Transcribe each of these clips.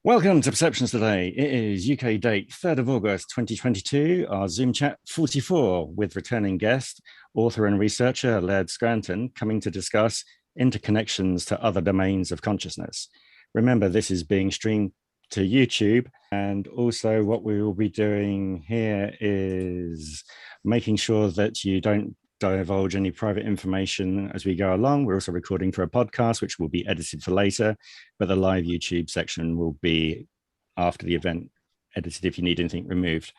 Welcome to Perceptions Today. It is UK date 3rd of August 2022, our Zoom chat 44 with returning guest, author and researcher Laird Scranton, coming to discuss interconnections to other domains of consciousness. Remember, this is being streamed to YouTube, and also what we will be doing here is making sure that you don't divulge any private information as we go along. We're also recording for a podcast, which will be edited for later, but the live YouTube section will be after the event edited if you need anything removed.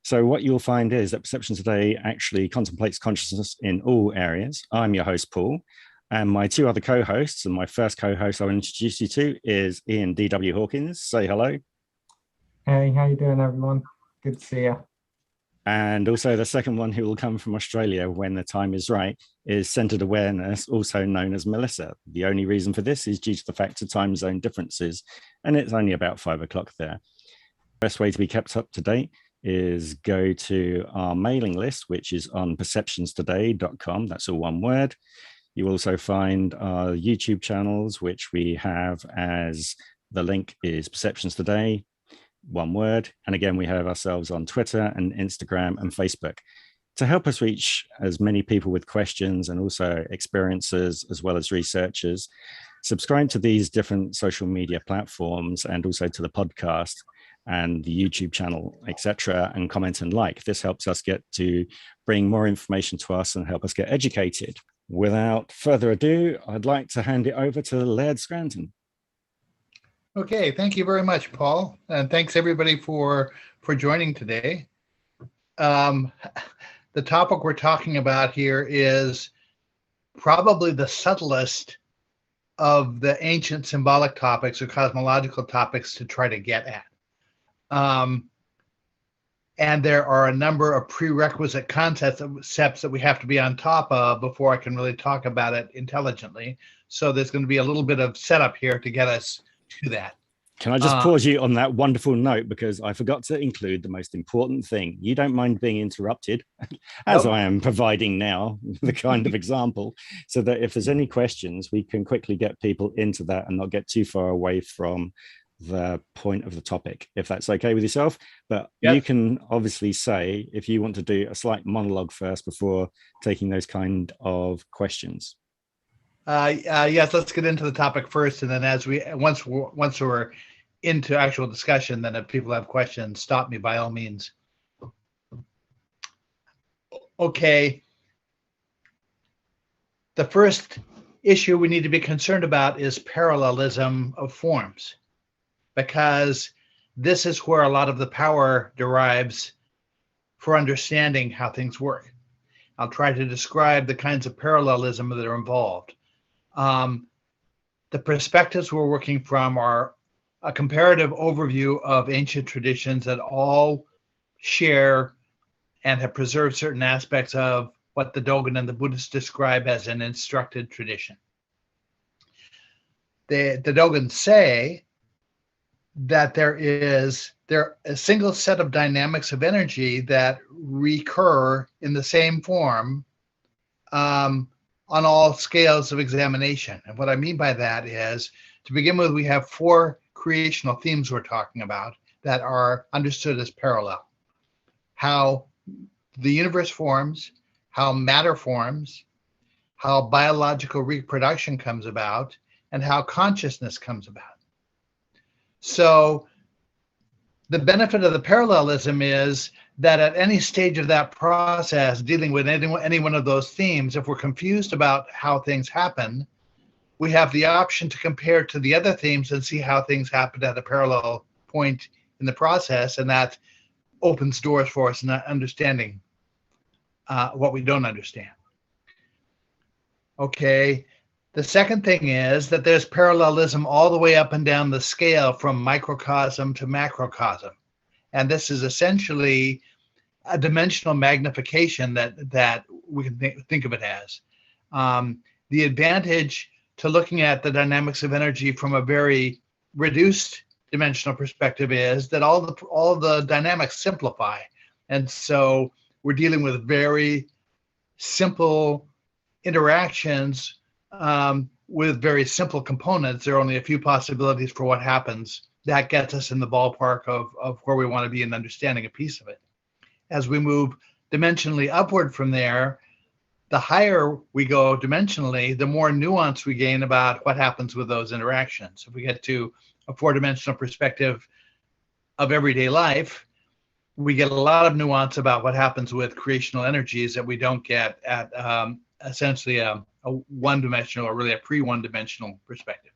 So what you'll find is that Perception Today actually contemplates consciousness in all areas. I'm your host, Paul, and my two other co-hosts, and my first co-host I'll introduce you to is Ian D.W. Hawkins. Say hello. Hey, how you doing, everyone? Good to see you. And also the second one, who will come from Australia when the time is right, is CentredAwareness, also known as Melissa. The only reason for this is due to the fact of time zone differences, and it's only about 5 o'clock there. Best way to be kept up to date is go to our mailing list, which is on perceptionstoday.com. That's all one word. You also find our YouTube channels, which we have as the link is Perceptions Today, one word. And again, we have ourselves on Twitter and Instagram and Facebook. To help us reach as many people with questions and also experiences, as well as researchers, subscribe to these different social media platforms and also to the podcast and the YouTube channel, etc., and comment and like. This helps us get to bring more information to us and help us get educated. Without further ado, I'd like to hand it over to Laird Scranton. Okay, thank you very much, Paul, and thanks everybody for joining today. The topic we're talking about here is probably the subtlest of the ancient symbolic topics or cosmological topics to try to get at. And there are a number of prerequisite concepts that we have to be on top of before I can really talk about it intelligently. So there's going to be a little bit of setup here to get us to that. Can I just pause you on that wonderful note, because I forgot to include the most important thing. You don't mind being interrupted, as I am providing now, the kind of example, so that if there's any questions, we can quickly get people into that and not get too far away from the point of the topic, if that's okay with yourself. But you can obviously say if you want to do a slight monologue first before taking those kind of questions. Yes, let's get into the topic first, and then once we're into actual discussion, then if people have questions, stop me by all means. Okay. The first issue we need to be concerned about is parallelism of forms, because this is where a lot of the power derives for understanding how things work. I'll try to describe the kinds of parallelism that are involved. The perspectives we're working from are a comparative overview of ancient traditions that all share and have preserved certain aspects of what the Dogon and the Buddhists describe as an instructed tradition. The Dogon say that there is a single set of dynamics of energy that recur in the same form on all scales of examination. And what I mean by that is, to begin with, we have 4 creational themes we're talking about that are understood as parallel. How the universe forms, how matter forms, how biological reproduction comes about, and how consciousness comes about. So the benefit of the parallelism is that at any stage of that process, dealing with any one of those themes, if we're confused about how things happen, we have the option to compare to the other themes and see how things happen at a parallel point in the process, and that opens doors for us in understanding what we don't understand. Okay. The second thing is that there's parallelism all the way up and down the scale from microcosm to macrocosm. And this is essentially a dimensional magnification that we can think of it as. The advantage to looking at the dynamics of energy from a very reduced dimensional perspective is that all the dynamics simplify. And so we're dealing with very simple interactions with very simple components. There are only a few possibilities for what happens that gets us in the ballpark of where we want to be in understanding a piece of it. As we move dimensionally upward from there, the higher we go dimensionally, the more nuance we gain about what happens with those interactions. If we get to a four-dimensional perspective of everyday life, we get a lot of nuance about what happens with creational energies that we don't get at essentially a one-dimensional, or really a pre-one-dimensional perspective.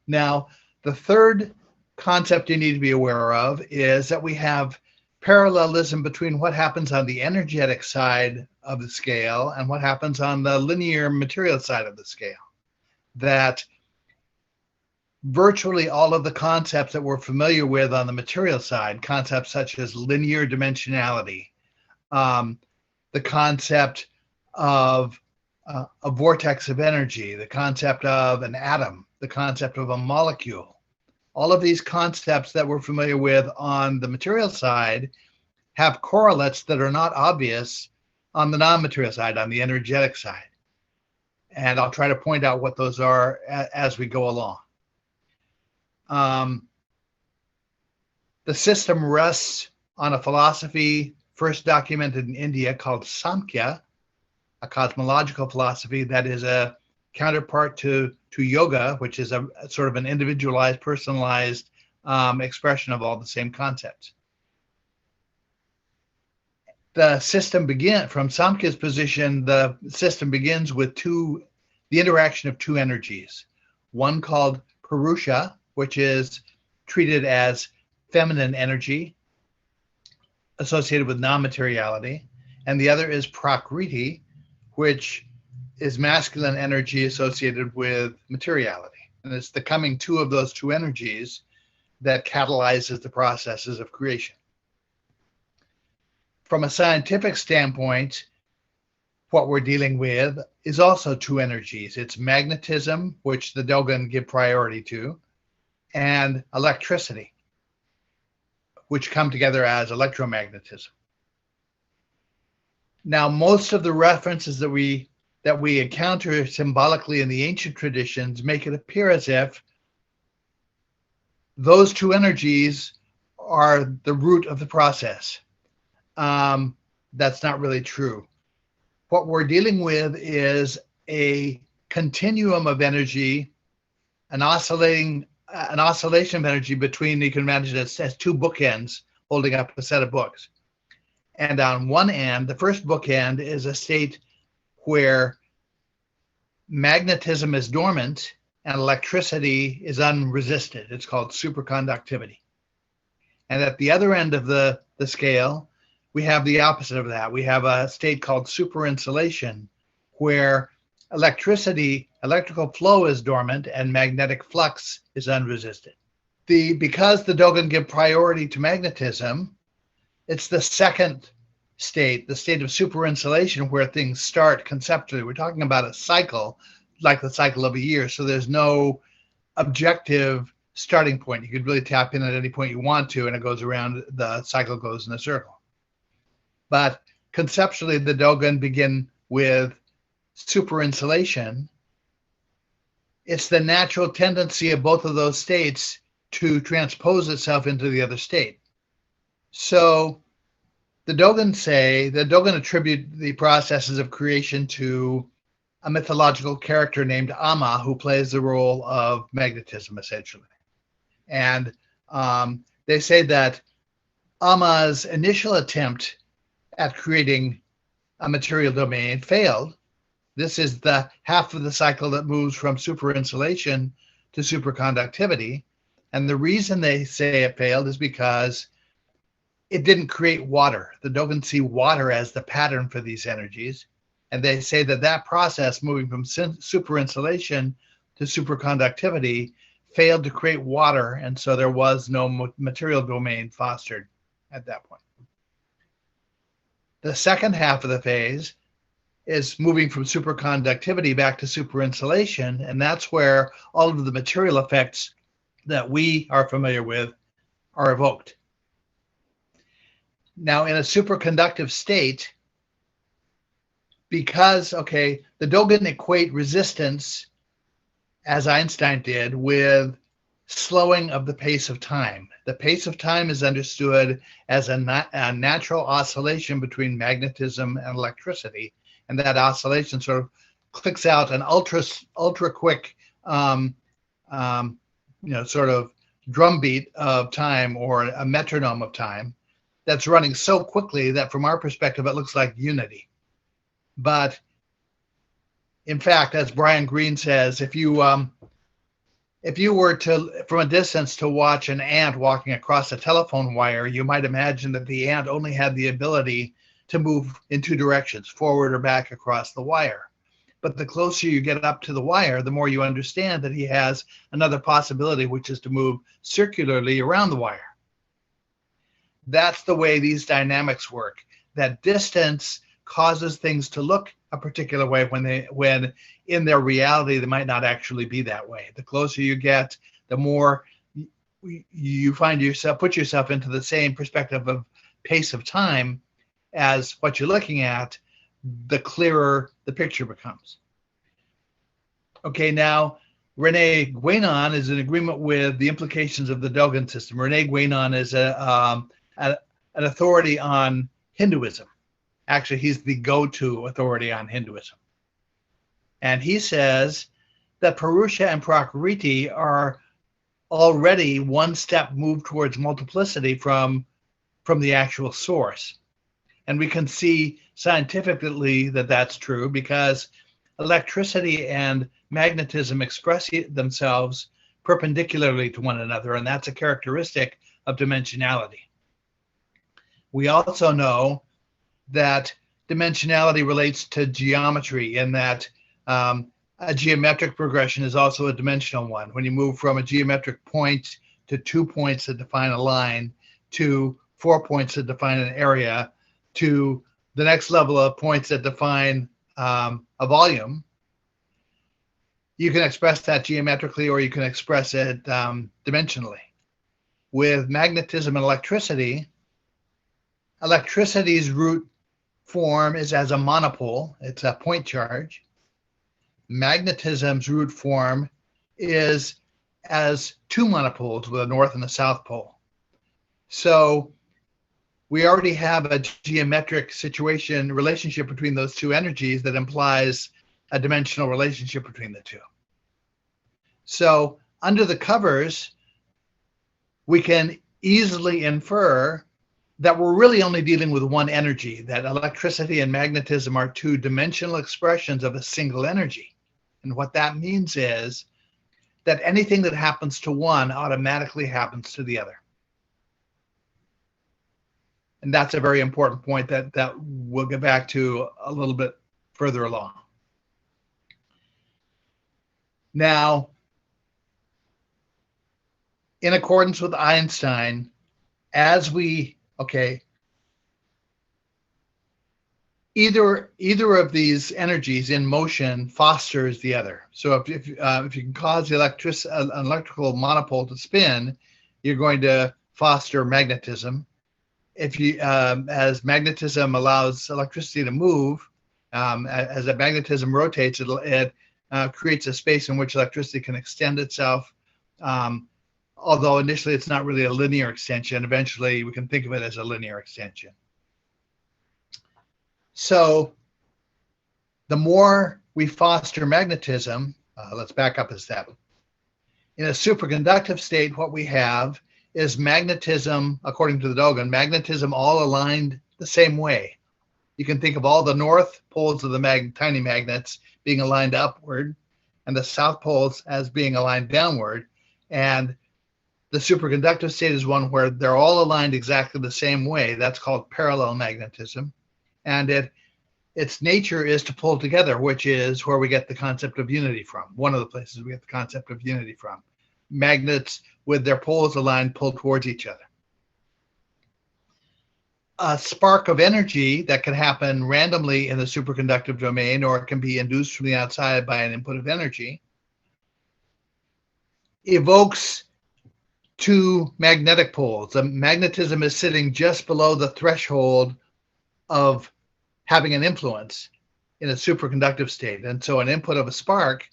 Now, the third concept you need to be aware of is that we have parallelism between what happens on the energetic side of the scale and what happens on the linear material side of the scale. That virtually all of the concepts that we're familiar with on the material side, concepts such as linear dimensionality, the concept of a vortex of energy, the concept of an atom, the concept of a molecule, all of these concepts that we're familiar with on the material side have correlates that are not obvious on the non-material side, on the energetic side. And I'll try to point out what those are as we go along. The system rests on a philosophy first documented in India called Samkhya, a cosmological philosophy that is a counterpart to yoga, which is a sort of an individualized, personalized expression of all the same concepts. The system from Samkhya's position, the system begins with the interaction of two energies, one called Purusha, which is treated as feminine energy associated with non-materiality, and the other is Prakriti, which is masculine energy associated with materiality. And it's the coming two of those two energies that catalyzes the processes of creation. From a scientific standpoint, what we're dealing with is also two energies. It's magnetism, which the Dogon give priority to, and electricity, which come together as electromagnetism. Now, most of the references that we encounter symbolically in the ancient traditions make it appear as if those two energies are the root of the process. That's not really true. What we're dealing with is a continuum of energy, an oscillation of energy between, you can imagine it as two bookends holding up a set of books. And on one end, the first bookend is a state where magnetism is dormant and electricity is unresisted. It's called superconductivity. And at the other end of the scale, we have the opposite of that. We have a state called superinsulation, where electrical flow is dormant and magnetic flux is unresisted. Because the Dogon give priority to magnetism, it's the second state, the state of superinsulation, where things start conceptually. We're talking about a cycle, like the cycle of a year. So there's no objective starting point. You could really tap in at any point you want to, and it goes around, the cycle goes in a circle. But conceptually, the Dogon begin with superinsulation. It's the natural tendency of both of those states to transpose itself into the other state. So the Dogon attribute the processes of creation to a mythological character named Amma, who plays the role of magnetism, essentially. And they say that Amma's initial attempt at creating a material domain failed. This is the half of the cycle that moves from superinsulation to superconductivity. And the reason they say it failed is because it didn't create water. The Dogon see water as the pattern for these energies. And they say that process, moving from superinsulation to superconductivity, failed to create water. And so there was no material domain fostered at that point. The second half of the phase is moving from superconductivity back to superinsulation. And that's where all of the material effects that we are familiar with are evoked. Now, in a superconductive state, because, the Dogon equate resistance, as Einstein did, with slowing of the pace of time. The pace of time is understood as a natural oscillation between magnetism and electricity, and that oscillation sort of clicks out an ultra quick, sort of drumbeat of time, or a metronome of time that's running so quickly that from our perspective it looks like unity. But in fact, as Brian Greene says, if you were to, from a distance, to watch an ant walking across a telephone wire, you might imagine that the ant only had the ability to move in two directions, forward or back across the wire. But the closer you get up to the wire, the more you understand that he has another possibility, which is to move circularly around the wire. That's the way these dynamics work. That distance causes things to look a particular way when in their reality they might not actually be that way. The closer you get, the more you find yourself, put yourself into the same perspective of pace of time as what you're looking at, the clearer the picture becomes. Okay, now Rene Guénon is in agreement with the implications of the Dogon system. Rene Guénon is an authority on Hinduism. Actually, he's the go-to authority on Hinduism. And he says that Purusha and Prakriti are already one step moved towards multiplicity from the actual source. And we can see scientifically that that's true, because electricity and magnetism express themselves perpendicularly to one another, and that's a characteristic of dimensionality. We also know that dimensionality relates to geometry, in that a geometric progression is also a dimensional one. When you move from a geometric point to 2 points that define a line, to 4 points that define an area, to the next level of points that define a volume, you can express that geometrically, or you can express it dimensionally. With magnetism and electricity, electricity's root form is as a monopole. It's a point charge. Magnetism's root form is as two monopoles with a north and a south pole. So we already have a geometric relationship between those two energies that implies a dimensional relationship between the two. So under the covers, we can easily infer that we're really only dealing with one energy, that electricity and magnetism are two dimensional expressions of a single energy. And what that means is that anything that happens to one automatically happens to the other. And that's a very important point that we'll get back to a little bit further along. Now, in accordance with Einstein, either of these energies in motion fosters the other. So if you can cause an electrical monopole to spin, you're going to foster magnetism. As magnetism allows electricity to move, as that magnetism rotates, it creates a space in which electricity can extend itself. Although initially it's not really a linear extension, eventually we can think of it as a linear extension. So the more we foster magnetism, let's back up a step. In a superconductive state, what we have is magnetism, according to the Dogon, magnetism all aligned the same way. You can think of all the north poles of the tiny magnets being aligned upward, and the south poles as being aligned downward. And the superconductive state is one where they're all aligned exactly the same way. That's called parallel magnetism. And its nature is to pull together, which is where we get the concept of unity from. One of the places we get the concept of unity from. Magnets with their poles aligned pull towards each other. A spark of energy that can happen randomly in the superconductive domain, or it can be induced from the outside by an input of energy, evokes two magnetic poles. The magnetism is sitting just below the threshold of having an influence in a superconductive state. And so an input of a spark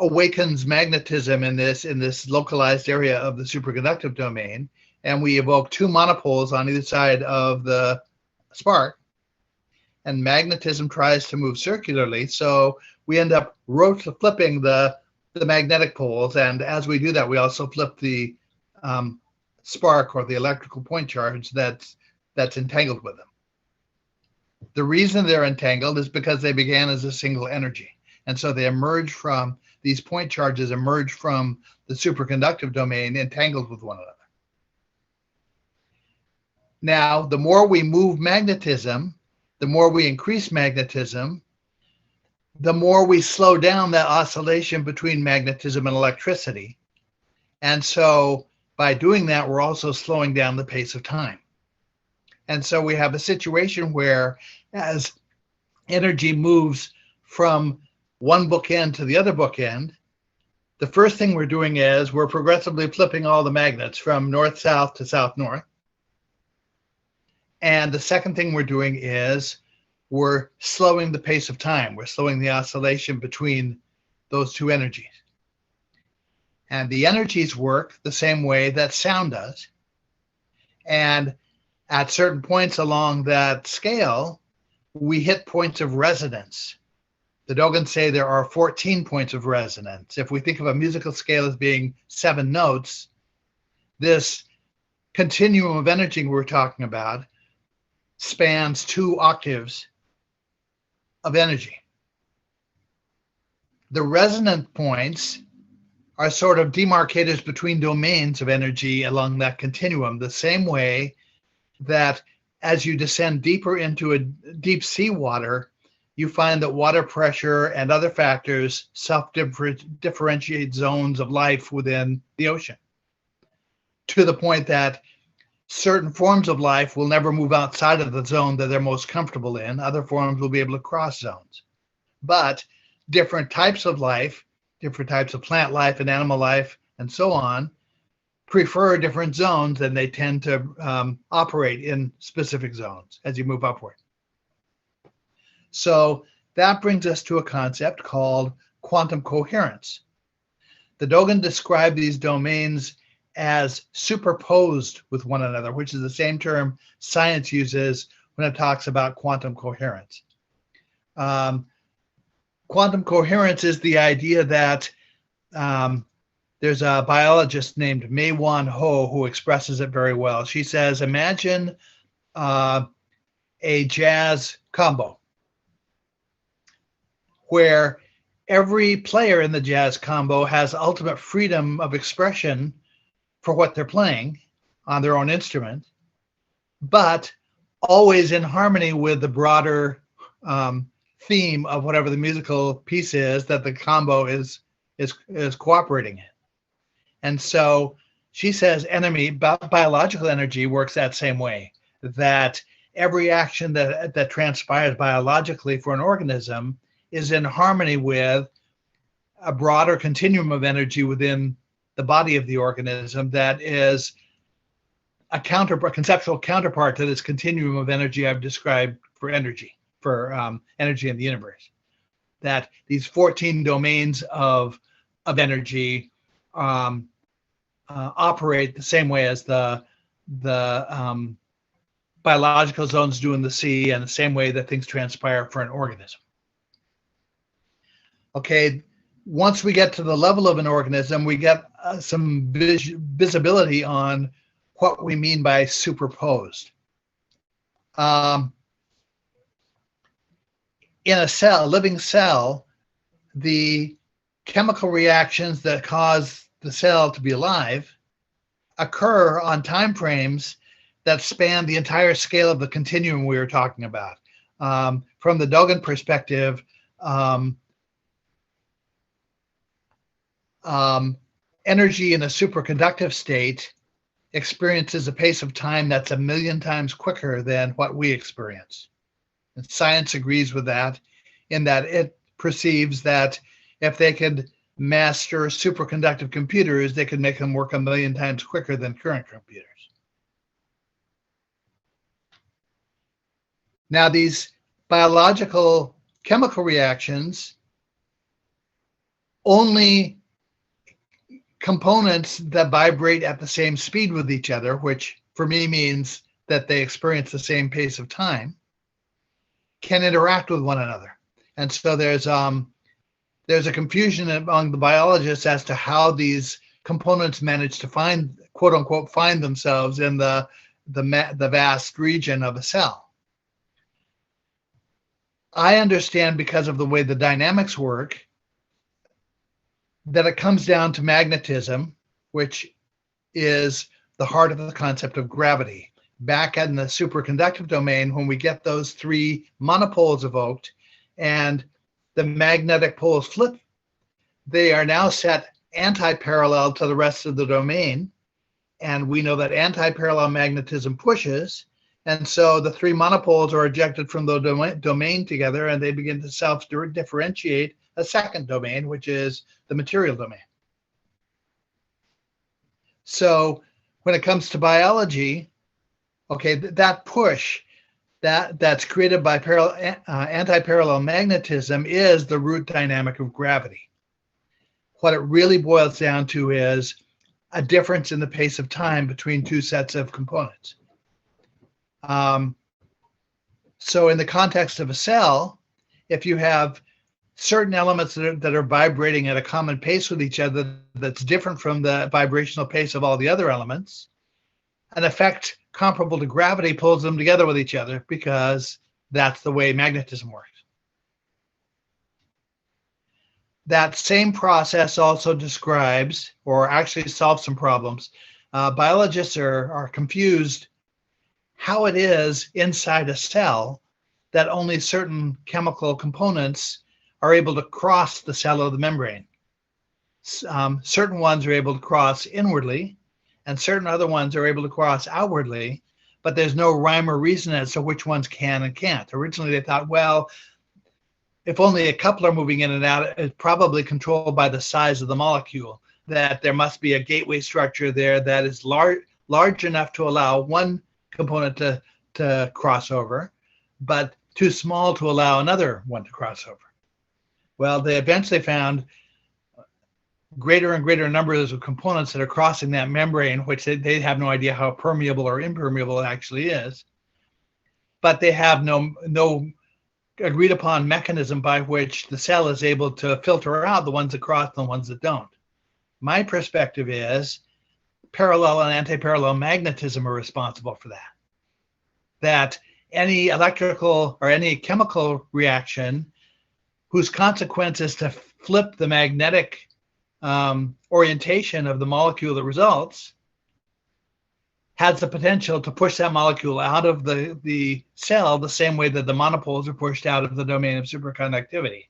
awakens magnetism in this localized area of the superconductive domain, and we evoke two monopoles on either side of the spark, and magnetism tries to move circularly, so we end up flipping the magnetic poles, and as we do that, we also flip the spark or the electrical point charge that's entangled with them. The reason they're entangled is because they began as a single energy, and so they emerge from these point charges emerge from the superconductive domain entangled with one another. Now, the more we move magnetism, the more we increase magnetism, the more we slow down that oscillation between magnetism and electricity. And so by doing that, we're also slowing down the pace of time. And so we have a situation where as energy moves from one bookend to the other bookend, the first thing we're doing is we're progressively flipping all the magnets from north-south to south-north. And the second thing we're doing is we're slowing the pace of time. We're slowing the oscillation between those two energies. And the energies work the same way that sound does. And at certain points along that scale, we hit points of resonance. The Dogon say there are 14 points of resonance. If we think of a musical scale as being 7 notes, this continuum of energy we're talking about spans 2 octaves of energy. The resonant points are sort of demarcators between domains of energy along that continuum, the same way that as you descend deeper into a deep sea water, you find that water pressure and other factors self-differentiate zones of life within the ocean, to the point that certain forms of life will never move outside of the zone that they're most comfortable in. Other forms will be able to cross zones. But different types of life, different types of plant life and animal life and so on, prefer different zones, and they tend to operate in specific zones as you move upward. So that brings us to a concept called quantum coherence. The Dogon described these domains as superposed with one another, which is the same term science uses when it talks about quantum coherence. Quantum coherence is the idea that there's a biologist named Mei-Wan Ho who expresses it very well. She says, imagine a jazz combo where every player in the jazz combo has ultimate freedom of expression for what they're playing on their own instrument, but always in harmony with the broader theme of whatever the musical piece is that the combo is cooperating in. And so she says biological energy works that same way, that every action that transpires biologically for an organism is in harmony with a broader continuum of energy within the body of the organism that is a conceptual counterpart to this continuum of energy I've described for energy in the universe. That these 14 domains of energy operate the same way as the biological zones do in the sea, and the same way that things transpire for an organism. Okay, once we get to the level of an organism, we get some visibility on what we mean by superposed. In a living cell, the chemical reactions that cause the cell to be alive occur on time frames that span the entire scale of the continuum we were talking about. From the Dogon perspective, energy in a superconductive state experiences a pace of time that's 1,000,000 times quicker than what we experience. And science agrees with that, in that it perceives that if they could master superconductive computers, they could make them work 1,000,000 times quicker than current computers. Now, these biological chemical reactions only components that vibrate at the same speed with each other, which for me means that they experience the same pace of time, can interact with one another. And so there's a confusion among the biologists as to how these components manage to find, quote unquote, find themselves in the vast region of a cell. I understand, because of the way the dynamics work, that it comes down to magnetism, which is the heart of the concept of gravity. Back in the superconductive domain, when we get those three monopoles evoked and the magnetic poles flip, they are now set anti-parallel to the rest of the domain. And we know that anti-parallel magnetism pushes. And so the three monopoles are ejected from the domain together, and they begin to self-differentiate a second domain, which is the material domain. So when it comes to biology, okay, that push that's created by anti-parallel magnetism is the root dynamic of gravity. What it really boils down to is a difference in the pace of time between two sets of components. So in the context of a cell, if you have certain elements that are vibrating at a common pace with each other that's different from the vibrational pace of all the other elements, an effect comparable to gravity pulls them together with each other, because that's the way magnetism works. That same process also describes, or actually solves, some problems. Biologists are confused how it is inside a cell that only certain chemical components are able to cross the cell or the membrane. Certain ones are able to cross inwardly, and certain other ones are able to cross outwardly, but there's no rhyme or reason as to which ones can and can't. Originally, they thought, well, if only a couple are moving in and out, it's probably controlled by the size of the molecule, that there must be a gateway structure there that is large enough to allow one component to cross over, but too small to allow another one to cross over. Well, they eventually found greater and greater numbers of components that are crossing that membrane, which they have no idea how permeable or impermeable it actually is. But they have no agreed upon mechanism by which the cell is able to filter out the ones that cross and the ones that don't. My perspective is parallel and anti-parallel magnetism are responsible for that. That any electrical or any chemical reaction whose consequence is to flip the magnetic orientation of the molecule that results has the potential to push that molecule out of the cell the same way that the monopoles are pushed out of the domain of superconductivity,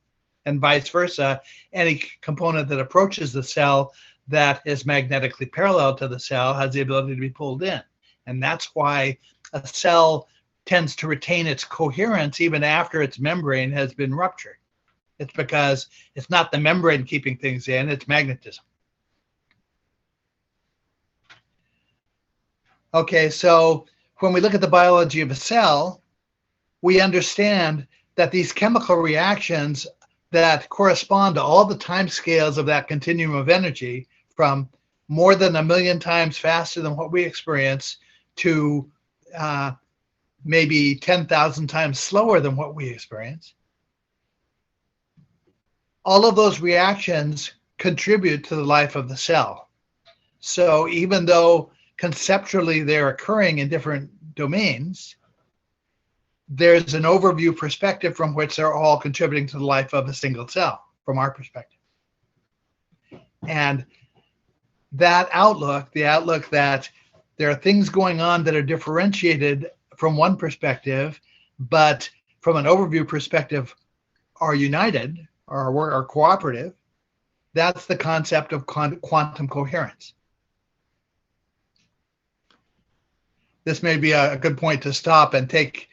and vice versa. Any component that approaches the cell that is magnetically parallel to the cell has the ability to be pulled in. And that's why a cell tends to retain its coherence even after its membrane has been ruptured. It's because it's not the membrane keeping things in, it's magnetism. Okay, so when we look at the biology of a cell, we understand that these chemical reactions that correspond to all the time scales of that continuum of energy, from more than 1 million times faster than what we experience to maybe 10,000 times slower than what we experience, all of those reactions contribute to the life of the cell. So even though conceptually they're occurring in different domains, there's an overview perspective from which they're all contributing to the life of a single cell, from our perspective. And that outlook, the outlook that there are things going on that are differentiated from one perspective, but from an overview perspective are united or are cooperative, that's the concept of quantum coherence. This may be a good point to stop and take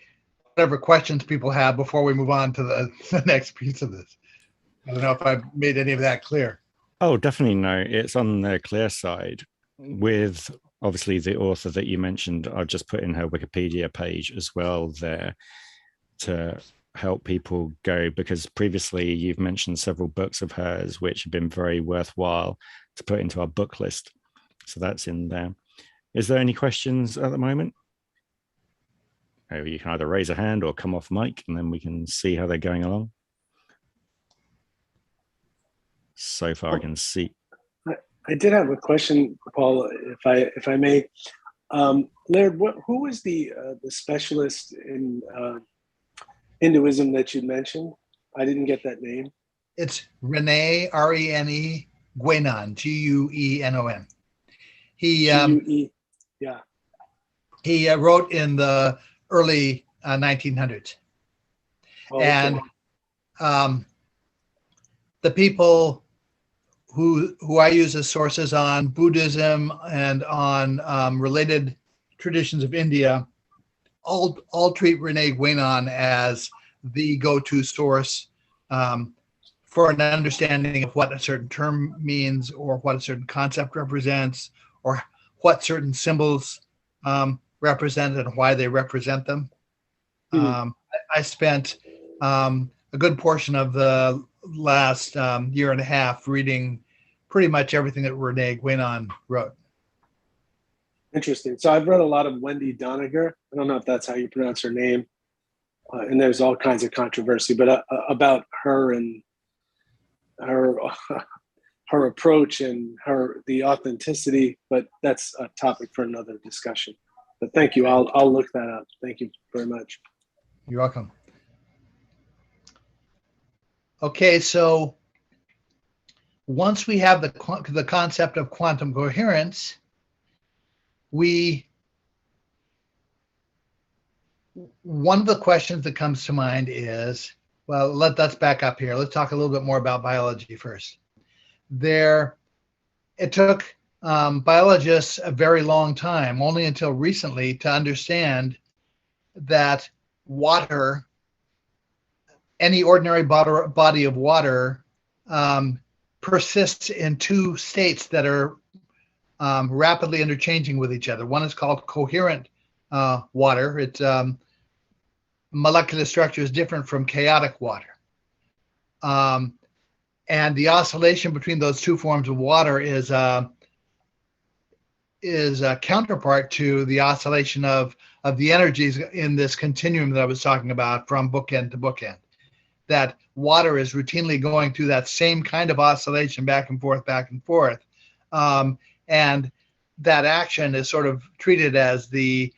whatever questions people have before we move on to the next piece of this. I don't know if I've made any of that clear. Oh, definitely no. It's on the clear side. With obviously the author that you mentioned, I've just put in her Wikipedia page as well there to help people go? Because previously you've mentioned several books of hers which have been very worthwhile to put into our book list. So that's in there. Is there any questions at the moment? Oh, you can either raise a hand or come off mic, and then we can see how they're going along. So far, I can see. I did have a question, Paul, if I may. Laird, who was the specialist in Hinduism that you mentioned? I didn't get that name. It's Rene, R-E-N-E, Guénon, G-U-E-N-O-N. He yeah. He wrote in the early 1900s. Oh, okay. And the people who I use as sources on Buddhism and on related traditions of India all treat Rene Guénon as the go-to source for an understanding of what a certain term means, or what a certain concept represents, or what certain symbols represent and why they represent them. I spent a good portion of the last year and a half reading pretty much everything that Rene Guénon wrote. Interesting. So I've read a lot of Wendy Doniger. I don't know if that's how you pronounce her name. And there's all kinds of controversy, but about her and her approach and the authenticity. But that's a topic for another discussion. But thank you. I'll look that up. Thank you very much. You're welcome. Okay, so once we have the concept of quantum coherence, one of the questions that comes to mind is, well, let's back up here. Let's talk a little bit more about biology first. It took biologists a very long time, only until recently, to understand that water, any ordinary body of water, persists in two states that are rapidly interchanging with each other. One is called coherent water. Its molecular structure is different from chaotic water. And the oscillation between those two forms of water is a counterpart to the oscillation of the energies in this continuum that I was talking about from bookend to bookend. That water is routinely going through that same kind of oscillation back and forth. And that action is sort of treated as the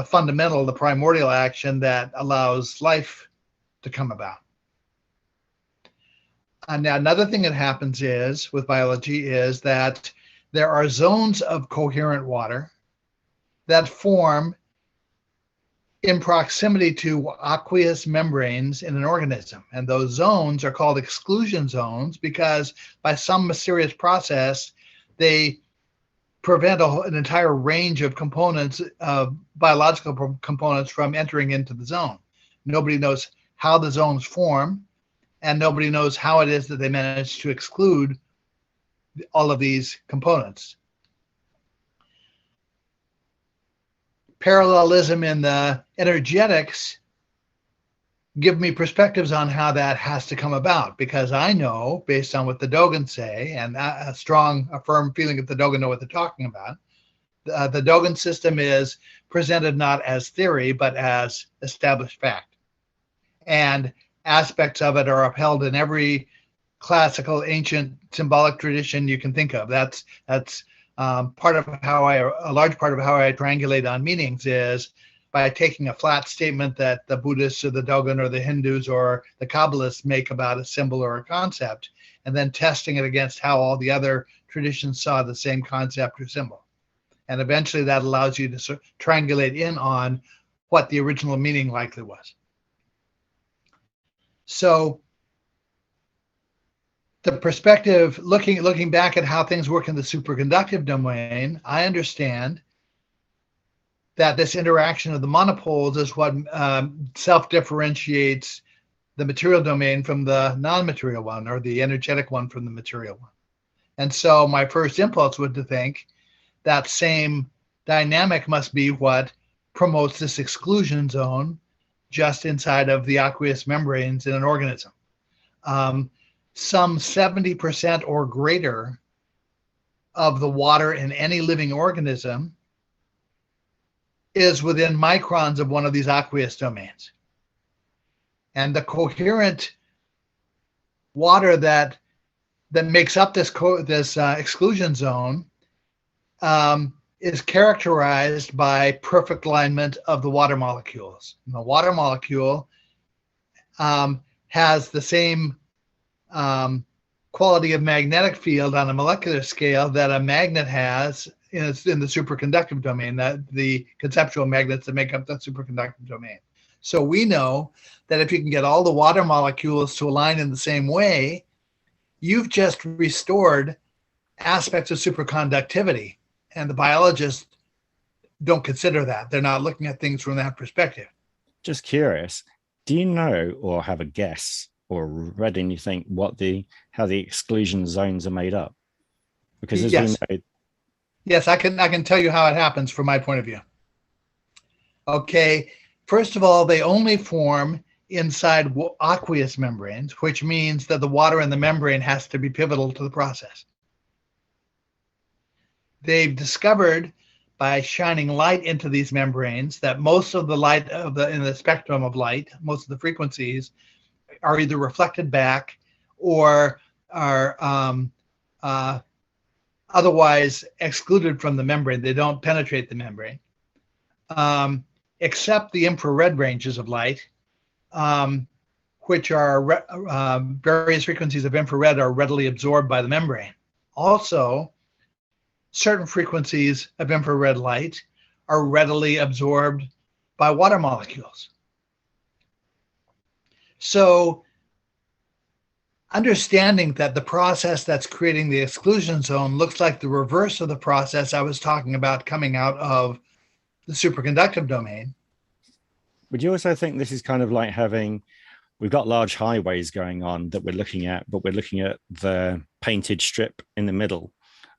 fundamental, the primordial action that allows life to come about. And now another thing that happens with biology is that there are zones of coherent water that form in proximity to aqueous membranes in an organism. And those zones are called exclusion zones because by some mysterious process, they prevent an entire range of components, biological components, from entering into the zone. Nobody knows how the zones form, and nobody knows how it is that they manage to exclude all of these components. Parallelism in the energetics give me perspectives on how that has to come about, because I know, based on what the Dogon say, and a firm feeling that the Dogon know what they're talking about, the Dogon system is presented not as theory, but as established fact. And aspects of it are upheld in every classical, ancient, symbolic tradition you can think of. That's a large part of how I triangulate on meanings is by taking a flat statement that the Buddhists or the Dogon or the Hindus or the Kabbalists make about a symbol or a concept, and then testing it against how all the other traditions saw the same concept or symbol. And eventually that allows you to triangulate in on what the original meaning likely was. So the perspective, looking back at how things work in the superconductive domain, I understand that this interaction of the monopoles is what self-differentiates the material domain from the non-material one, or the energetic one from the material one. And so my first impulse would to think that same dynamic must be what promotes this exclusion zone just inside of the aqueous membranes in an organism. Some 70% or greater of the water in any living organism is within microns of one of these aqueous domains. And the coherent water that makes up this exclusion zone is characterized by perfect alignment of the water molecules. And the water molecule has the same quality of magnetic field on a molecular scale that a magnet has in the superconductive domain, that the conceptual magnets that make up that superconductive domain. So we know that if you can get all the water molecules to align in the same way, you've just restored aspects of superconductivity. And the biologists don't consider that. They're not looking at things from that perspective. Just curious, do you know or have a guess or read anything how the exclusion zones are made up? Because as yes. we know, yes, I can tell you how it happens from my point of view. Okay, first of all, they only form inside aqueous membranes, which means that the water in the membrane has to be pivotal to the process. They've discovered by shining light into these membranes that most of the light in the spectrum of light, most of the frequencies, are either reflected back or are otherwise excluded from the membrane. They don't penetrate the membrane, except the infrared ranges of light, which are various frequencies of infrared are readily absorbed by the membrane. Also, certain frequencies of infrared light are readily absorbed by water molecules. So understanding that the process that's creating the exclusion zone looks like the reverse of the process I was talking about coming out of the superconductive domain. Would you also think this is kind of like we've got large highways going on that we're looking at, but we're looking at the painted strip in the middle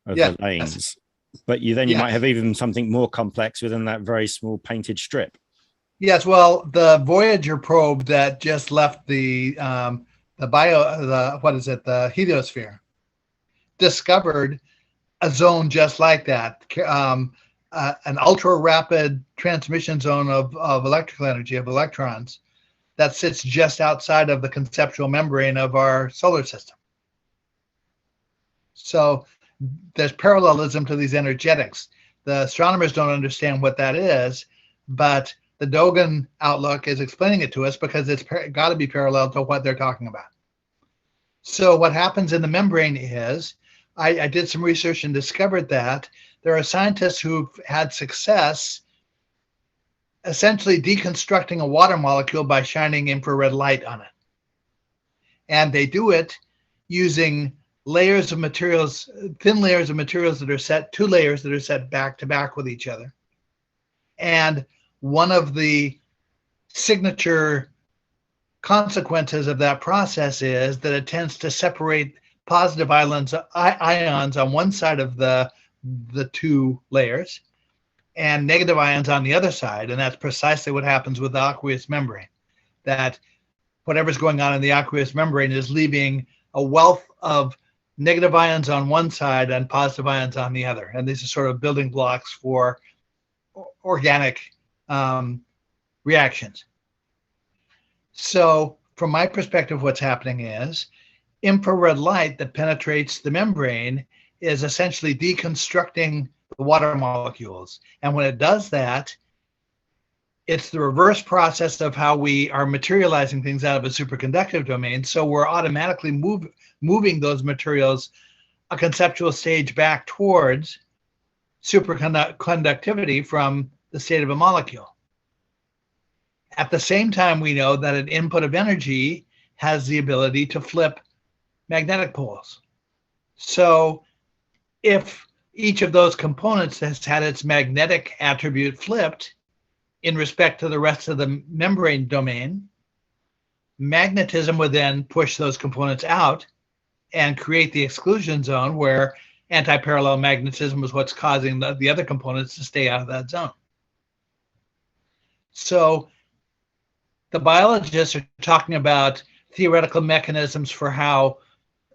of the lanes. Yes. But you might have even something more complex within that very small painted strip. Yes, well, the Voyager probe that just left the heliosphere discovered a zone just like that, an ultra rapid transmission zone of electrical energy, of electrons, that sits just outside of the conceptual membrane of our solar system. So there's parallelism to these energetics. The astronomers don't understand what that is, but the Dogon outlook is explaining it to us because it's got to be parallel to what they're talking about. So what happens in the membrane is, I did some research and discovered that there are scientists who've had success essentially deconstructing a water molecule by shining infrared light on it. And they do it using layers of materials, thin layers of materials that are set, two layers that are set back to back with each other. And one of the signature consequences of that process is that it tends to separate positive ions on one side of the two layers and negative ions on the other side. And that's precisely what happens with the aqueous membrane, that whatever's going on in the aqueous membrane is leaving a wealth of negative ions on one side and positive ions on the other. And these are sort of building blocks for organic reactions. So from my perspective, what's happening is infrared light that penetrates the membrane is essentially deconstructing the water molecules. And when it does that, it's the reverse process of how we are materializing things out of a superconductive domain. So we're automatically moving those materials a conceptual stage back towards superconductivity from the state of a molecule. At the same time, we know that an input of energy has the ability to flip magnetic poles. So if each of those components has had its magnetic attribute flipped in respect to the rest of the membrane domain, magnetism would then push those components out and create the exclusion zone, where anti-parallel magnetism is what's causing the other components to stay out of that zone. So the biologists are talking about theoretical mechanisms for how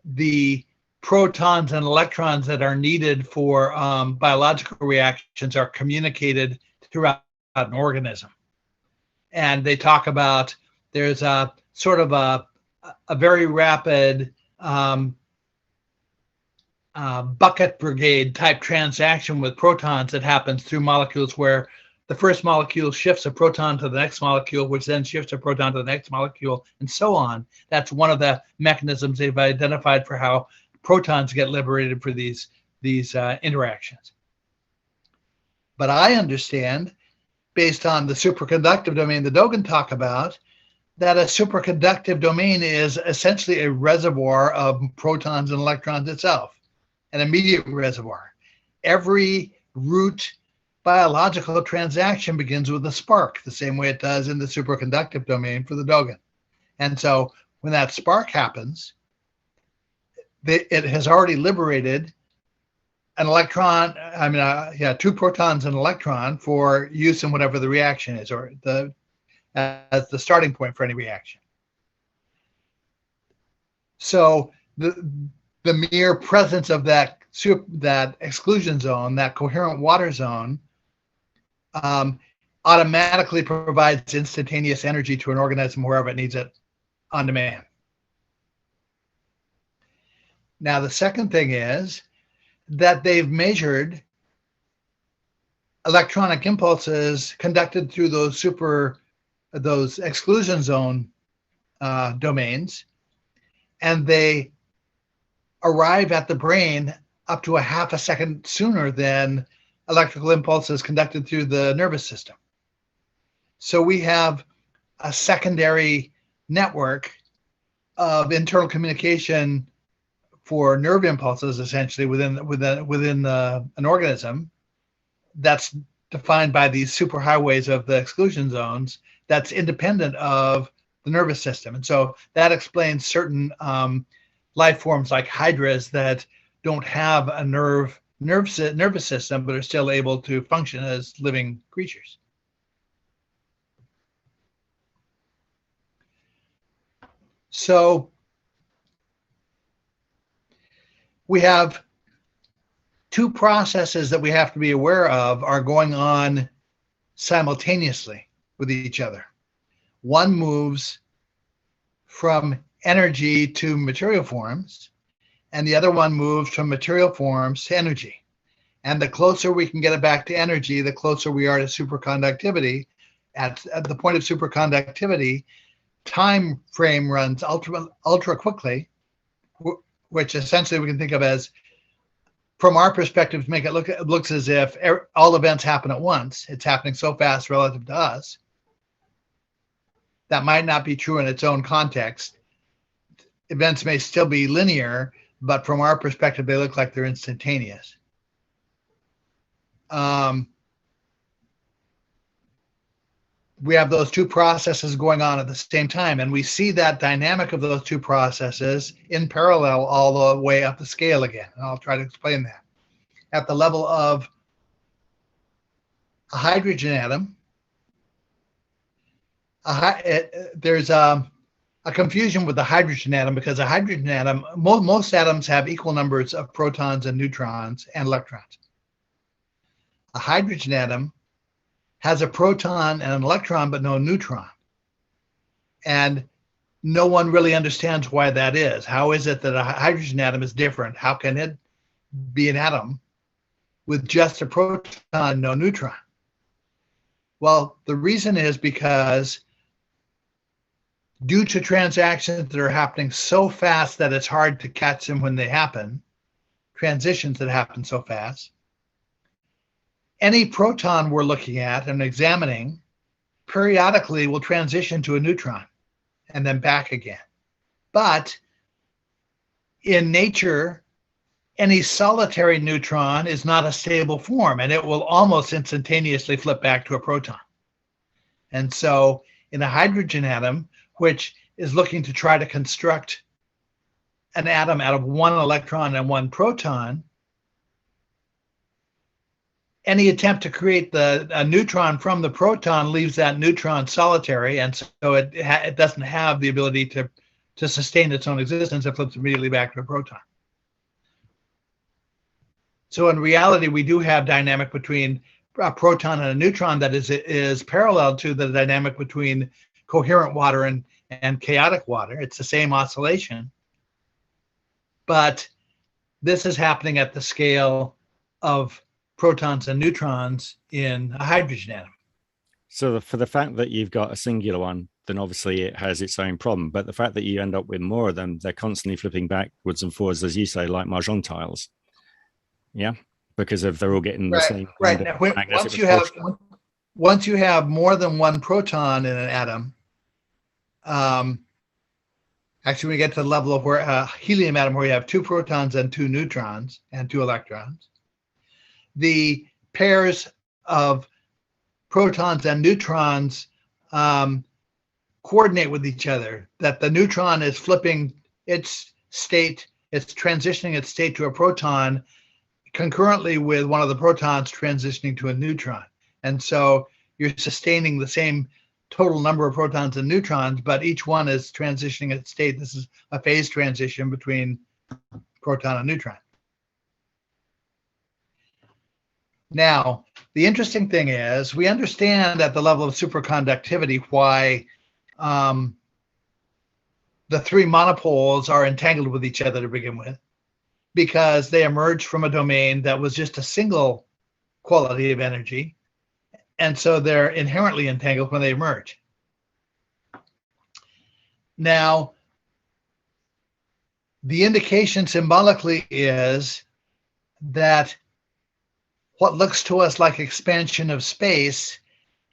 the protons and electrons that are needed for biological reactions are communicated throughout an organism. And they talk about there's a sort of a very rapid bucket brigade type transaction with protons that happens through molecules where the first molecule shifts a proton to the next molecule, which then shifts a proton to the next molecule, and so on. That's one of the mechanisms they've identified for how protons get liberated for these interactions. But I understand, based on the superconductive domain the Dogon talk about, that a superconductive domain is essentially a reservoir of protons and electrons itself, an immediate reservoir. Every root biological transaction begins with a spark, the same way it does in the superconductive domain for the Dogon. And so when that spark happens, it has already liberated an electron, two protons and an electron for use in whatever the reaction is, or as the starting point for any reaction. So the mere presence of that exclusion zone, that coherent water zone, automatically provides instantaneous energy to an organism wherever it needs it on demand. Now, the second thing is that they've measured electronic impulses conducted through those exclusion zone domains, and they arrive at the brain up to a half a second sooner than electrical impulses conducted through the nervous system. So we have a secondary network of internal communication for nerve impulses, essentially within an organism, that's defined by these superhighways of the exclusion zones, that's independent of the nervous system. And so that explains certain life forms like hydras that don't have a nervous system, but are still able to function as living creatures. So we have two processes that we have to be aware of are going on simultaneously with each other. One moves from energy to material forms, and the other one moves from material forms to energy. And the closer we can get it back to energy, the closer we are to superconductivity. At the point of superconductivity, time frame runs ultra quickly, which essentially we can think of as, from our perspective, make it looks as if all events happen at once. It's happening so fast relative to us. That might not be true in its own context. Events may still be linear, but from our perspective, they look like they're instantaneous. We have those two processes going on at the same time, and we see that dynamic of those two processes in parallel all the way up the scale again. And I'll try to explain that. At the level of a hydrogen atom, there's a confusion with the hydrogen atom, because a hydrogen atom, most atoms have equal numbers of protons and neutrons and electrons. A hydrogen atom has a proton and an electron, but no neutron. And no one really understands why that is. How is it that a hydrogen atom is different? How can it be an atom with just a proton, no neutron? Well, the reason is because due to transactions that are happening so fast that it's hard to catch them when they happen, transitions that happen so fast, any proton we're looking at and examining periodically will transition to a neutron and then back again. But in nature, any solitary neutron is not a stable form, and it will almost instantaneously flip back to a proton. And so in a hydrogen atom, which is looking to try to construct an atom out of one electron and one proton, any attempt to create a neutron from the proton leaves that neutron solitary, and so it doesn't have the ability to sustain its own existence. It flips immediately back to a proton. So in reality, we do have dynamic between a proton and a neutron that is parallel to the dynamic between coherent water and chaotic water. It's the same oscillation, but this is happening at the scale of protons and neutrons in a hydrogen atom. So for the fact that you've got a singular one, then obviously it has its own problem. But the fact that you end up with more of them, they're constantly flipping backwards and forwards, as you say, like mahjong tiles. Yeah, because they're all getting the same. Right. Now, once you have more than one proton in an atom, actually, when we get to the level of where a helium atom, where you have 2 protons and 2 neutrons and 2 electrons, the pairs of protons and neutrons coordinate with each other, that the neutron is flipping its state, it's transitioning its state to a proton concurrently with one of the protons transitioning to a neutron. And so you're sustaining the same total number of protons and neutrons, but each one is transitioning its state. This is a phase transition between proton and neutron. Now, the interesting thing is we understand at the level of superconductivity why the 3 monopoles are entangled with each other to begin with, because they emerged from a domain that was just a single quality of energy. And so they're inherently entangled when they emerge. Now, the indication symbolically is that what looks to us like expansion of space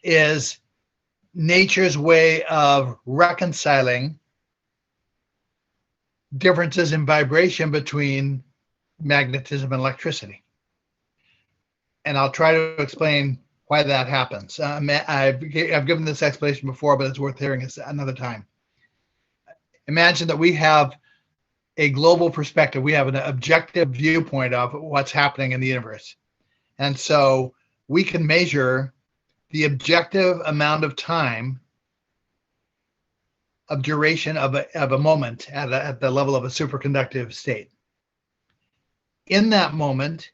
is nature's way of reconciling differences in vibration between magnetism and electricity. And I'll try to explain why that happens. I've given this explanation before, but it's worth hearing another time. Imagine that we have a global perspective. We have an objective viewpoint of what's happening in the universe. And so we can measure the objective amount of time of duration of a moment at the level of a superconductive state. In that moment,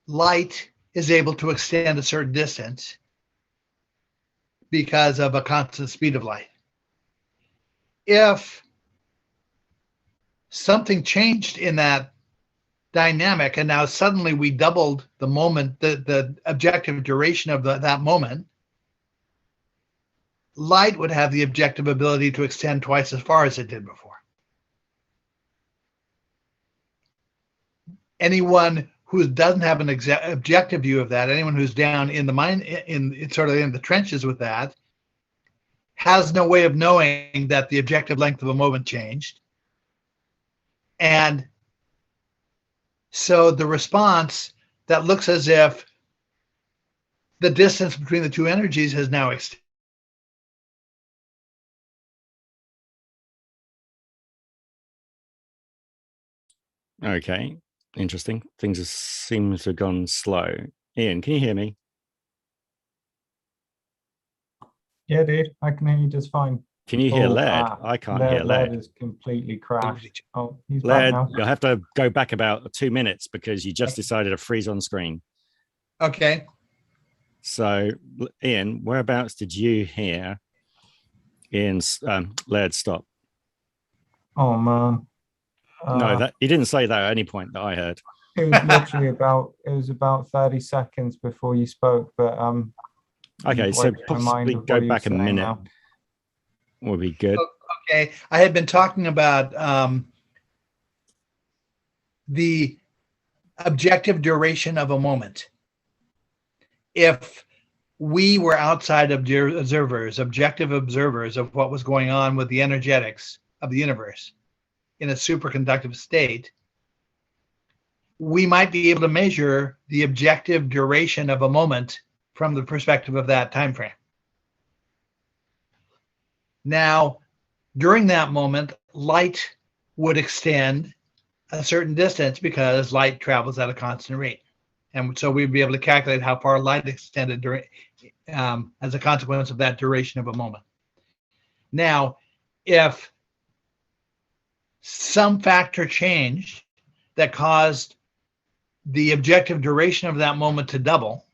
light is able to extend a certain distance because of a constant speed of light. If something changed in that dynamic and now suddenly we doubled the moment, the objective duration of that moment, light would have the objective ability to extend twice as far as it did before. Anyone who doesn't have an objective view of that, anyone who's down in the mind, in sort of in the trenches with that, has no way of knowing that the objective length of a moment changed. And so the response that looks as if the distance between the 2 energies has now extended. Okay, interesting. Things seem to have gone slow. Ian, can you hear me? Yeah, dude, I can hear you just fine. Can you hear Laird? I can't hear Laird. Laird is completely crashed. Oh, he's Laird, back now. you'll have to go back about 2 minutes because you just decided to freeze on screen. Okay. So, Ian, whereabouts did you hear Ian's Laird stop? Oh, man. No, that he didn't say that at any point that I heard. It was literally about 30 seconds before you spoke, but okay, so possibly go back a minute now would be good. Okay, I had been talking about the objective duration of a moment. If we were outside observers, objective observers of what was going on with the energetics of the universe in a superconductive state, we might be able to measure the objective duration of a moment from the perspective of that time frame. Now, during that moment, light would extend a certain distance because light travels at a constant rate. And so we'd be able to calculate how far light extended during, as a consequence of that duration of a moment. Now, if some factor changed that caused the objective duration of that moment to double,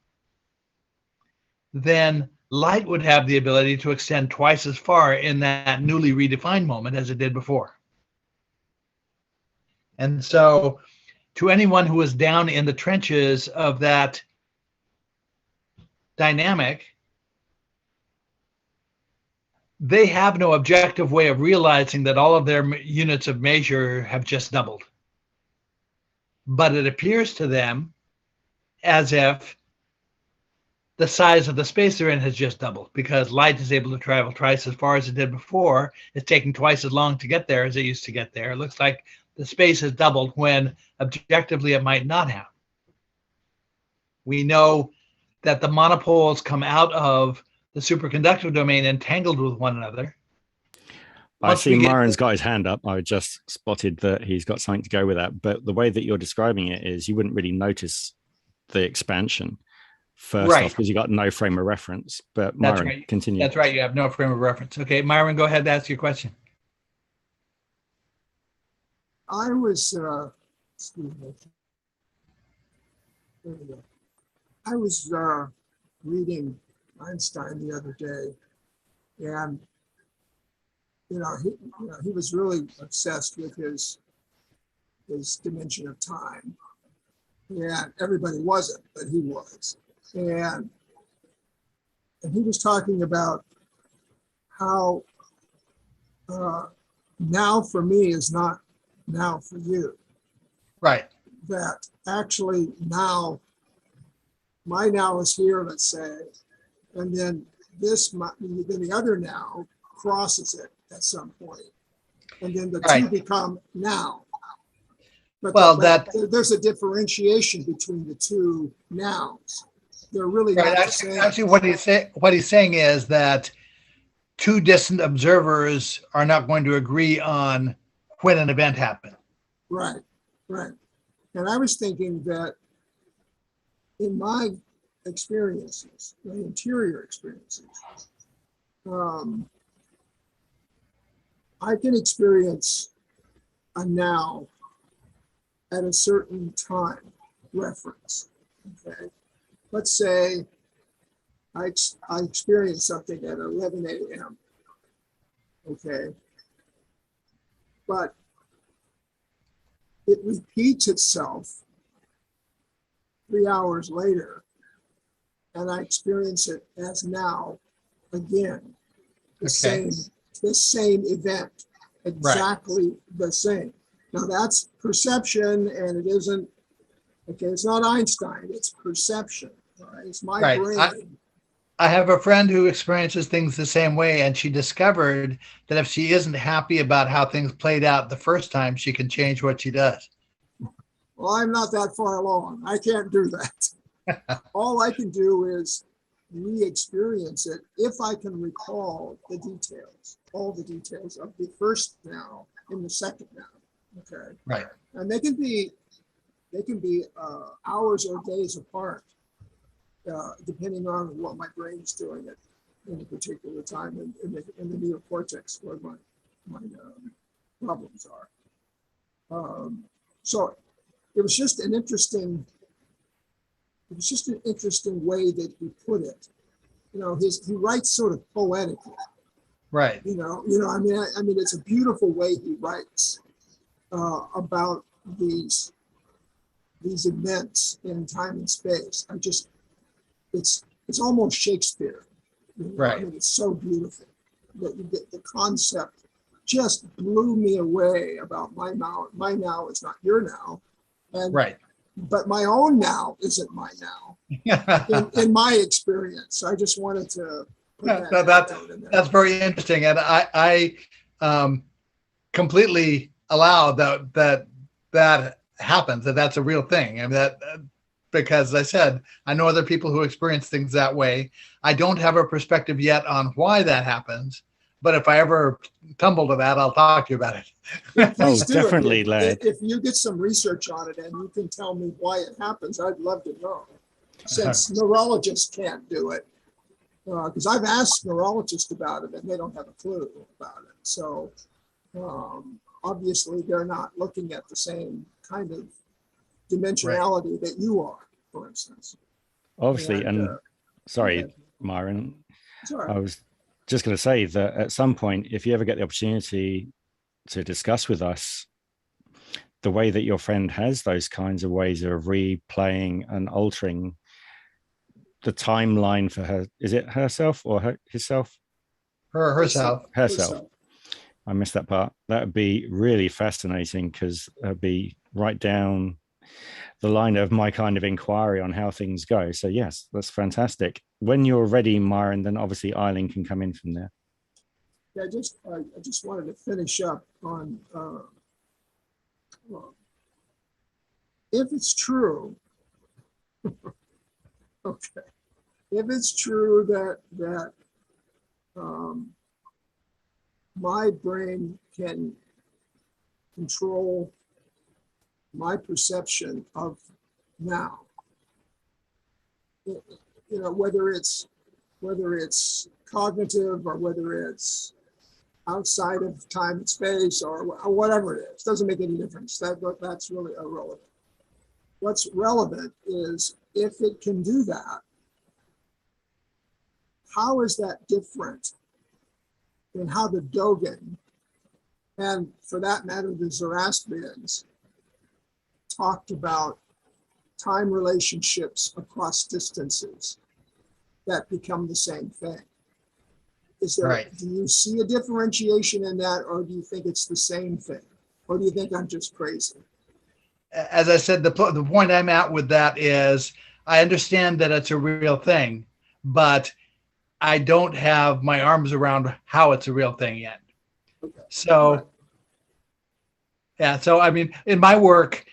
then light would have the ability to extend twice as far in that newly redefined moment as it did before. And so to anyone who was down in the trenches of that dynamic, they have no objective way of realizing that all of their units of measure have just doubled. But it appears to them as if the size of the space they're in has just doubled, because light is able to travel twice as far as it did before. It's taking twice as long to get there as it used to get there. It looks like the space has doubled when objectively it might not have. We know that the monopoles come out of the superconductive domain entangled with one another. I see Myron's got his hand up. I just spotted that he's got something to go with that. But the way that you're describing it is you wouldn't really notice the expansion first off because you got no frame of reference. But Myron, continue. That's right. You have no frame of reference. Okay, Myron, go ahead and ask your question. I was, excuse me. There we go. I was reading Einstein the other day, and he was really obsessed with his dimension of time, and everybody wasn't, but he was, and he was talking about how now for me is not now for you. Right. That actually now, my now is here, let's say, and then then the other now crosses it at some point, and then the two become now. But there's a differentiation between the two nows. They're really not the same. Actually, what he's saying is that two distant observers are not going to agree on when an event happened. Right. And I was thinking that in my experiences, my interior experiences, I can experience a now at a certain time reference. Okay, let's say I experience something at 11 a.m. Okay, but it repeats itself 3 hours later, and I experience it as now again. The same event, exactly the same. Now that's perception, and it isn't, okay, it's not Einstein, it's perception, right? It's my brain. I have a friend who experiences things the same way, and she discovered that if she isn't happy about how things played out the first time, she can change what she does. Well, I'm not that far along. I can't do that. All I can do is re-experience it if I can recall the details, all the details of the first now in the second now. Okay. Right. And they can be hours or days apart, depending on what my brain is doing at in a particular time in the neocortex where my problems are. So it was just an interesting way that he put it. He writes sort of poetically. Right. I mean, it's a beautiful way he writes about these events in time and space. It's almost Shakespeare. Right. I mean, it's so beautiful that you get the concept. Just blew me away about my now. My now is not your now, and but my own now isn't my now. in my experience, I just wanted to put that in there. That's very interesting, and I completely allow that happens. That's a real thing, and that. Because as I said, I know other people who experience things that way. I don't have a perspective yet on why that happens, but if I ever tumble to that, I'll talk to you about it. Yeah, please Oh, do. definitely, If, Laird. if you get some research on it and you can tell me why it happens, I'd love to know. Since neurologists can't do it, because I've asked neurologists about it and they don't have a clue about it. So obviously they're not looking at the same kind of dimensionality that you are, for instance. Obviously, and sorry, okay. Myron, Sorry. I was just going to say that at some point, if you ever get the opportunity to discuss with us the way that your friend has those kinds of ways of replaying and altering the timeline for her, is it herself or himself? Herself. I missed that part. That would be really fascinating because it'd be right down the line of my kind of inquiry on how things go. So yes, that's fantastic. When you're ready, Myron, then obviously Eileen can come in from there. Yeah, I just wanted to finish up on if it's true. Okay, if it's true that my brain can control my perception of now, you know, whether it's cognitive or whether it's outside of time and space or whatever it is, doesn't make any difference. That's really irrelevant. What's relevant is if it can do that, how is that different than how the Dogon, and for that matter, the Zoroastrians, talked about time relationships across distances that become the same thing? Is there, Right. Do you see a differentiation in that, or do you think it's the same thing? Or do you think I'm just crazy? As I said, the point I'm at with that is I understand that it's a real thing, but I don't have my arms around how it's a real thing yet. Okay. So, Right. yeah. So, I mean, in my work,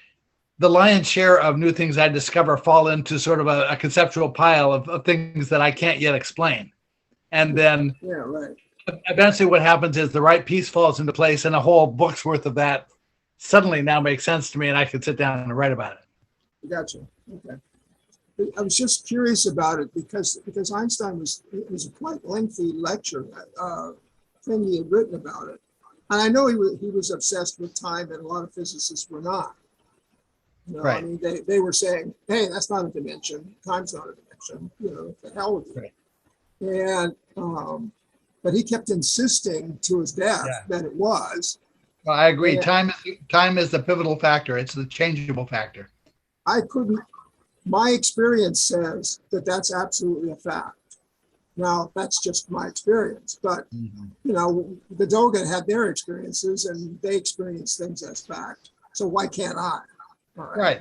the lion's share of new things I discover fall into sort of a conceptual pile of things that I can't yet explain. And then Yeah, right. eventually what happens is the right piece falls into place and a whole book's worth of that suddenly now makes sense to me and I can sit down and write about it. Gotcha. Okay. I was just curious about it because Einstein it was a quite lengthy lecture thing he had written about it. And I know he was obsessed with time, and a lot of physicists were not. You know, Right. I mean, they were saying, hey, that's not a dimension. Time's not a dimension. You know, what the hell with it. Right. And but he kept insisting to his death that it was. Well, I agree. And Time is the pivotal factor. It's the changeable factor. My experience says that that's absolutely a fact. Now, that's just my experience, but you know, the Dogon had their experiences and they experienced things as fact. So why can't I? All Right.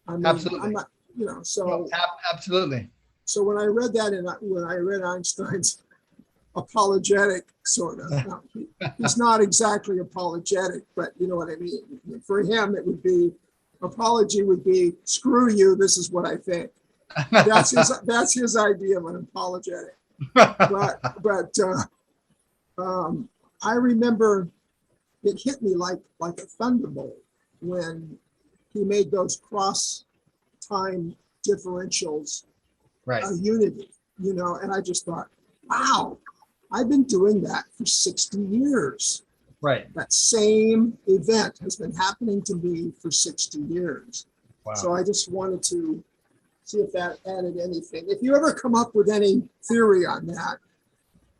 I mean, Absolutely. I'm not, you know, so No, absolutely. so when I read that and when I read Einstein's apologetic sort of, now, he's not exactly apologetic, but you know what I mean. For him, it would be apology would be screw you. This is what I think. That's his idea of an apologetic. But I remember it hit me like a thunderbolt when he made those cross time differentials a unity, you know, and I just thought, wow, I've been doing that for 60 years. Right. That same event has been happening to me for 60 years. Wow. So I just wanted to see if that added anything. If you ever come up with any theory on that,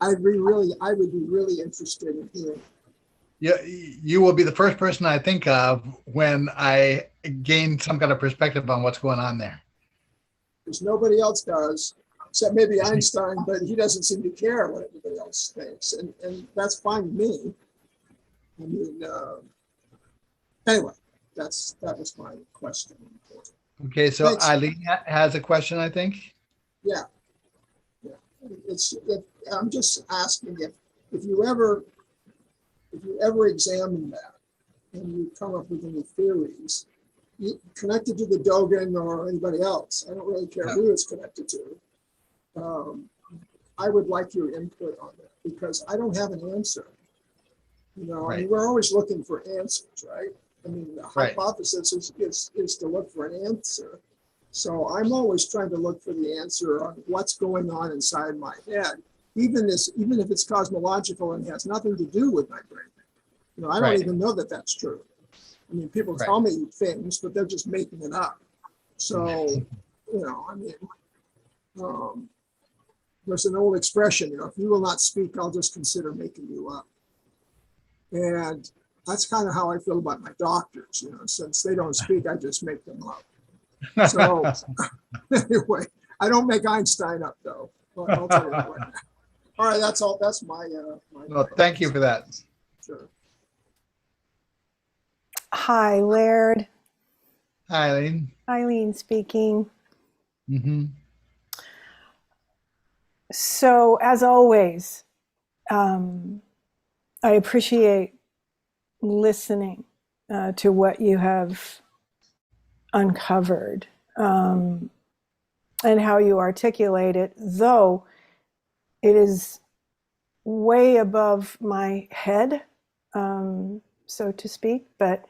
I would be really interested in hearing. Yeah, you will be the first person I think of when I gain some kind of perspective on what's going on there. Because nobody else does, except maybe Einstein, but he doesn't seem to care what everybody else thinks, and that's fine with me. I mean, anyway, that was my question. Okay, so Thanks. Eileen has a question, I think. Yeah. I'm just asking if you ever examine that and you come up with any theories connected to the Dogon or anybody else, I don't really care who it's connected to. I would like your input on that. because I don't have an answer. You know, I mean, Right. we're always looking for answers, right? I mean, the Right. hypothesis is to look for an answer. So I'm always trying to look for the answer on what's going on inside my head, even if it's cosmological and has nothing to do with my brain. You know, I don't Right. even know that that's true. I mean, people Right. tell me things, but they're just making it up. So, you know, I mean, there's an old expression, you know, if you will not speak, I'll just consider making you up. And that's kind of how I feel about my doctors, you know, since they don't speak, I just make them up. So anyway, I don't make Einstein up though. I'll tell you that right now. All right, that's all. That's my. Well, thank you for that. Sure. Hi, Laird. Hi, Eileen. Eileen speaking. Mm-hmm. So, as always, I appreciate listening to what you have uncovered and how you articulate it, though it is way above my head, so to speak. But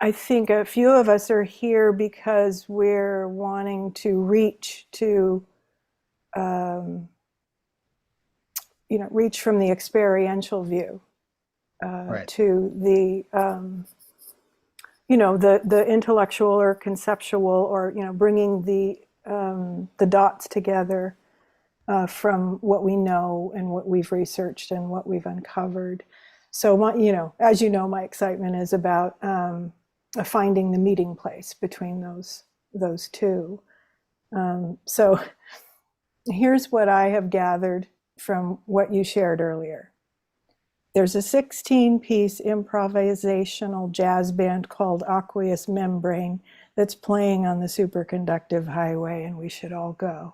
I think a few of us are here because we're wanting to reach to reach from the experiential view Right. to the the intellectual or conceptual, or bringing the dots together from what we know and what we've researched and what we've uncovered. So as you know, my excitement is about finding the meeting place between those two. So here's what I have gathered from what you shared earlier. There's a 16-piece improvisational jazz band called Aqueous Membrane that's playing on the superconductive highway, and we should all go.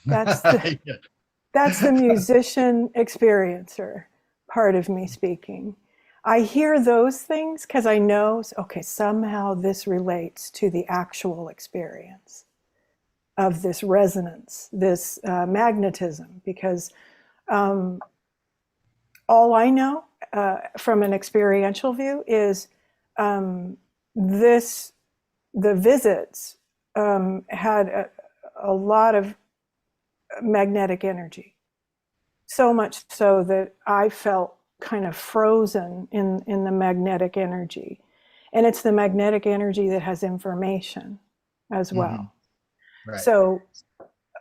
That's the musician experiencer part of me speaking. I hear those things because I know, okay, somehow this relates to the actual experience of this resonance, this magnetism, because all I know from an experiential view is the visits had a lot of magnetic energy, so much so that I felt kind of frozen in the magnetic energy. And it's the magnetic energy that has information as well. Mm-hmm. Right. So,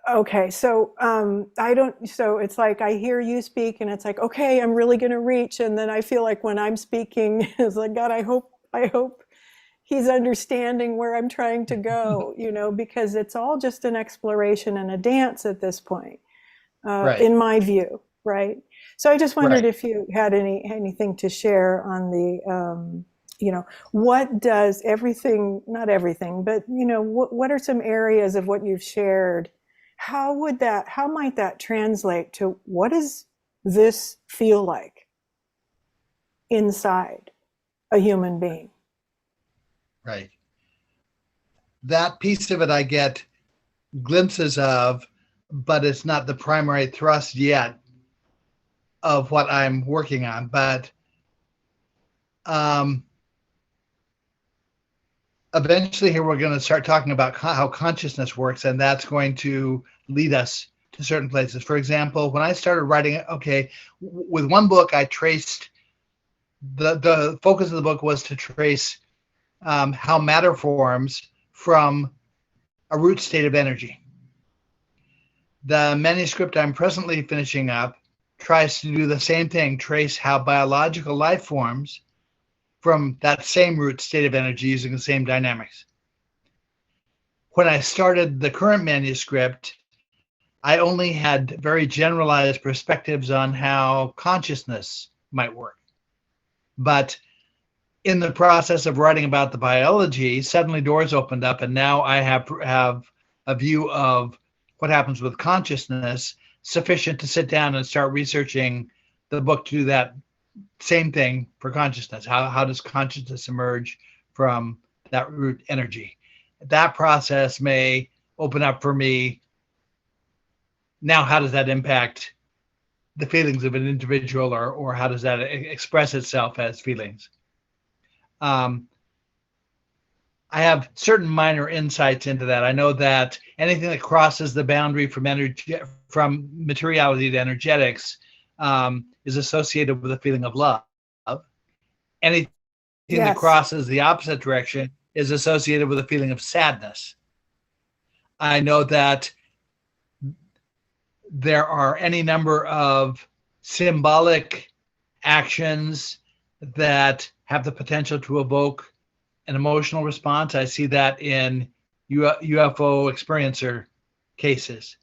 okay, so so it's like I hear you speak and it's like, okay, I'm really going to reach. And then I feel like when I'm speaking, it's like, God, I hope he's understanding where I'm trying to go, because it's all just an exploration and a dance at this point, Right. in my view, right? So I just wondered Right. if you had anything to share on the, what does everything, not everything, but, what are some areas of what you've shared? How might that translate to what does this feel like inside a human being? Right. That piece of it I get glimpses of, but it's not the primary thrust yet of what I'm working on. But eventually here we're going to start talking about how consciousness works, and that's going to lead us to certain places. For example, when I started writing, with one book I traced, the focus of the book was to trace how matter forms from a root state of energy. The manuscript I'm presently finishing up tries to do the same thing, trace how biological life forms from that same root state of energy using the same dynamics. When I started the current manuscript, I only had very generalized perspectives on how consciousness might work. But in the process of writing about the biology, suddenly doors opened up, and now I have a view of what happens with consciousness sufficient to sit down and start researching the book to do that same thing for consciousness. How does consciousness emerge from that root energy? That process may open up for me. Now, how does that impact the feelings of an individual, or how does that express itself as feelings. I have certain minor insights into that. I know that anything that crosses the boundary from materiality to energetics is associated with a feeling of love. Anything that crosses the opposite direction is associated with a feeling of sadness. I know that there are any number of symbolic actions that have the potential to evoke an emotional response. I see that in UFO experiencer cases.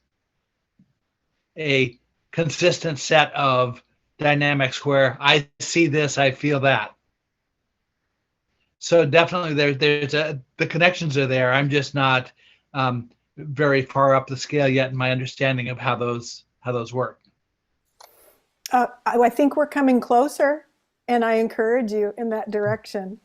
A consistent set of dynamics where I see this, I feel that. So definitely the connections are there. I'm just not very far up the scale yet in my understanding of how those work. I think we're coming closer, and I encourage you in that direction.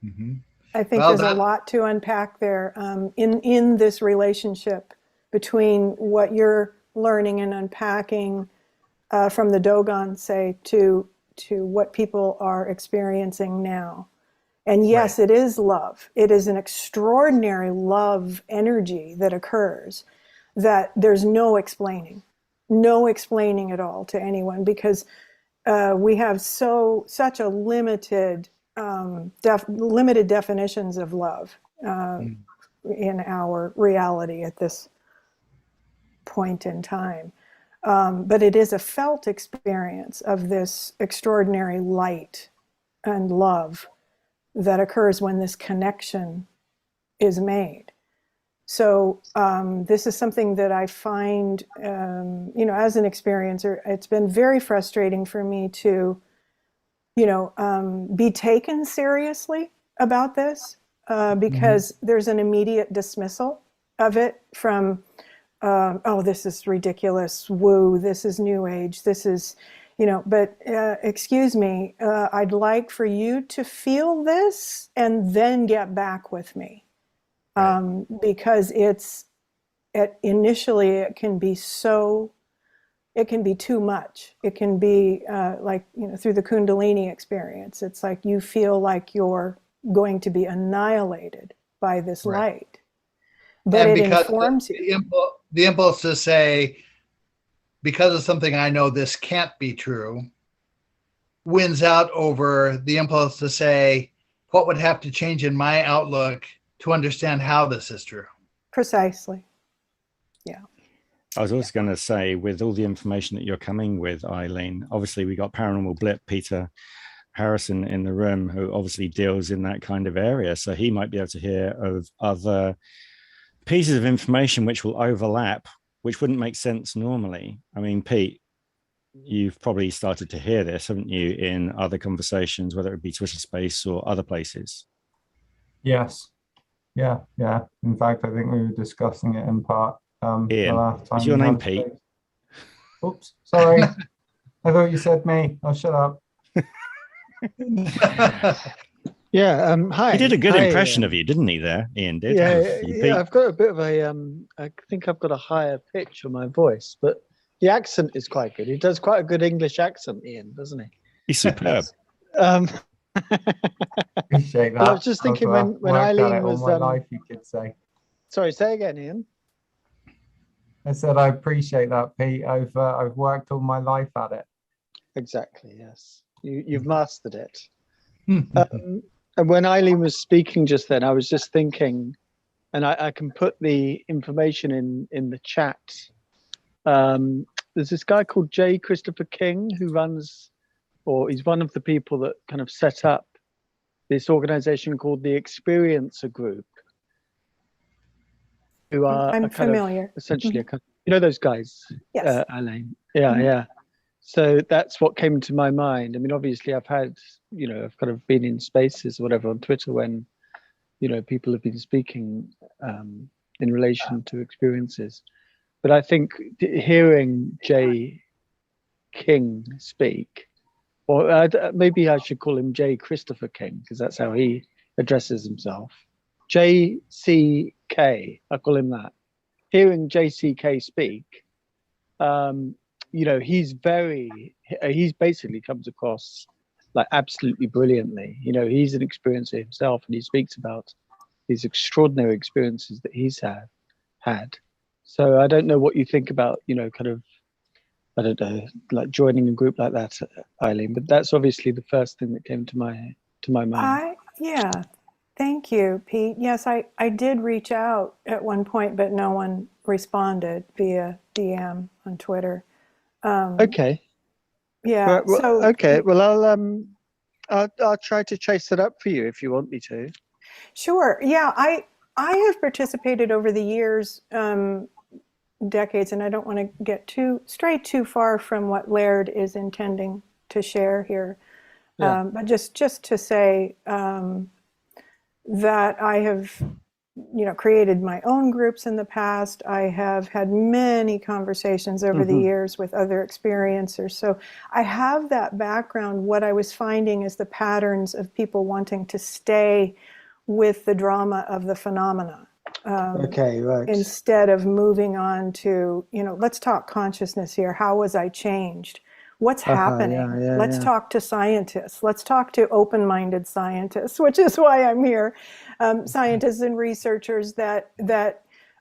Mm-hmm. I think there's a lot to unpack there in this relationship between what you're learning and unpacking from the Dogon, say, to what people are experiencing now. And yes, It is love. It is an extraordinary love energy that occurs that there's no explaining at all to anyone, because we have such a limited definitions of love in our reality at this point in time. But it is a felt experience of this extraordinary light and love that occurs when this connection is made. So this is something that I find, as an experiencer, it's been very frustrating for me to be taken seriously about this because there's an immediate dismissal of it from, oh, this is ridiculous, woo, this is new age, this is, but excuse me, I'd like for you to feel this and then get back with me. Because initially it can be too much. It can be through the Kundalini experience. It's like you feel like you're going to be annihilated by this light. But it informs you. The impulse to say, because of something I know this can't be true, wins out over the impulse to say, what would have to change in my outlook to understand how this is true? Precisely. Yeah. I was also going to say, with all the information that you're coming with, Eileen, obviously we got Paranormal Blip, Peter Harrison in the room, who obviously deals in that kind of area. So he might be able to hear of other pieces of information which will overlap, which wouldn't make sense normally. I mean, Pete, you've probably started to hear this, haven't you, in other conversations, whether it be Twitter space or other places? Yes. Yeah. In fact, I think we were discussing it in part the last time. Is your name Pete? Oops, sorry. I thought you said me. Oh, shut up. Yeah. Hi. He did a good impression of you, didn't he? There, Ian did. Yeah. I've got a bit of a. I think I've got a higher pitch on my voice, but the accent is quite good. He does quite a good English accent, Ian, doesn't he? He's superb. Appreciate that. I was just thinking when Eileen was all my life, you could say. Sorry, say again, Ian. I said I appreciate that, Pete. I've worked all my life at it. Exactly. Yes, you've mastered it. And when Eileen was speaking just then, I was just thinking, and I can put the information in the chat. There's this guy called J. Christopher King who runs, or he's one of the people that kind of set up this organization called the Experiencer Group, who are I'm familiar. Essentially, those guys, yes. Eileen. Yeah. So that's what came to my mind. I mean, obviously, I've had, I've kind of been in spaces or whatever on Twitter when, people have been speaking in relation to experiences. But I think hearing J. King speak, or maybe I should call him J. Christopher King, because that's how he addresses himself. JCK, I call him that. Hearing JCK speak, you know, he's basically comes across like absolutely brilliantly. You know, he's an experiencer himself, and he speaks about these extraordinary experiences that he's had. So I don't know what you think about, you know, kind of, I don't know, like joining a group like that, Eileen, but that's obviously the first thing that came to my mind. Yeah, thank you, Pete. Yes, I did reach out at one point, but no one responded via DM on Twitter. Okay. Yeah. Well, so okay. Well, I'll try to chase it up for you if you want me to. Sure. Yeah, I have participated over the years, decades, and I don't want to get stray too far from what Laird is intending to share here. Yeah. But just to say that I have, you know, created my own groups in the past. I have had many conversations over the years with other experiencers. So I have that background. What I was finding is the patterns of people wanting to stay with the drama of the phenomena. Okay, right. Instead of moving on to, you know, let's talk consciousness here. How was I changed? What's happening? Let's talk to scientists. Let's talk to open-minded scientists, which is why I'm here. Scientists and researchers that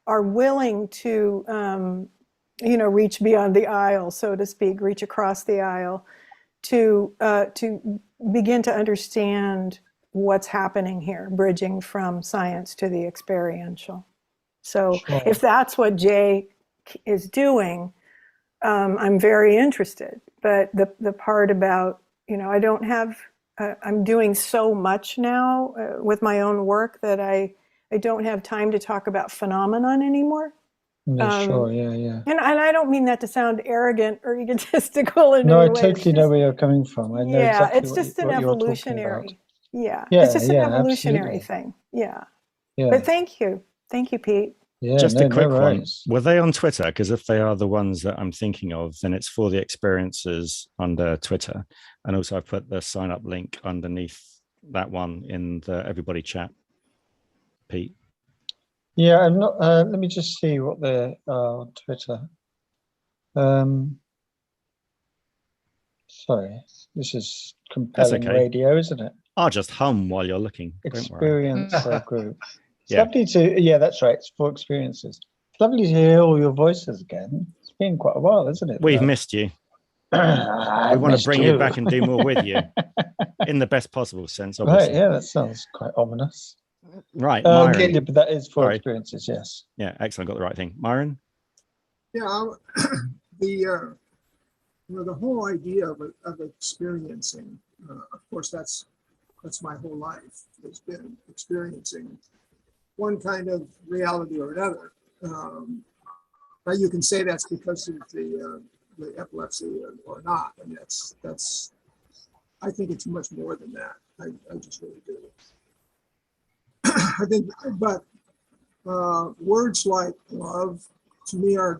are willing to, you know, reach beyond the aisle, so to speak, reach across the aisle to begin to understand what's happening here, bridging from science to the experiential. So if that's what Jay is doing, I'm very interested. But the part about, you know, I don't have, I'm doing so much now with my own work that I don't have time to talk about phenomenon anymore. Sure, yeah. And I don't mean that to sound arrogant or egotistical in No, any I way. totally know where you're coming from. I know exactly it's just an evolutionary. It's just an evolutionary thing. Yeah. But thank you, Pete. Yeah, just a quick one. Were they on Twitter? Because if they are the ones that I'm thinking of, then it's for the experiencers under Twitter. And also I've put the sign up link underneath that one in the everybody chat. Pete. Yeah, I'm not, let me just see what they're on Twitter. Sorry, this is compelling radio, isn't it? I'll just hum while you're looking. Experiencer group. It's lovely to, that's right, it's for experiences. It's lovely to hear all your voices again. It's been quite a while, isn't it? We've missed you. We want to bring you back and do more with you in the best possible sense, obviously. Right, yeah, that sounds quite ominous. Right, Myron. Yeah, but that is for experiences, yes. Yeah, excellent, got the right thing. Myron? Yeah, the whole idea of experiencing, of course, that's my whole life, has been experiencing one kind of reality or another. Now you can say that's because of the epilepsy or not, and that's. I think it's much more than that. I just really do. I think, but words like love to me are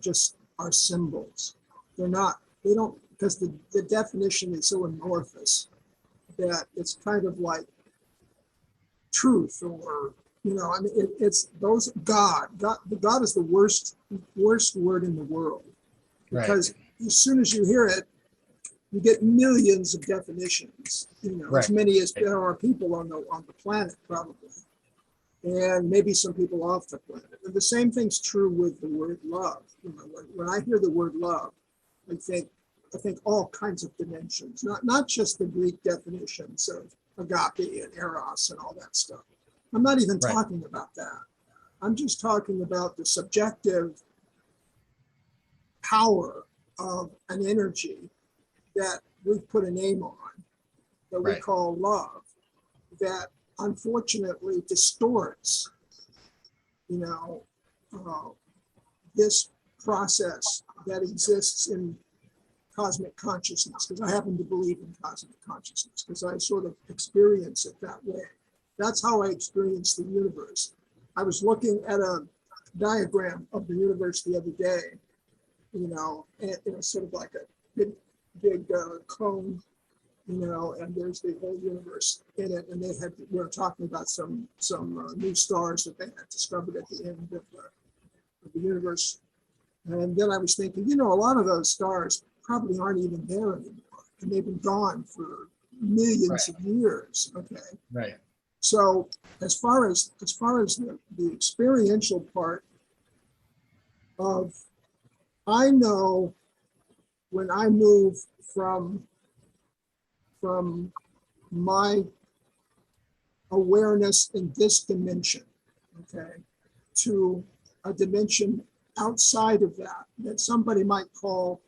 symbols. They don't, because the definition is so amorphous that it's kind of like truth, or, you know, I mean, it's those God is the worst word in the world, because as soon as you hear it, you get millions of definitions, you know, as many as there are people on the planet, probably, and maybe some people off the planet. And the same thing's true with the word love. You know, when I hear the word love, I think all kinds of dimensions, not just the Greek definitions of agape and eros and all that stuff. I'm not even talking about that. I'm just talking about the subjective power of an energy that we've put a name on, that we call love, that unfortunately distorts, you know, this process that exists in cosmic consciousness, because I happen to believe in cosmic consciousness, because I sort of experience it that way. That's how I experience the universe. I was looking at a diagram of the universe the other day, you know, and it was sort of like a big cone, you know, and there's the whole universe in it. And we were talking about some new stars that they had discovered at the end of the universe. And then I was thinking, you know, a lot of those stars probably aren't even there anymore, and they've been gone for millions of years. Okay. Right. So as far as the experiential part of, I know when I move from my awareness in this dimension, okay, to a dimension outside of that, that somebody might call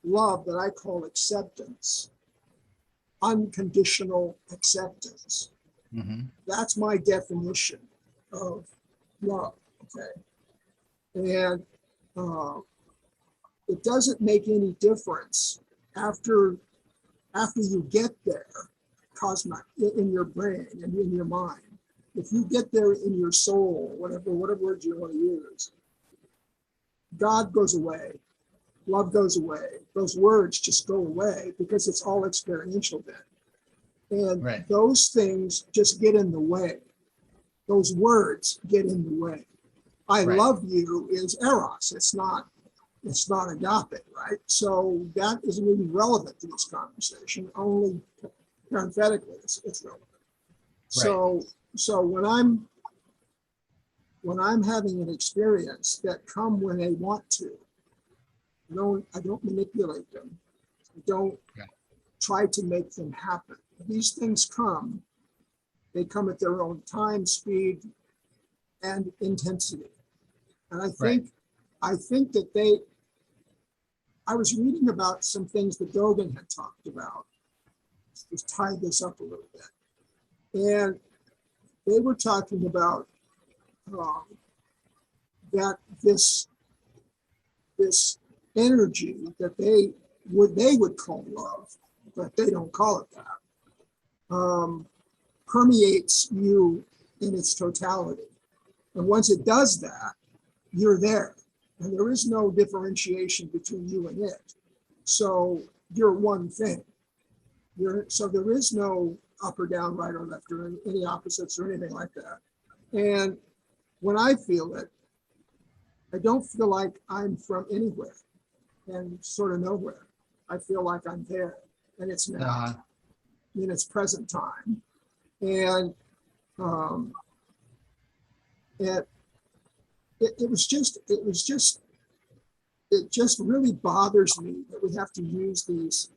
love, that I call acceptance, unconditional acceptance. Mm-hmm. That's my definition of love, okay? And it doesn't make any difference after you get there, in your brain and in your mind. If you get there in your soul, whatever word you want to use, God goes away, love goes away. Those words just go away because it's all experiential then. And those things just get in the way. Those words get in the way. I love you is eros. It's not agape, right? So that isn't even relevant to this conversation. Only parenthetically it's relevant. Right. So when I'm having an experience that come when they want to, I don't manipulate them. I don't try to make them happen. These things come, they come at their own time, speed, and intensity. And I think that I was reading about some things that Dogon had talked about. Just tied this up a little bit. And they were talking about that this energy that they would call love, but they don't call it that, permeates you in its totality. And once it does that, you're there. And there is no differentiation between you and it. So you're one thing. So there is no up or down, right or left, or any opposites or anything like that. And when I feel it, I don't feel like I'm from anywhere and sort of nowhere. I feel like I'm there, and it's now, in its present time. And it just really bothers me that we have to use these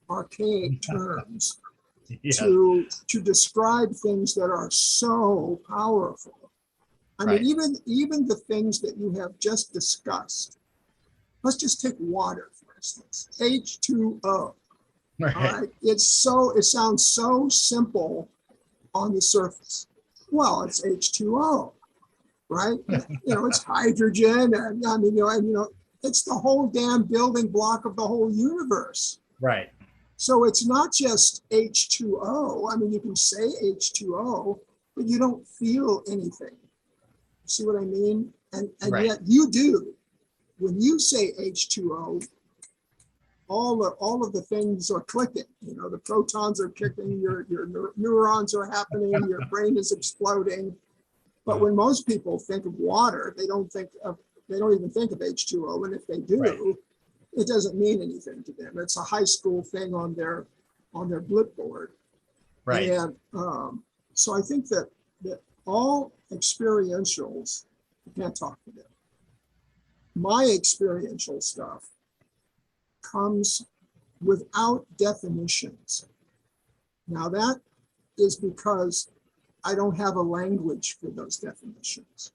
archaic terms to describe things that are so powerful. I mean, even the things that you have just discussed. Let's just take water, for instance, H2O. Right. All right. It sounds so simple on the surface. Well, it's H2O, right? It's hydrogen, and it's the whole damn building block of the whole universe. Right. So it's not just H2O. I mean, you can say H2O, but you don't feel anything. See what I mean? And yet you do. When you say H2O, all of the things are clicking. The protons are kicking, your neurons are happening, your brain is exploding. But when most people think of water, they don't even think of H2O. And if they do, it doesn't mean anything to them. It's a high school thing on their Blip board. Right. And so I think that all experientials, I can't talk to them. My experiential stuff comes without definitions. Now that is because I don't have a language for those definitions.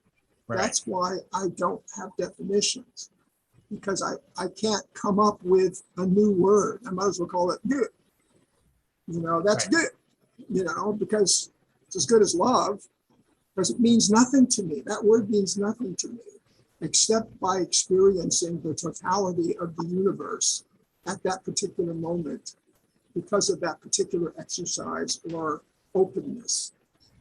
Right. That's why I don't have definitions, because I can't come up with a new word. I might as well call it good. That's good, because it's as good as love, because it means nothing to me. That word means nothing to me, except by experiencing the totality of the universe at that particular moment, because of that particular exercise or openness,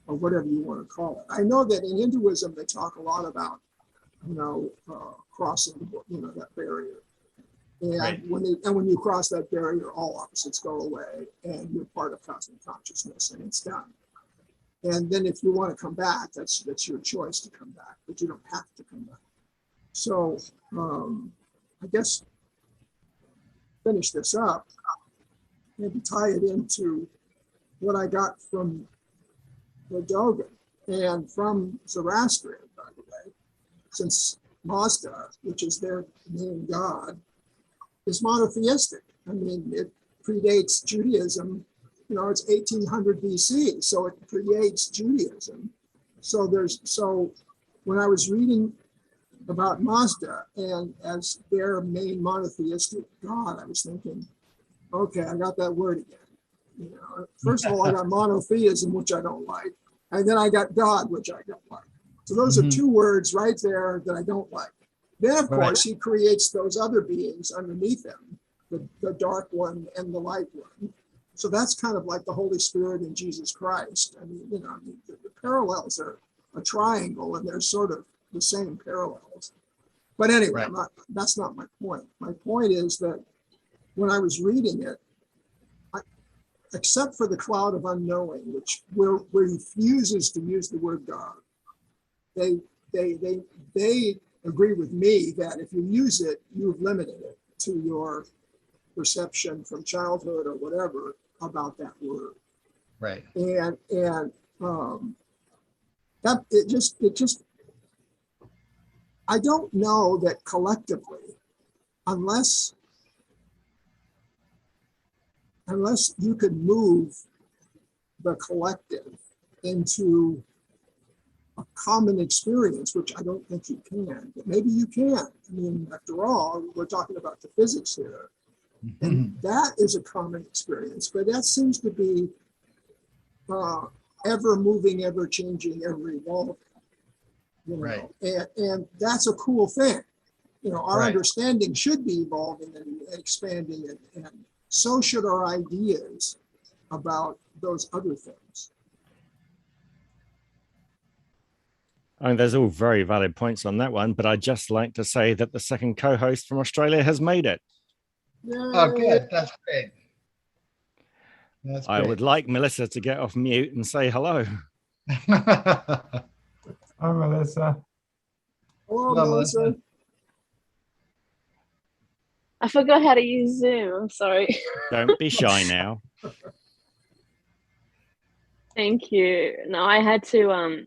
or whatever you want to call it. I know that in Hinduism, they talk a lot about, crossing, that barrier. And when you cross that barrier, all opposites go away, and you're part of cosmic consciousness, and it's done. And then if you want to come back, that's your choice to come back, but you don't have to come back. So I guess finish this up, maybe tie it into what I got from the Dogon and from Zoroastrian, by the way, since Mazda, which is their main god, is monotheistic. I mean, it predates Judaism. You know, it's 1800 BC, so it predates Judaism. So when I was reading about Mazda and as their main monotheistic god, I was thinking, okay, I got that word again. You know, first of all, I got monotheism, which I don't like, and then I got God, which I don't like. So those are two words right there that I don't like. Then, of course, he creates those other beings underneath him, the dark one and the light one. So that's kind of like the Holy Spirit and Jesus Christ. I mean, you know, the parallels are a triangle, and they're sort of the same parallels. But anyway, that's not my point. My point is that when I was reading it, except for the cloud of unknowing, where he refuses to use the word God, they agree with me that if you use it, you've limited it to your perception from childhood or whatever about that word. Right. And that it just I don't know that collectively, unless you could move the collective into a common experience, which I don't think you can, but maybe you can. I mean, after all, we're talking about the physics here. And that is a common experience, but that seems to be ever moving, ever changing, ever evolving. You know? And that's a cool thing. You know, our understanding should be evolving and expanding, and so should our ideas about those other things. I mean, there's all very valid points on that one, but I'd just like to say that the second co-host from Australia has made it. Yay. Oh, good. That's great. I would like Melissa to get off mute and say hello. Hi, Melissa. Hello, Melissa. I forgot how to use Zoom. I'm sorry. Don't be shy now. Thank you. No, I had to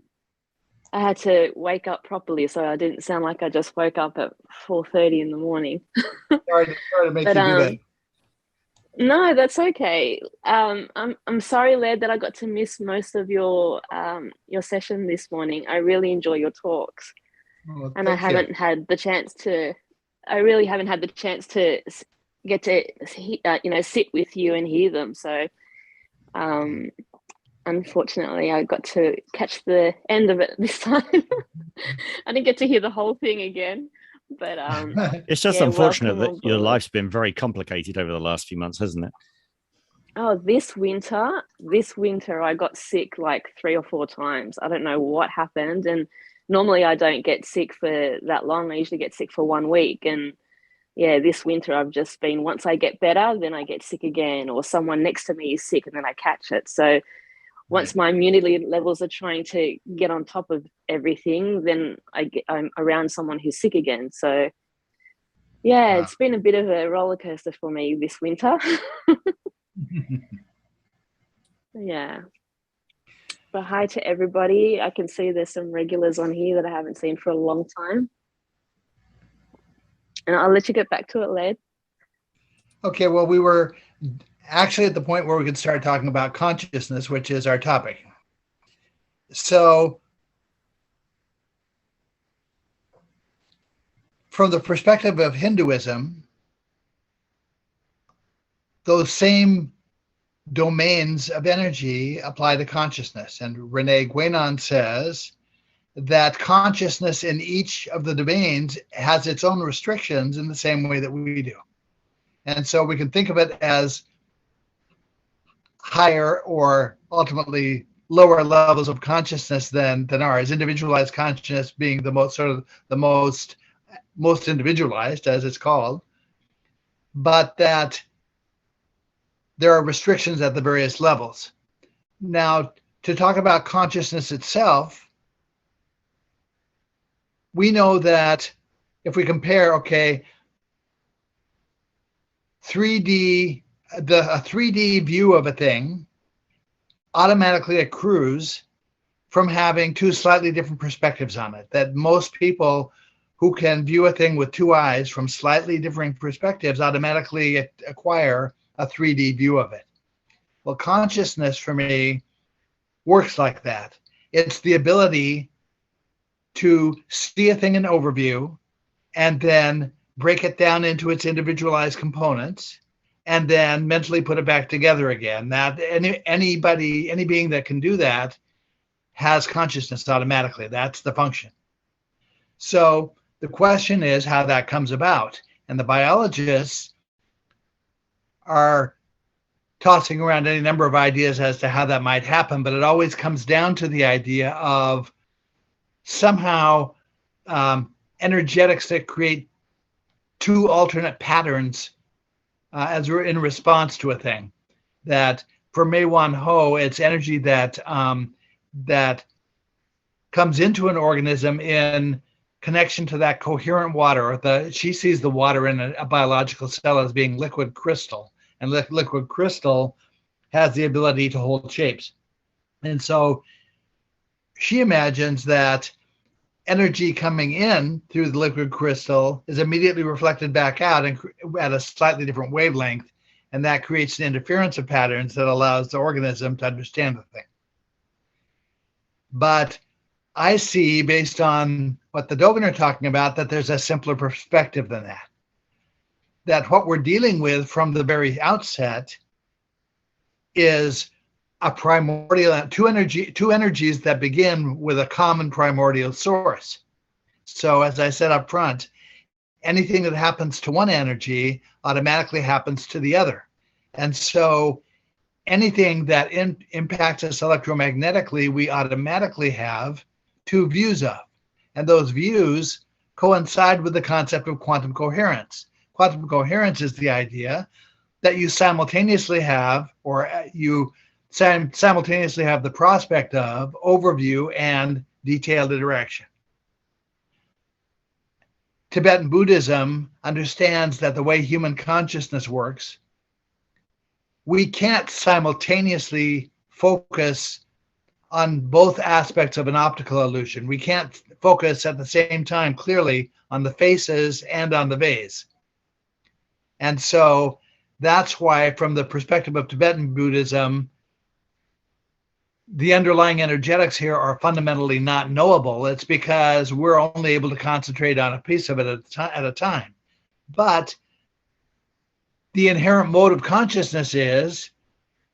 wake up properly, so I didn't sound like I just woke up at 4:30 in the morning. Sorry to make you do that. No, that's okay. I'm sorry, Laird, that I got to miss most of your session this morning. I really enjoy your talks, and I haven't had the chance to. I really haven't had the chance to get to sit with you and hear them. So, unfortunately, I got to catch the end of it this time. I didn't get to hear the whole thing again. But it's just unfortunate that your life's been very complicated over the last few months, hasn't it? Oh, this winter I got sick like 3 or 4 times. I don't know what happened, and normally I don't get sick for that long. I usually get sick for 1 week, and yeah, this winter I've just been, once I get better, then I get sick again, or someone next to me is sick and then I catch it. So once my immunity levels are trying to get on top of everything, then I'm around someone who's sick again. So yeah, it's been a bit of a roller coaster for me this winter. Yeah. But hi to everybody. I can see there's some regulars on here that I haven't seen for a long time. And I'll let you get back to it, Laird. Okay, well, we were actually at the point where we could start talking about consciousness, which is our topic. So from the perspective of Hinduism, those same domains of energy apply to consciousness. And Rene Guénon says that consciousness in each of the domains has its own restrictions in the same way that we do. And so we can think of it as higher or ultimately lower levels of consciousness than ours. Individualized consciousness being the most individualized, as it's called, but that there are restrictions at the various levels. Now, to talk about consciousness itself, we know that if we compare, 3D, a 3D view of a thing automatically accrues from having two slightly different perspectives on it. That most people who can view a thing with two eyes from slightly different perspectives automatically acquire a 3D view of it. Well, consciousness for me works like that. It's the ability to see a thing in overview and then break it down into its individualized components and then mentally put it back together again. That any being that can do that has consciousness automatically. That's the function. So the question is how that comes about. And the biologists are tossing around any number of ideas as to how that might happen, but it always comes down to the idea of somehow energetics that create two alternate patterns as we're in response to a thing. That for Mei Wan Ho, it's energy that that comes into an organism in connection to that coherent water. She sees the water in a biological cell as being liquid crystal, and liquid crystal has the ability to hold shapes. And so she imagines that energy coming in through the liquid crystal is immediately reflected back out and at a slightly different wavelength, and that creates an interference of patterns that allows the organism to understand the thing. But I see, based on what the Dogon are talking about, that there's a simpler perspective than that. That what we're dealing with from the very outset is a primordial, two energies that begin with a common primordial source. So as I said up front, anything that happens to one energy automatically happens to the other. And so anything that impacts us electromagnetically, we automatically have two views of. And those views coincide with the concept of quantum coherence. Quantum coherence is the idea that you simultaneously have, or you simultaneously have the prospect of overview and detailed interaction. Tibetan Buddhism understands that the way human consciousness works, we can't simultaneously focus on both aspects of an optical illusion. We can't focus at the same time clearly on the faces and on the vase. And so that's why, from the perspective of Tibetan Buddhism, the underlying energetics here are fundamentally not knowable. It's because we're only able to concentrate on a piece of it at a time. But the inherent mode of consciousness is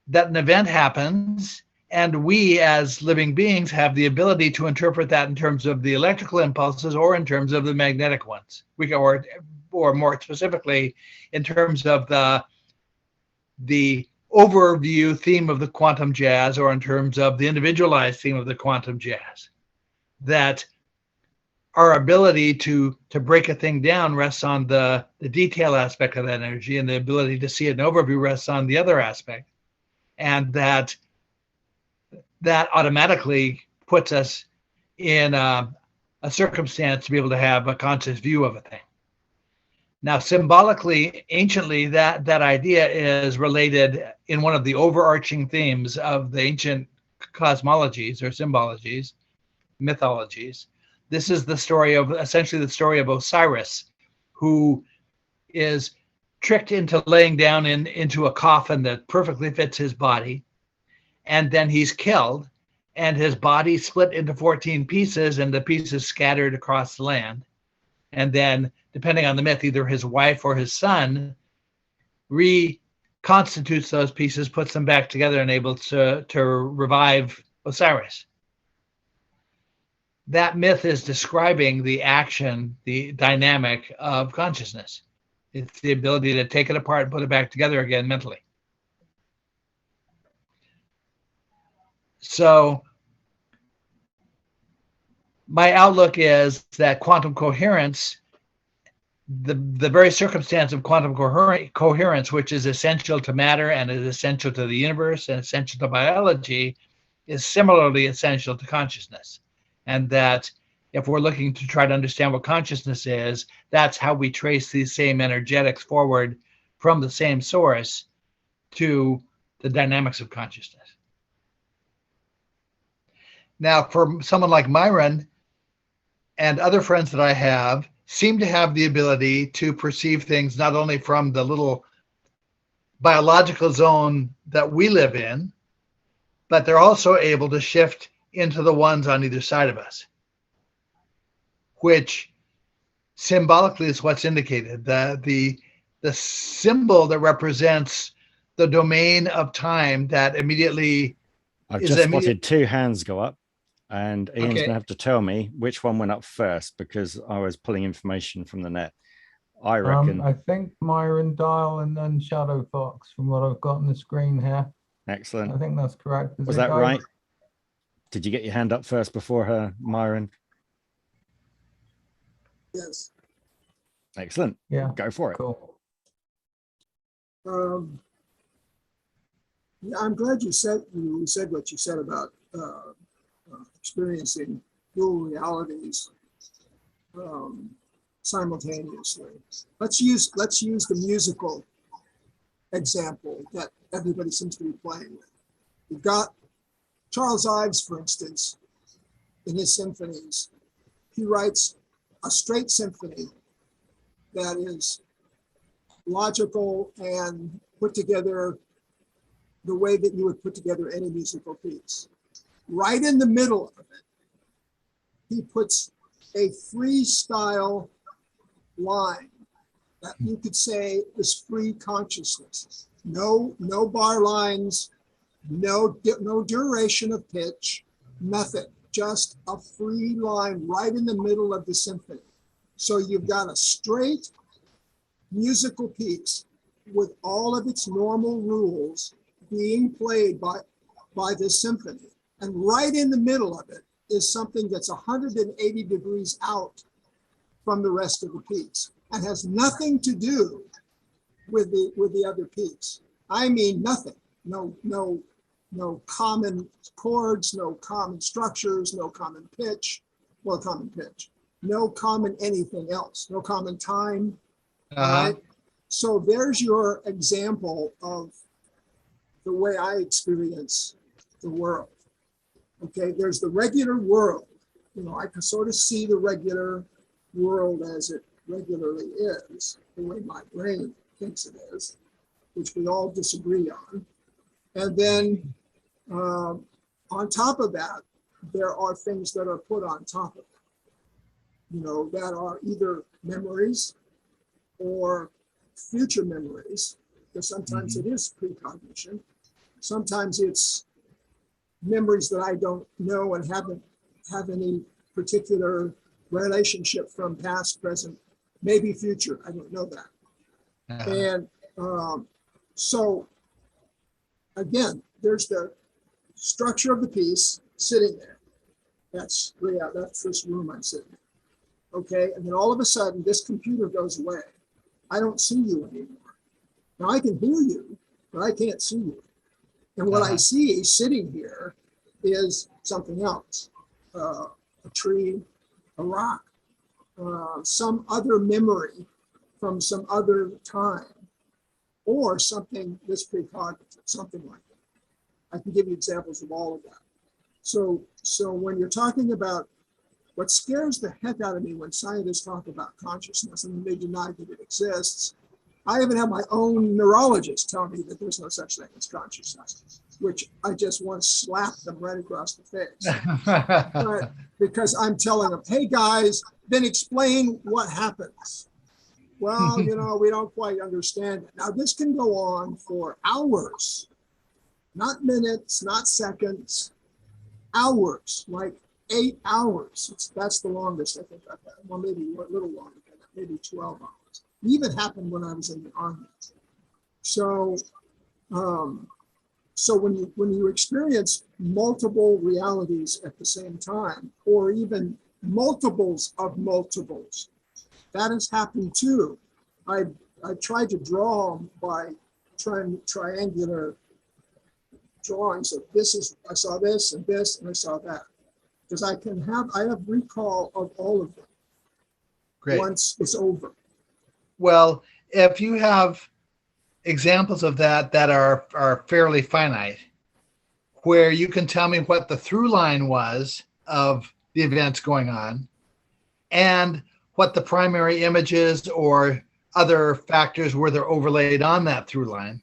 that an event happens, and we as living beings have the ability to interpret that in terms of the electrical impulses or in terms of the magnetic ones. Or more specifically, in terms of the overview theme of the quantum jazz, or in terms of the individualized theme of the quantum jazz. That our ability to break a thing down rests on the detail aspect of that energy, and the ability to see an overview rests on the other aspect. And that automatically puts us in a circumstance to be able to have a conscious view of a thing. Now, symbolically, anciently, that idea is related in one of the overarching themes of the ancient cosmologies or symbologies, mythologies. This is essentially the story of Osiris, who is tricked into laying down into a coffin that perfectly fits his body. And then he's killed, and his body split into 14 pieces, and the pieces scattered across the land. And then, depending on the myth, either his wife or his son reconstitutes those pieces, puts them back together, and able to revive Osiris. That myth is describing the action, the dynamic of consciousness. It's the ability to take it apart and put it back together again mentally. So my outlook is that quantum coherence, the very circumstance of quantum coherence, which is essential to matter and is essential to the universe and essential to biology, is similarly essential to consciousness. And that if we're looking to try to understand what consciousness is, that's how we trace these same energetics forward from the same source to the dynamics of consciousness. Now, for someone like Myron and other friends that I have, seem to have the ability to perceive things not only from the little biological zone that we live in, but they're also able to shift into the ones on either side of us, which symbolically is what's indicated. The symbol that represents the domain of time that immediately I've just spotted two hands go up, and Ian's going to have to tell me which one went up first because I was pulling information from the net. I reckon. I think Myron Dial and then Shadow Fox from what I've got on the screen here. Excellent. I think that's correct. Was that right? Did you get your hand up first before her, Myron? Yes. Excellent. Yeah. Go for it. Cool. Yeah, I'm glad you said what you said about experiencing dual realities simultaneously. Let's use the musical example that everybody seems to be playing with. You've got Charles Ives, for instance, in his symphonies. He writes a straight symphony that is logical and put together the way that you would put together any musical piece. Right in the middle of it, he puts a freestyle line that you could say is free consciousness. No bar lines, no duration of pitch, nothing. Just a free line right in the middle of the symphony. So you've got a straight musical piece with all of its normal rules being played by this symphony. And right in the middle of it is something that's 180 degrees out from the rest of the piece and has nothing to do with the other piece. I mean nothing. No common chords, no common structures, no common pitch, no common anything else, no common time. Right? So there's your example of the way I experience the world. Okay, there's the regular world. I can sort of see the regular world as it regularly is, the way my brain thinks it is, which we all disagree on. And then on top of that, there are things that are put on top of it, that are either memories or future memories, because sometimes it is precognition. Sometimes it's memories that I don't know and haven't have any particular relationship from past, present, maybe future. I don't know that. And so again, there's the structure of the piece sitting there. That's this room I'm sitting in. Okay, and then all of a sudden this computer goes away. I don't see you anymore. Now I can hear you, but I can't see you. And what I see sitting here is something else, a tree, a rock, some other memory from some other time, or something that's precognitive, something like that. I can give you examples of all of that. So when you're talking about what scares the heck out of me when scientists talk about consciousness and they deny that it exists, I even have my own neurologist tell me that there's no such thing as consciousness, which I just want to slap them right across the face. But because I'm telling them, hey guys, then explain what happens. Well, we don't quite understand it. Now this can go on for hours, not minutes, not seconds, hours, like 8 hours. That's the longest I think I've had. Well, maybe a little longer than that, maybe 12 hours. It even happened when I was in the Army. So, so when you experience multiple realities at the same time, or even multiples of multiples, that has happened too. I tried to draw by trying triangular drawings of I saw this and I saw that, because I have recall of all of them. Great. Once it's over. Well, if you have examples of that are fairly finite, where you can tell me what the through line was of the events going on and what the primary images or other factors were that overlaid on that through line.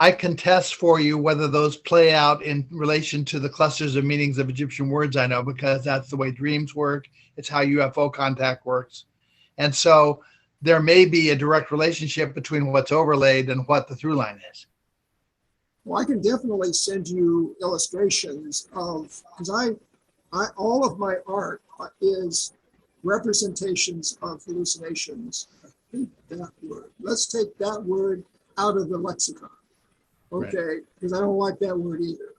I can test for you whether those play out in relation to the clusters of meanings of Egyptian words I know, because that's the way dreams work. It's how UFO contact works. And so there may be a direct relationship between what's overlaid and what the through line is. Well, I can definitely send you illustrations of, because I all of my art is representations of hallucinations. I hate that word. Let's take that word out of the lexicon. Okay, because I don't like that word either.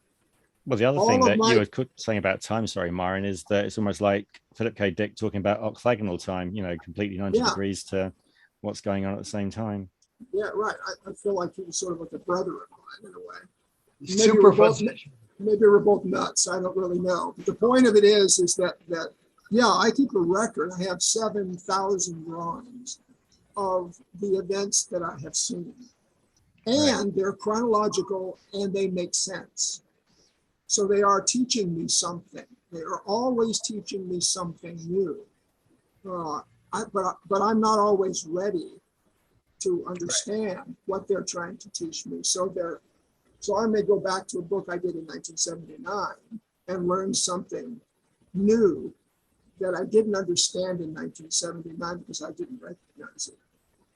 Well, the other thing that you were saying about time, sorry, Myron, is that it's almost like Philip K. Dick talking about octagonal time, completely 90 degrees to what's going on at the same time. Yeah, right. I feel like he was sort of like a brother of mine in a way. Maybe we're both nuts. I don't really know. But the point of it is that I keep a record. I have 7,000 drawings of the events that I have seen. And they're chronological and they make sense. So they are teaching me something. They are always teaching me something new. But I'm not always ready to understand what they're trying to teach me. So I may go back to a book I did in 1979 and learn something new that I didn't understand in 1979 because I didn't recognize it.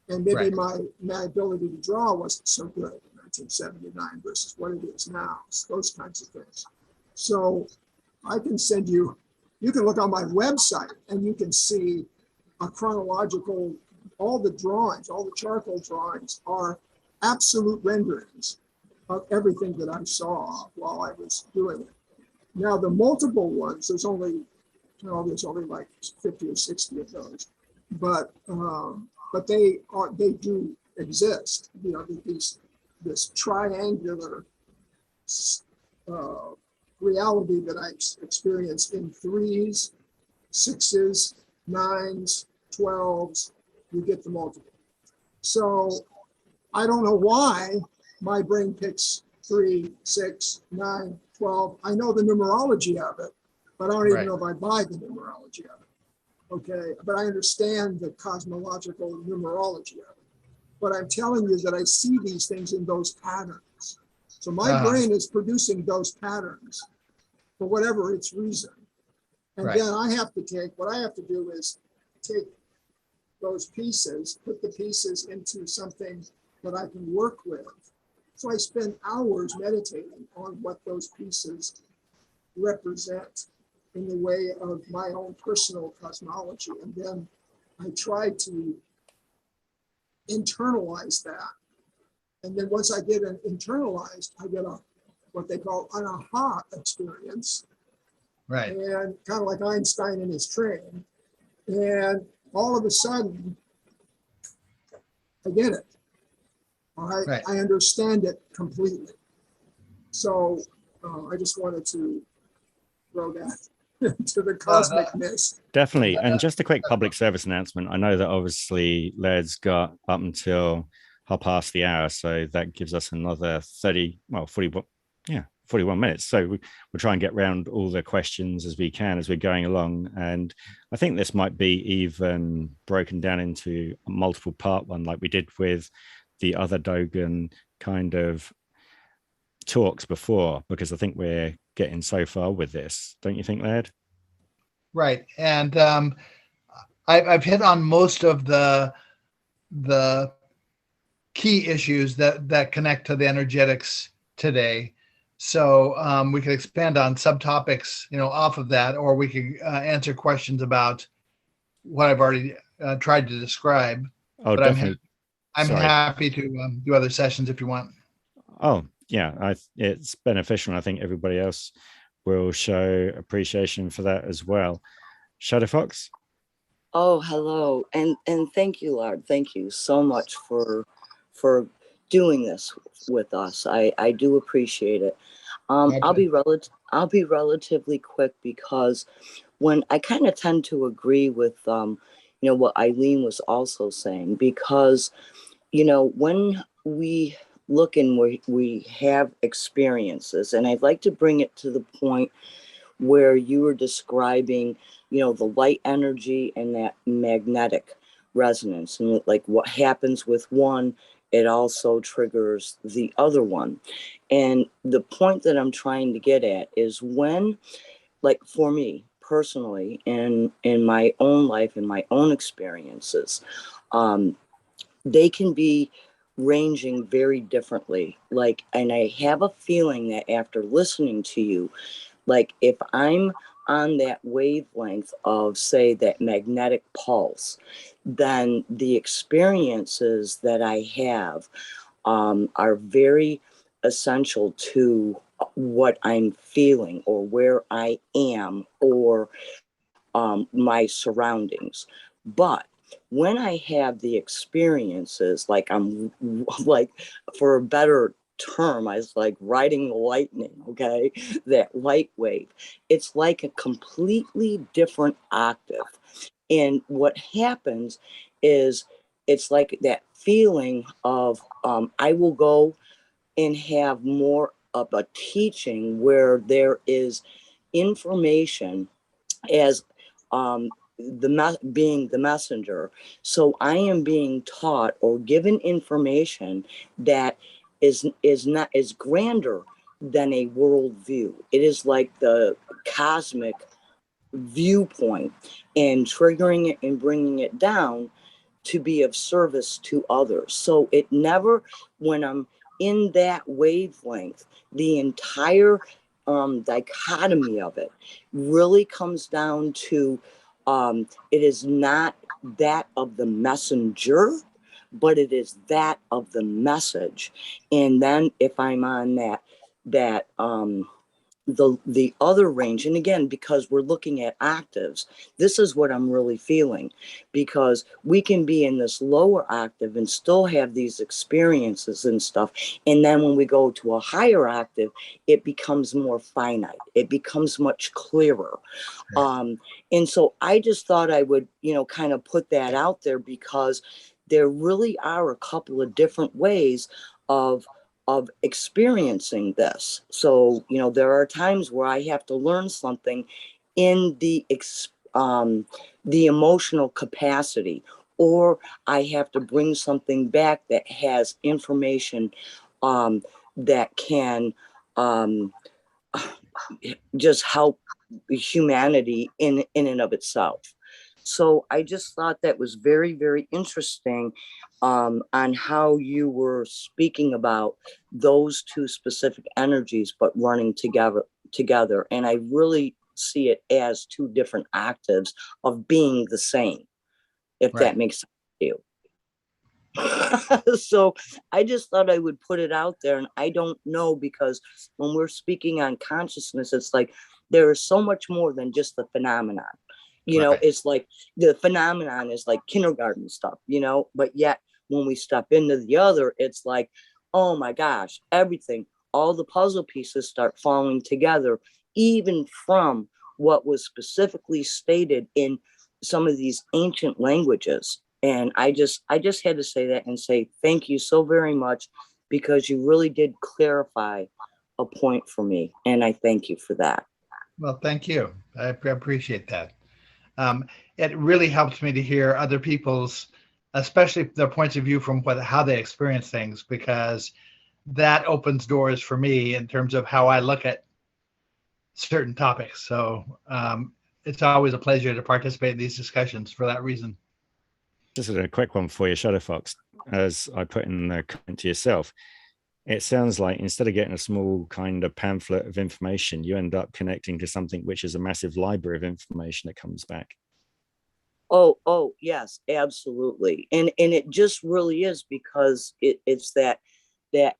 And maybe my ability to draw wasn't so good in 1979 versus what it is now, those kinds of things. So I can send you can look on my website and you can see a chronological, all the drawings, all the charcoal drawings are absolute renderings of everything that I saw while I was doing it. Now the multiple ones, there's only like 50 or 60 of those, but they do exist. This triangular reality that I experience in 3s, 6s, 9s, 12s, you get the multiple. So I don't know why my brain picks 3, 6, 9, 12. I know the numerology of it, but I don't even know if I buy the numerology of it. Okay, but I understand the cosmological numerology of it. But I'm telling you that I see these things in those patterns. So my brain is producing those patterns for whatever its reason. And then what I have to do is take those pieces, put the pieces into something that I can work with. So I spend hours meditating on what those pieces represent in the way of my own personal cosmology. And then I try to internalize that. And then once I get it internalized, I get what they call an aha experience. Right. And kind of like Einstein in his train. And all of a sudden, I get it. All right. Right. I understand it completely. So I just wanted to throw that to the cosmicness. Definitely. And just a quick public service announcement. I know that obviously Laird's got up until 1:30, so that gives us another 41 minutes. So we'll try and get around all the questions as we can as we're going along. And I think this might be even broken down into a multiple part one, like we did with the other Dogon kind of talks before, because I think we're getting so far with this. Don't you think, Laird? Right. And I've hit on most of the key issues that connect to the energetics today. So we could expand on subtopics, off of that, or we could answer questions about what I've already tried to describe. Oh, but definitely. I'm happy to do other sessions if you want. Oh, yeah, it's beneficial. And I think everybody else will show appreciation for that as well. Shadow Fox? Oh, hello. And thank you, Laird. Thank you so much for doing this with us. I do appreciate it. I'll be relatively quick, because when I kind of tend to agree with what Eileen was also saying, because when we look and we have experiences, and I'd like to bring it to the point where you were describing, the light energy and that magnetic resonance, and like what happens with one, it also triggers the other one. And the point that I'm trying to get at is when, like for me personally, in my own life, in my own experiences, they can be ranging very differently. Like, and I have a feeling that after listening to you, like if I'm on that wavelength of, say, that magnetic pulse, then the experiences that I have are very essential to what I'm feeling or where I am or my surroundings. But when I have the experiences, like I'm like, for a better term, I was like riding the lightning, okay, that light wave, it's like a completely different octave. And what happens is it's like that feeling of I will go and have more of a teaching where there is information as being the messenger. So I am being taught or given information that is grander than a worldview. It is like the cosmic viewpoint, and triggering it and bringing it down to be of service to others. So it never, when I'm in that wavelength, the entire dichotomy of it really comes down to it is not that of the messenger, but it is that of the message. And then if I'm on that the other range, and again, because we're looking at octaves, this is what I'm really feeling, because we can be in this lower octave and still have these experiences and stuff, and then when we go to a higher octave, it becomes more finite, it becomes much clearer. Right. And so I just thought I would kind of put that out there, because there really are a couple of different ways of experiencing this. So, there are times where I have to learn something in the emotional capacity, or I have to bring something back that has information that can just help humanity in and of itself. So I just thought that was very, very interesting on how you were speaking about those two specific energies, but running together. And I really see it as two different octaves of being the same, if right. That makes sense to you. So I just thought I would put it out there. And I don't know, because when we're speaking on consciousness, it's like there is so much more than just the phenomenon. Right. It's like the phenomenon is like kindergarten stuff, but yet when we step into the other, it's like, oh my gosh, everything, all the puzzle pieces start falling together, even from what was specifically stated in some of these ancient languages. And I just had to say that and say thank you so very much, because you really did clarify a point for me. And I thank you for that. Well, thank you. I appreciate that. It really helps me to hear other people's, especially their points of view from how they experience things, because that opens doors for me in terms of how I look at certain topics. So it's always a pleasure to participate in these discussions for that reason. Just a quick one for you, Shadow Fox. As I put in the comment to yourself, it sounds like instead of getting a small kind of pamphlet of information, you end up connecting to something which is a massive library of information that comes back. Oh, yes, absolutely. And it just really is, because it's that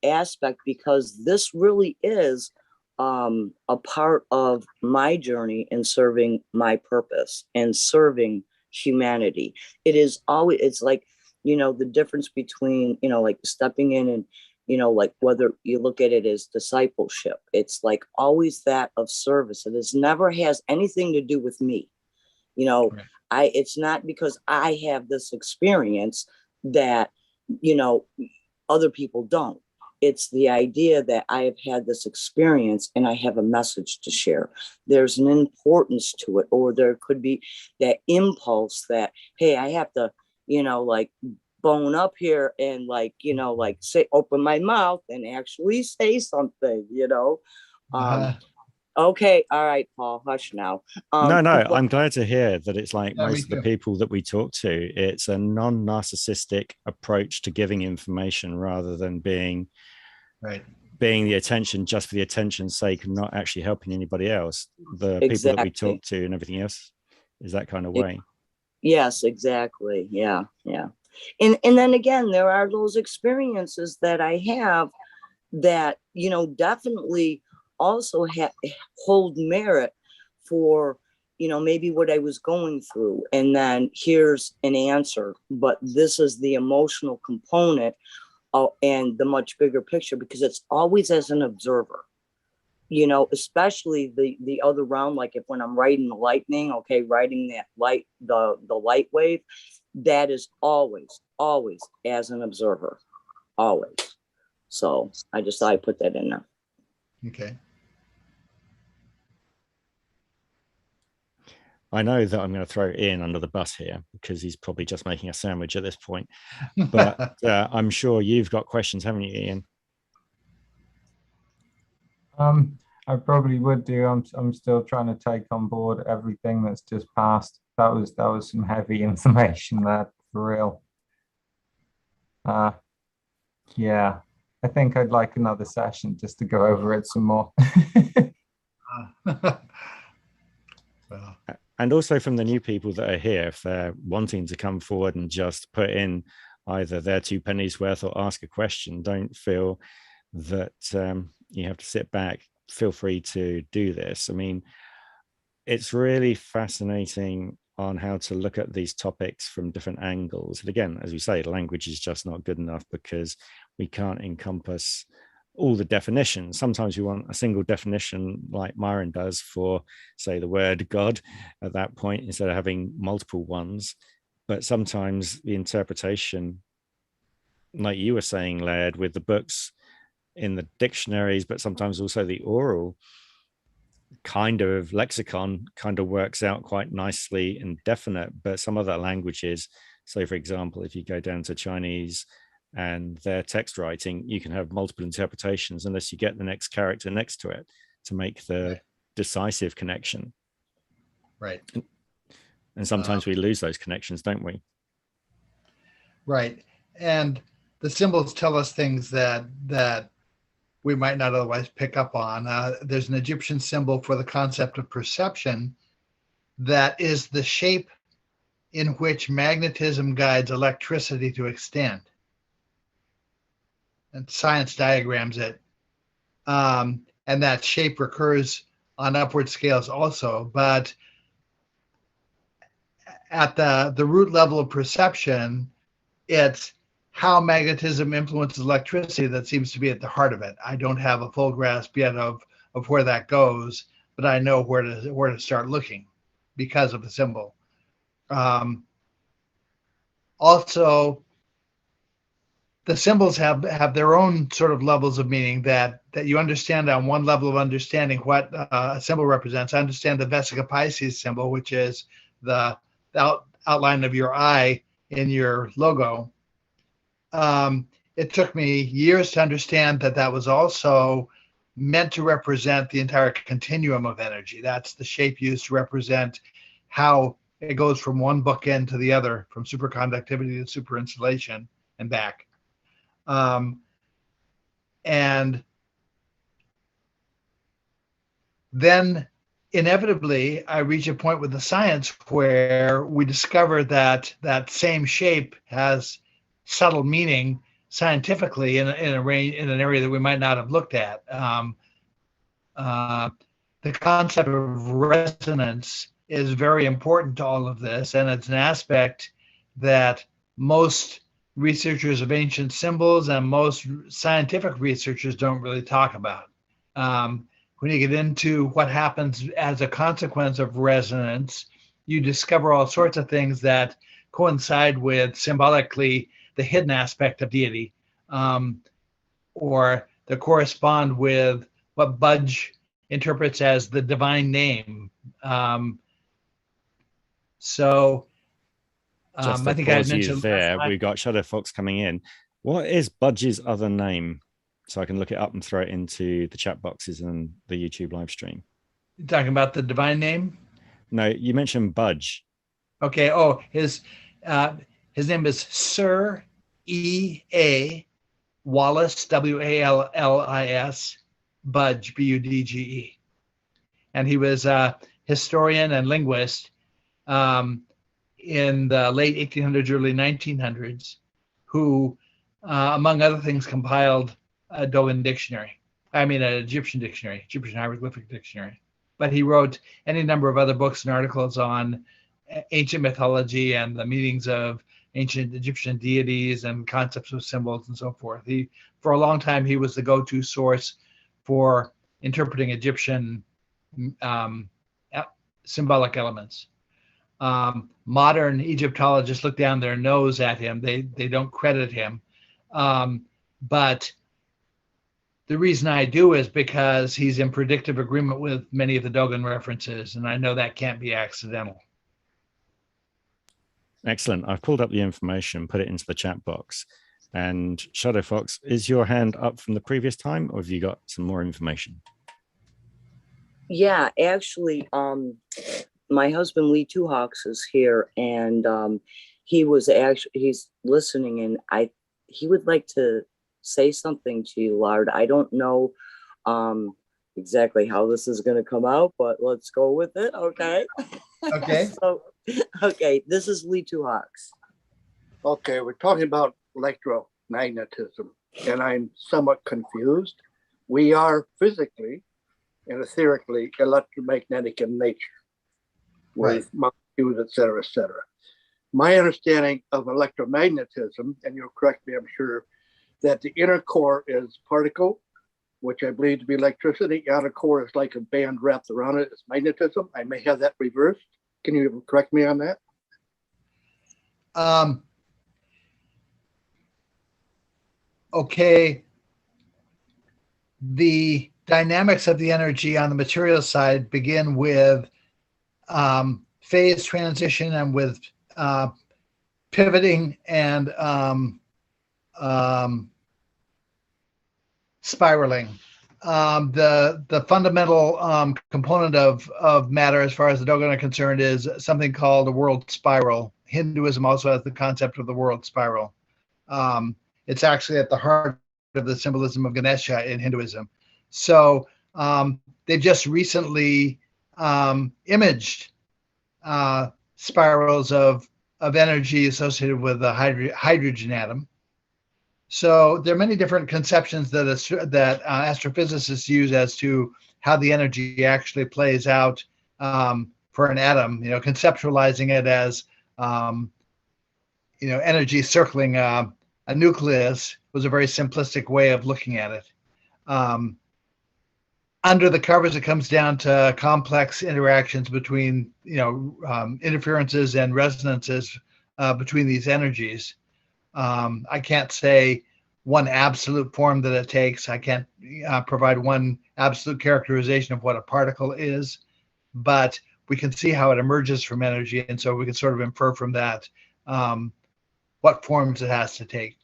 aspect, because this really is a part of my journey in serving my purpose and serving humanity. It is always, it's like, the difference between, like stepping in and, like whether you look at it as discipleship, it's like always that of service. It never has anything to do with me. Right. It's not because I have this experience that you know, other people don't. It's the idea that I have had this experience and I have a message to share. There's an importance to it, or there could be that impulse that, hey, I have to, you know, like bone up here and like, you know, like say, open my mouth and actually say something, you know. Okay, all right, Paul, hush now. No, I'm glad to hear that it's like Yeah, most of the people that we talk to, it's a non-narcissistic approach to giving information rather than being the attention just for the attention's sake and not actually helping anybody else. The people that we talk to and everything else is that kind of way. Yes, exactly. Yeah, yeah. And then again, there are those experiences that I have that, you know, definitely also hold merit for, you know, maybe what I was going through. And then here's an answer, but this is the emotional component and the much bigger picture, because it's always as an observer, you know, especially the other round, like if when I'm writing the lightning, okay, writing that light, the light wave, that is always as an observer, always. So I just thought I'd put that in there. Okay. I know that I'm going to throw Ian under the bus here because he's probably just making a sandwich at this point. But I'm sure you've got questions, haven't you, Ian? I probably would do. I'm still trying to take on board everything that's just passed. That was some heavy information there, for real. Yeah, I think I'd like another session just to go over it some more. Well. And also from the new people that are here, if they're wanting to come forward and just put in either their 2 pennies worth or ask a question, don't feel that you have to sit back. Feel free to do this. I mean, it's really fascinating on how to look at these topics from different angles. And again, as we say, language is just not good enough because we can't encompass all the definitions. Sometimes we want a single definition like Myron does for, say, the word God at that point, instead of having multiple ones. But sometimes the interpretation, like you were saying, Laird, with the books in the dictionaries, but sometimes also the oral kind of lexicon kind of works out quite nicely and definite. But some other languages, so for example, if you go down to Chinese and their text writing, you can have multiple interpretations unless you get the next character next to it to make the decisive connection. Right. And sometimes we lose those connections, don't we? Right. And the symbols tell us things that we might not otherwise pick up on. There's an Egyptian symbol for the concept of perception that is the shape in which magnetism guides electricity to extend. And science diagrams it. And that shape recurs on upward scales also. But at the root level of perception, it's how magnetism influences electricity that seems to be at the heart of it. I don't have a full grasp yet of where that goes, but I know where to start looking because of the symbol. Also, the symbols have their own sort of levels of meaning that you understand on one level of understanding what a symbol represents. I understand the Vesica Pisces symbol, which is the outline of your eye in your logo. It took me years to understand that was also meant to represent the entire continuum of energy. That's the shape used to represent how it goes from one bookend to the other, from superconductivity to superinsulation and back. And then inevitably, I reach a point with the science where we discover that same shape has subtle meaning scientifically in an area that we might not have looked at. The concept of resonance is very important to all of this, and it's an aspect that most researchers of ancient symbols and most scientific researchers don't really talk about. When you get into what happens as a consequence of resonance, you discover all sorts of things that coincide with symbolically the hidden aspect of deity, or that correspond with what Budge interprets as the divine name. Just to I think I pause you mentioned there, we've got Shadow Fox coming in. What is Budge's other name? So I can look it up and throw it into the chat boxes and the YouTube live stream. You're talking about the divine name? No, you mentioned Budge. Okay. Oh, his name is Sir E.A. Wallace, W-A-L-L-I-S, Budge, B-U-D-G-E. And he was a historian and linguist in the late 1800s, early 1900s, who, among other things, compiled a Dogon dictionary. I mean, an Egyptian dictionary, Egyptian hieroglyphic dictionary. But he wrote any number of other books and articles on ancient mythology and the meanings of ancient Egyptian deities and concepts of symbols and so forth. For a long time, he was the go-to source for interpreting Egyptian symbolic elements. Modern Egyptologists look down their nose at him. They don't credit him. But the reason I do is because he's in predictive agreement with many of the Dogon references, and I know that can't be accidental. Excellent. I've pulled up the information, put it into the chat box. And Shadow Fox, is your hand up from the previous time, or have you got some more information? Yeah, actually, my husband Lee Two Hawks is here, and he's listening, and he would like to say something to you, Laird. I don't know exactly how this is going to come out, but let's go with it. Okay. Okay. Okay, this is Lee Two Hawks. Okay, we're talking about electromagnetism, and I'm somewhat confused. We are physically and etherically electromagnetic in nature, with molecules, et cetera, et cetera. My understanding of electromagnetism, and you'll correct me, I'm sure, that the inner core is particle, which I believe to be electricity. The outer core is like a band wrapped around it. It's magnetism. I may have that reversed. Can you correct me on that? Okay. The dynamics of the energy on the material side begin with phase transition and with pivoting and spiraling. The fundamental component of matter, as far as the Dogon are concerned, is something called a world spiral. Hinduism also has the concept of the world spiral. It's actually at the heart of the symbolism of Ganesha in Hinduism. So they just recently imaged spirals of energy associated with the hydrogen atom. So there are many different conceptions that astrophysicists use as to how the energy actually plays out for an atom. Conceptualizing it as energy circling a nucleus was a very simplistic way of looking at it. Under the covers, it comes down to complex interactions between interferences and resonances between these energies. I can't say one absolute form that it takes. I can't provide one absolute characterization of what a particle is, but we can see how it emerges from energy, and so we can sort of infer from that what forms it has to take.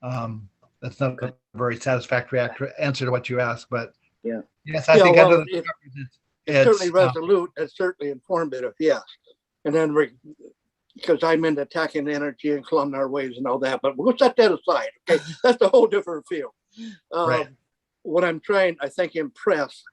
That's not a very satisfactory answer to what you asked, but yeah. Yes, I think under the it's certainly resolute. It's certainly informative, yes. And then because I'm into attacking energy and columnar waves and all that, but we'll set that aside. Okay, that's a whole different field. Right. What I'm trying, I think, impress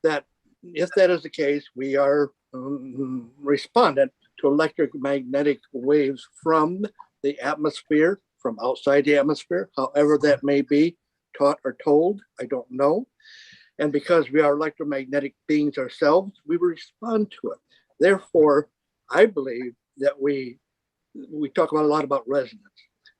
that if that is the case, we are respondent to electromagnetic waves from the atmosphere, from outside the atmosphere, however that may be taught or told, I don't know. And because we are electromagnetic beings ourselves, we respond to it. Therefore, I believe that we talk about a lot about resonance.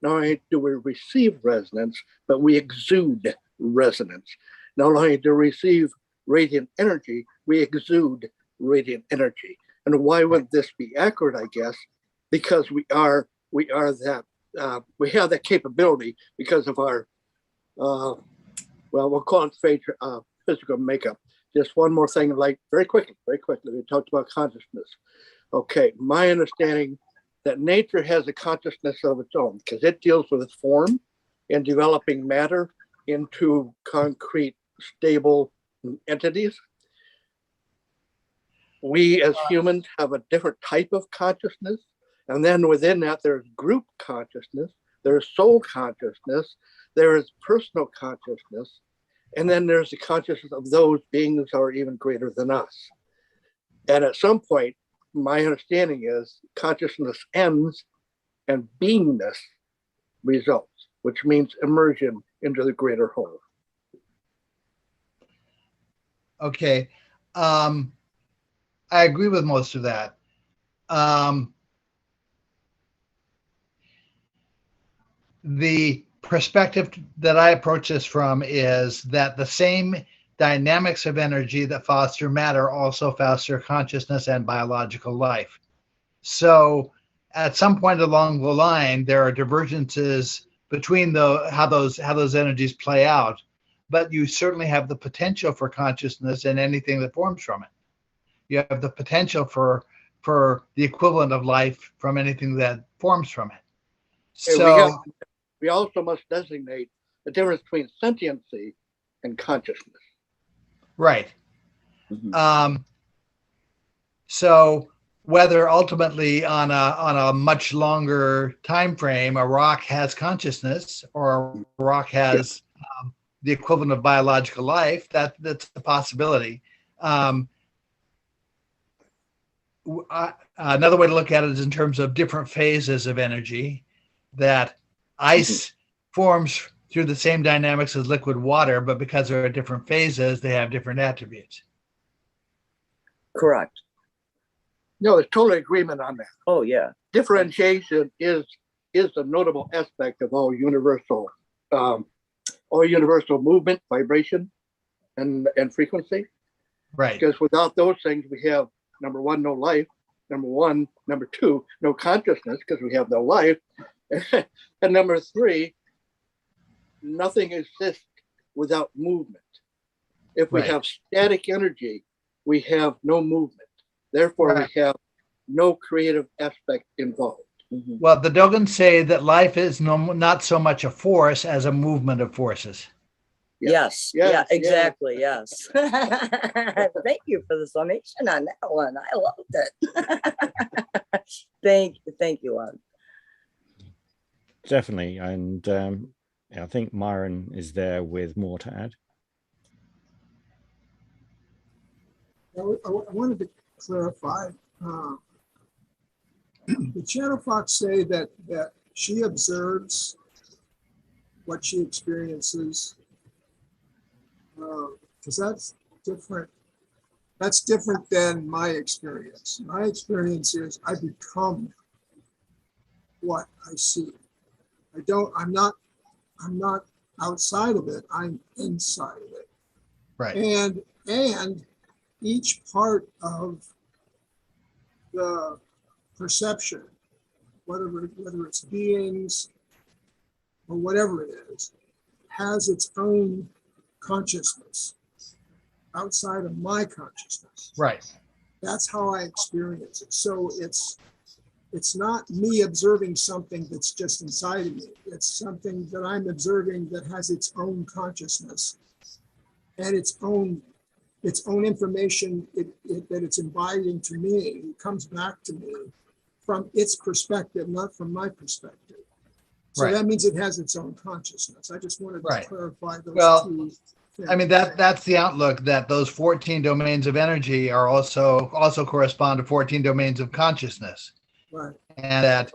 Not only do we receive resonance, but we exude resonance. Not only do we receive radiant energy, we exude radiant energy. And why would this be accurate, I guess? Because we are that we have that capability because of our, well, we'll call it physical makeup. Just one more thing, like very quickly, we talked about consciousness. Okay, my understanding that nature has a consciousness of its own because it deals with form and developing matter into concrete, stable entities. We as humans have a different type of consciousness. And then within that, there's group consciousness, there's soul consciousness, there is personal consciousness, and then there's the consciousness of those beings that are even greater than us. And at some point, my understanding is consciousness ends and beingness results, which means immersion into the greater whole. Okay. I agree with most of that. The perspective that I approach this from is that the same dynamics of energy that foster matter also foster consciousness and biological life. So at some point along the line, there are divergences between how those energies play out, but you certainly have the potential for consciousness in anything that forms from it. You have the potential for the equivalent of life from anything that forms from it. So we also must designate the difference between sentiency and consciousness. Right. So whether ultimately on a much longer time frame, a rock has consciousness or a rock has the equivalent of biological life, that's a possibility. Another way to look at it is in terms of different phases of energy, that ice forms through the same dynamics as liquid water, but because there are different phases, they have different attributes. Correct. No, there's total agreement on that. Oh, yeah. Differentiation is a notable aspect of all universal movement, vibration, and frequency. Right. Because without those things, we have, number one, no life. Number two, no consciousness because we have no life. And number three, nothing exists without movement. If we have static energy, we have no movement. Therefore, we have no creative aspect involved. Well, the Dogon say that life is not so much a force as a movement of forces. Yes. Yeah, exactly. Yes. Thank you for the summation on that one. I loved it. Thank you, Lon. Definitely. And I think Myron is there with more to add. I wanted to clarify. The Channel Fox say that she observes what she experiences, because that's different. That's different than my experience. My experience is I become what I see. I'm not outside of it. I'm inside of it. Right. And each part of the perception, whether it's beings or whatever it is, has its own consciousness outside of my consciousness. Right. That's how I experience it. So it's not me observing something that's just inside of me. It's something that I'm observing that has its own consciousness and its own information that it's inviting to me. It comes back to me from its perspective, not from my perspective. So that means it has its own consciousness. I just wanted to clarify those two things. I mean, that's the outlook, that those 14 domains of energy are also correspond to 14 domains of consciousness. Right. And that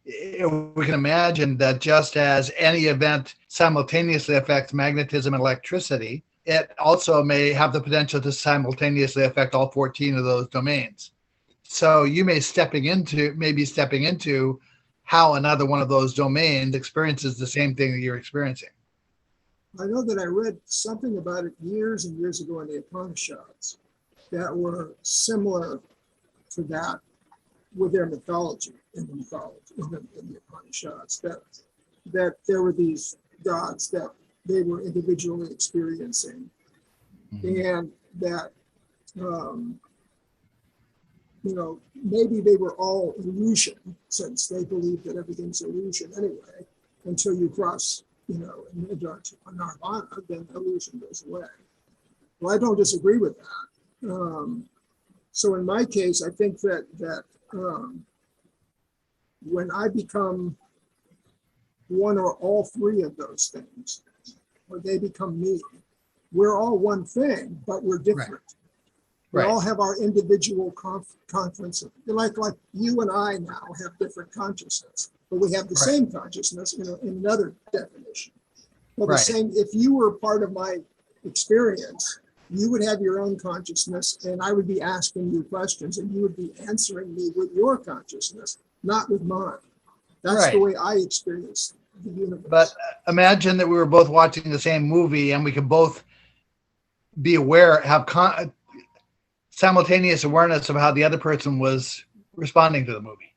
we can imagine that just as any event simultaneously affects magnetism and electricity, it also may have the potential to simultaneously affect all 14 of those domains. So you may be stepping into how another one of those domains experiences the same thing that you're experiencing. I know that I read something about it years and years ago in the Upanishads that were similar to that with their mythology, in the mythology. in the Upanishads, that there were these gods that they were individually experiencing, and that maybe they were all illusion, since they believed that everything's illusion anyway, until you cross, into nirvana, then illusion goes away. Well, I don't disagree with that. So in my case, I think that when I become one or all three of those things, or they become me, we're all one thing, but we're different. We all have our individual conference. Like you and I now have different consciousness, but we have the same consciousness in another definition. Well, the same, if you were part of my experience, you would have your own consciousness, and I would be asking you questions, and you would be answering me with your consciousness, not with mine. That's the way I experience the universe. But imagine that we were both watching the same movie, and we could both be aware, have simultaneous awareness of how the other person was responding to the movie.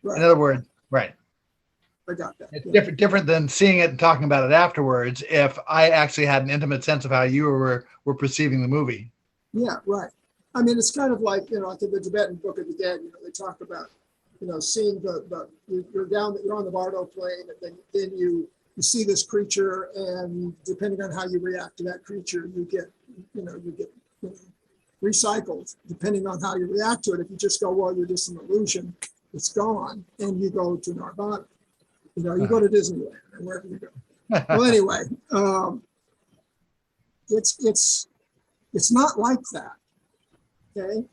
In other words, I got that. It's different than seeing it and talking about it afterwards. If I actually had an intimate sense of how you were perceiving the movie. Yeah, right. I mean, it's kind of like, like in the Tibetan Book of the Dead, they talk about, seeing you're on the Bardo plane, and then you see this creature, and depending on how you react to that creature, you get recycled depending on how you react to it. If you just go, well, you're just an illusion, it's gone, and you go to nirvana. You go to Disneyland or wherever you go. Well, anyway, it's not like that. Okay,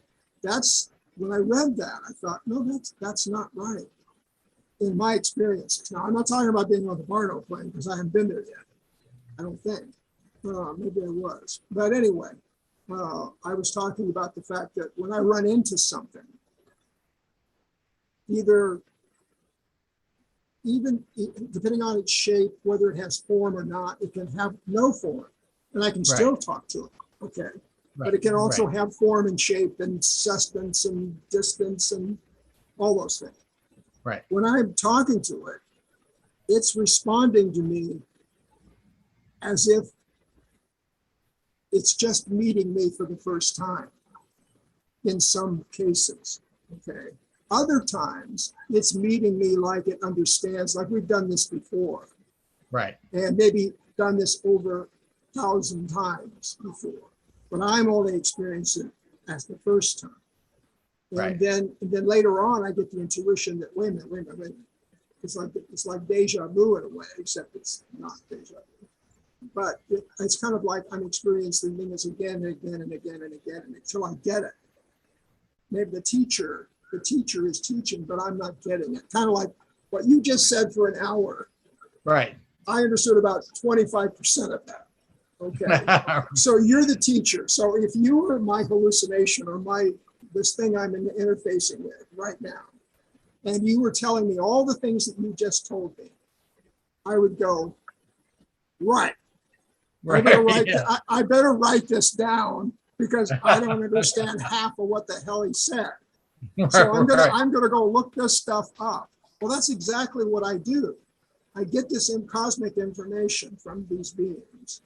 that's when I read that, I thought, no, that's not right in my experiences. Now, I'm not talking about being on the Bardo plane because I haven't been there yet. I don't think. Maybe I was, but anyway, I was talking about the fact that when I run into something, even depending on its shape, whether it has form or not, it can have no form, and I can still talk to it. Okay, but it can also have form and shape and substance and distance and all those things. Right. When I'm talking to it, it's responding to me as if it's just meeting me for the first time. In some cases, okay. Other times, it's meeting me like it understands, like we've done this before. Right. And maybe done this over 1,000 times before. But I'm only experiencing it as the first time. And then later on, I get the intuition that, wait a minute. It's like deja vu in a way, except it's not deja vu. But it's kind of like I'm experiencing things again and again and again and again until I get it. Maybe the teacher is teaching, but I'm not getting it. Kind of like what you just said for an hour. Right. I understood about 25% of that. Okay. So you're the teacher. So if you were my hallucination or this thing I'm interfacing with right now, and you were telling me all the things that you just told me, I would go, right. I better write this down because I don't understand half of what the hell he said. So I'm gonna go look this stuff up. Well, that's exactly what I do. I get this cosmic information from these beings,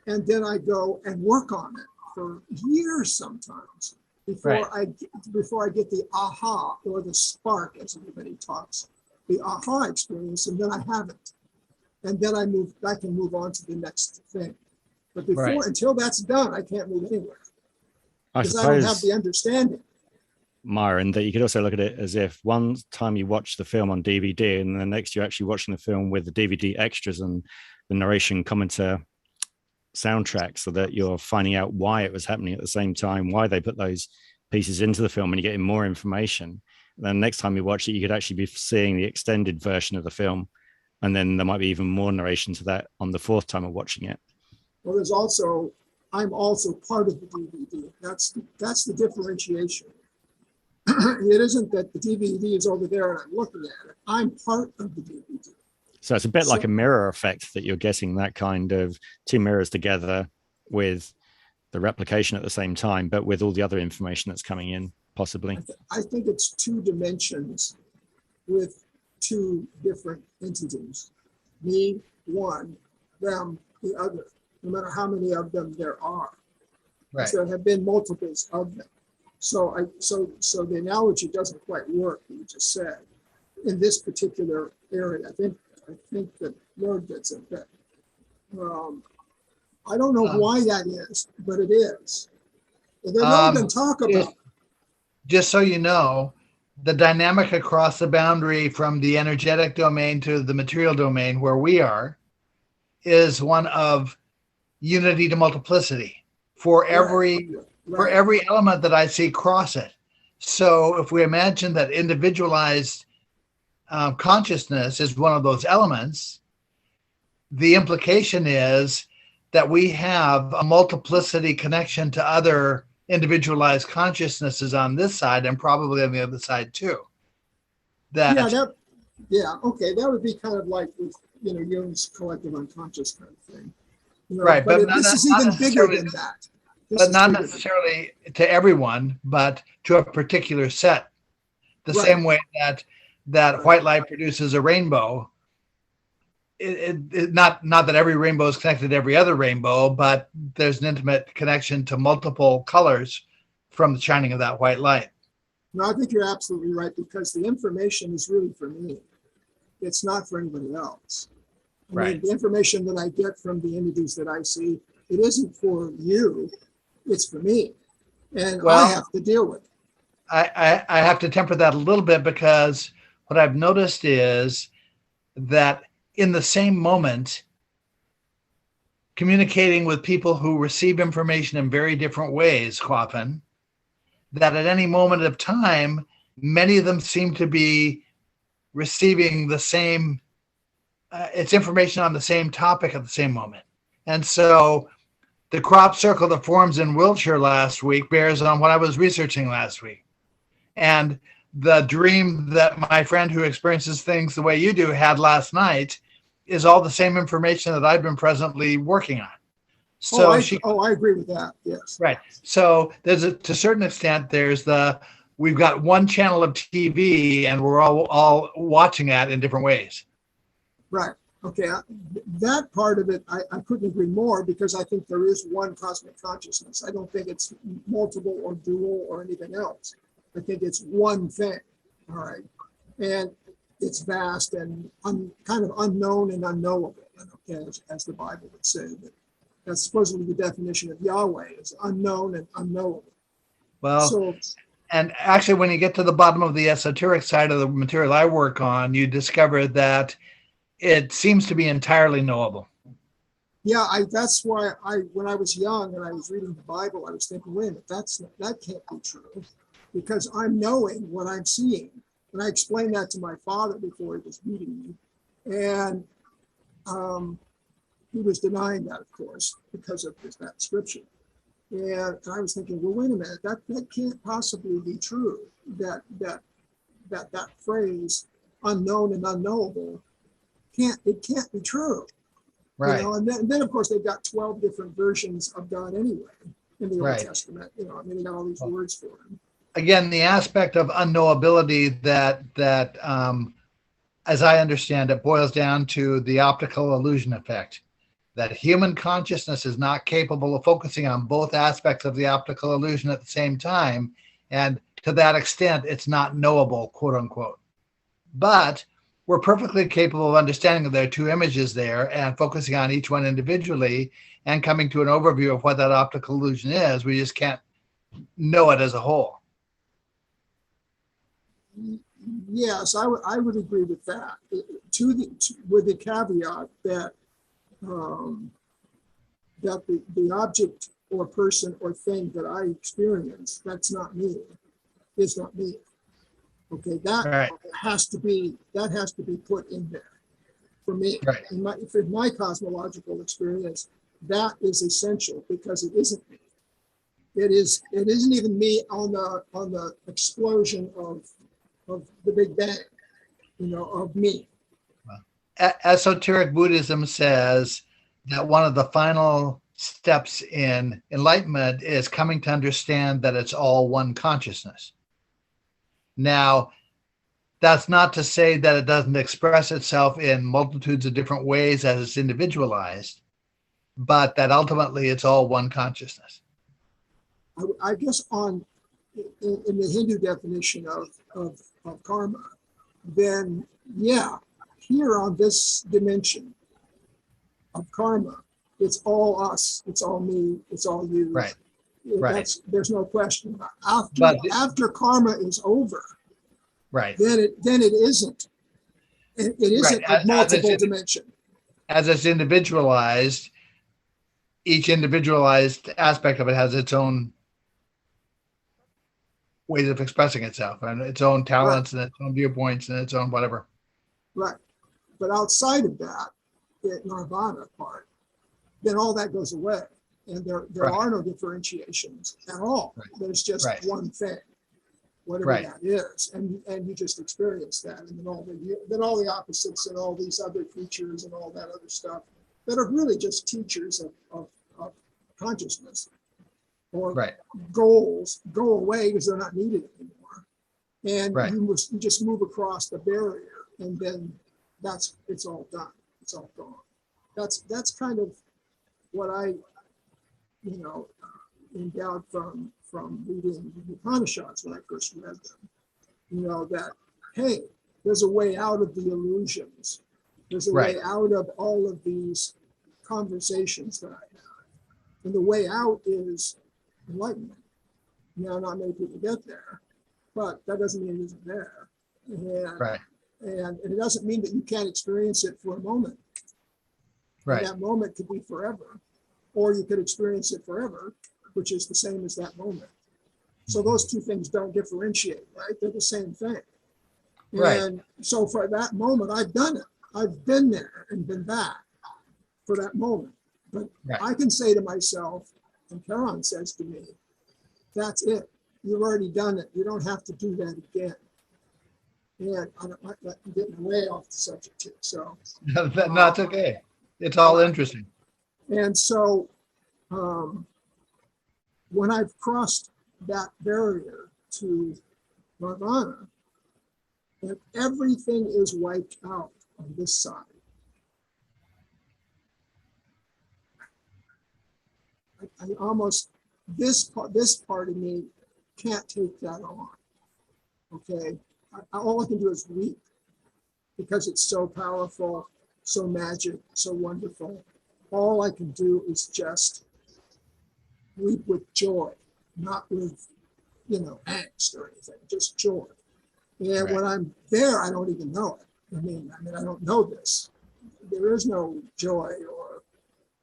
and then I go and work on it for years sometimes before I get the aha or the spark, as everybody talks, the aha experience, and then I have it, and then I can move on to the next thing. But until that's done, I can't move anywhere because I don't have the understanding. Meyer, and that you could also look at it as if one time you watch the film on DVD and the next you're actually watching the film with the DVD extras and the narration commenter soundtrack, so that you're finding out why it was happening at the same time, why they put those pieces into the film, and you're getting more information. And then next time you watch it, you could actually be seeing the extended version of the film, and then there might be even more narration to that on the fourth time of watching it. Well, I'm also part of the DVD. That's the differentiation. It isn't that the DVD is over there and I'm looking at it. I'm part of the DVD. So it's a bit like a mirror effect, that you're getting that kind of two mirrors together with the replication at the same time, but with all the other information that's coming in, possibly. I think it's two dimensions with two different entities. Me, one, them, the other, no matter how many of them there are. Right. There have been multiples of them. So the analogy doesn't quite work, you just said, in this particular area. I think that Lord gets it, but I don't know why that is, but it is. And they're not going to talk about. Just so you know, the dynamic across the boundary from the energetic domain to the material domain where we are is one of unity to multiplicity for every element that I see cross it. So if we imagine that individualized consciousness is one of those elements, the implication is that we have a multiplicity connection to other individualized consciousnesses on this side and probably on the other side too. Okay, that would be kind of like with Jung's collective unconscious kind of thing. Right, but this is even bigger than that. But not necessarily to everyone, but to a particular set. The same way that white light produces a rainbow. Not that every rainbow is connected to every other rainbow, but there's an intimate connection to multiple colors from the shining of that white light. No, I think you're absolutely right, because the information is really for me. It's not for anybody else. I mean, the information that I get from the entities that I see, it isn't for you, it's for me. And I have to deal with it. I have to temper that a little bit, because what I've noticed is that in the same moment, communicating with people who receive information in very different ways, often, that at any moment of time, many of them seem to be receiving the same, it's information on the same topic at the same moment. And so the crop circle that forms in Wiltshire last week bears on what I was researching last week. And the dream that my friend who experiences things the way you do had last night is all the same information that I've been presently working on. So I agree with that. Yes. Right. So there's to a certain extent, we've got one channel of TV and we're all watching that in different ways. Right. Okay. That part of it, I couldn't agree more, because I think there is one cosmic consciousness. I don't think it's multiple or dual or anything else. I think it's one thing. All right. And it's vast and kind of unknown and unknowable, as the Bible would say. That's supposedly the definition of Yahweh, is unknown and unknowable. Well, and actually, when you get to the bottom of the esoteric side of the material I work on, you discover that it seems to be entirely knowable. Yeah, that's why when I was young and I was reading the Bible, I was thinking, wait a minute, that can't be true, because I'm knowing what I'm seeing. And I explained that to my father before he was meeting me. And he was denying that, of course, because of that scripture. And I was thinking, well, wait a minute, that can't possibly be true. That phrase, unknown and unknowable, can't be true. Right. And then of course they've got 12 different versions of God anyway in the Old Testament. They got all these words for him. Again, the aspect of unknowability that as I understand it, boils down to the optical illusion effect. That human consciousness is not capable of focusing on both aspects of the optical illusion at the same time. And to that extent, it's not knowable, quote unquote. But we're perfectly capable of understanding that there are two images there and focusing on each one individually and coming to an overview of what that optical illusion is. We just can't know it as a whole. Yes, I would agree with that. With the caveat that that the object or person or thing that I experience, that's not me, is not me. Okay, that has to be put in there for me. Right. For my cosmological experience, that is essential, because it isn't me. It isn't even me on the explosion of the Big Bang, of me. Esoteric Buddhism says that one of the final steps in enlightenment is coming to understand that it's all one consciousness. Now, that's not to say that it doesn't express itself in multitudes of different ways as it's individualized, but that ultimately it's all one consciousness. I guess in the Hindu definition of karma, then yeah, here on this dimension of karma, it's all us, it's all me, it's all you. Right. There's no question. After karma is over, right, then it isn't. It isn't a multiple dimension. As it's individualized, each individualized aspect of it has its own ways of expressing itself and its own talents and its own viewpoints and its own whatever. Right. But outside of that, the nirvana part, then all that goes away. And there are no differentiations at all. There's just one thing, whatever that is. And you just experience that. And then all the opposites and all these other features and all that other stuff that are really just teachers of consciousness or goals go away because they're not needed anymore. And you just move across the barrier, and then it's all done. It's all gone. That's kind of what I endowed from reading the Upanishads when I first read them. That hey, there's a way out of the illusions. There's a way out of all of these conversations that I have, and the way out is enlightenment. Now, not many people get there, but that doesn't mean it isn't there. And it doesn't mean that you can't experience it for a moment. And that moment could be forever, or you could experience it forever, which is the same as that moment. So those two things don't differentiate, right? They're the same thing. And so for that moment, I've done it. I've been there and been back for that moment. But I can say to myself, and Charon says to me, that's it. You've already done it. You don't have to do that again. And I'm getting way off the subject here. So that's okay. It's all interesting. And so when I've crossed that barrier to nirvana, and everything is wiped out on this side, I almost, this part of me can't take that on. Okay, all I can do is weep because it's so powerful, so magic, so wonderful. All I can do is just weep with joy, not with, angst or anything, just joy. And when I'm there, I don't even know it. I mean, I don't know this. There is no joy or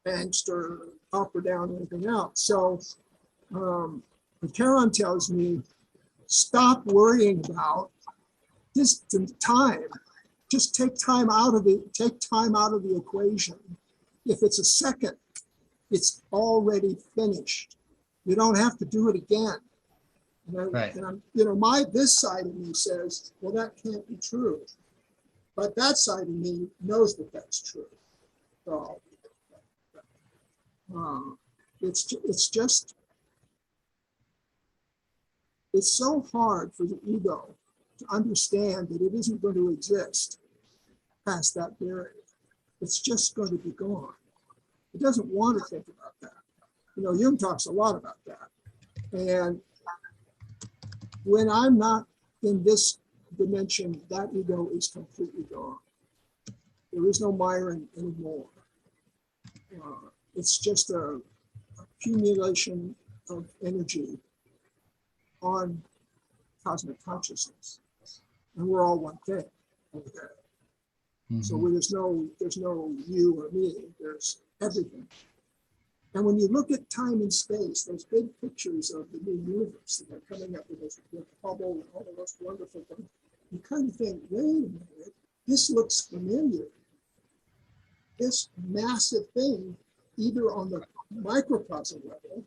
angst or up or down or anything else. So Charon tells me, stop worrying about this time. Just take time out of the equation. If it's a second, it's already finished. You don't have to do it again. And I'm, this side of me says, well, that can't be true. But that side of me knows that that's true. So it's so hard for the ego to understand that it isn't going to exist past that barrier. It's just going to be gone. It doesn't want to think about that. Jung talks a lot about that. And when I'm not in this dimension, that ego is completely gone. There is no Meyer anymore. It's just a accumulation of energy on cosmic consciousness, and we're all one thing over there. So there's no you or me. There's everything. And when you look at time and space, those big pictures of the new universe that are coming up with Hubble and all of those wonderful things, you kind of think, wait a minute, this looks familiar. This massive thing, either on the microcosm level,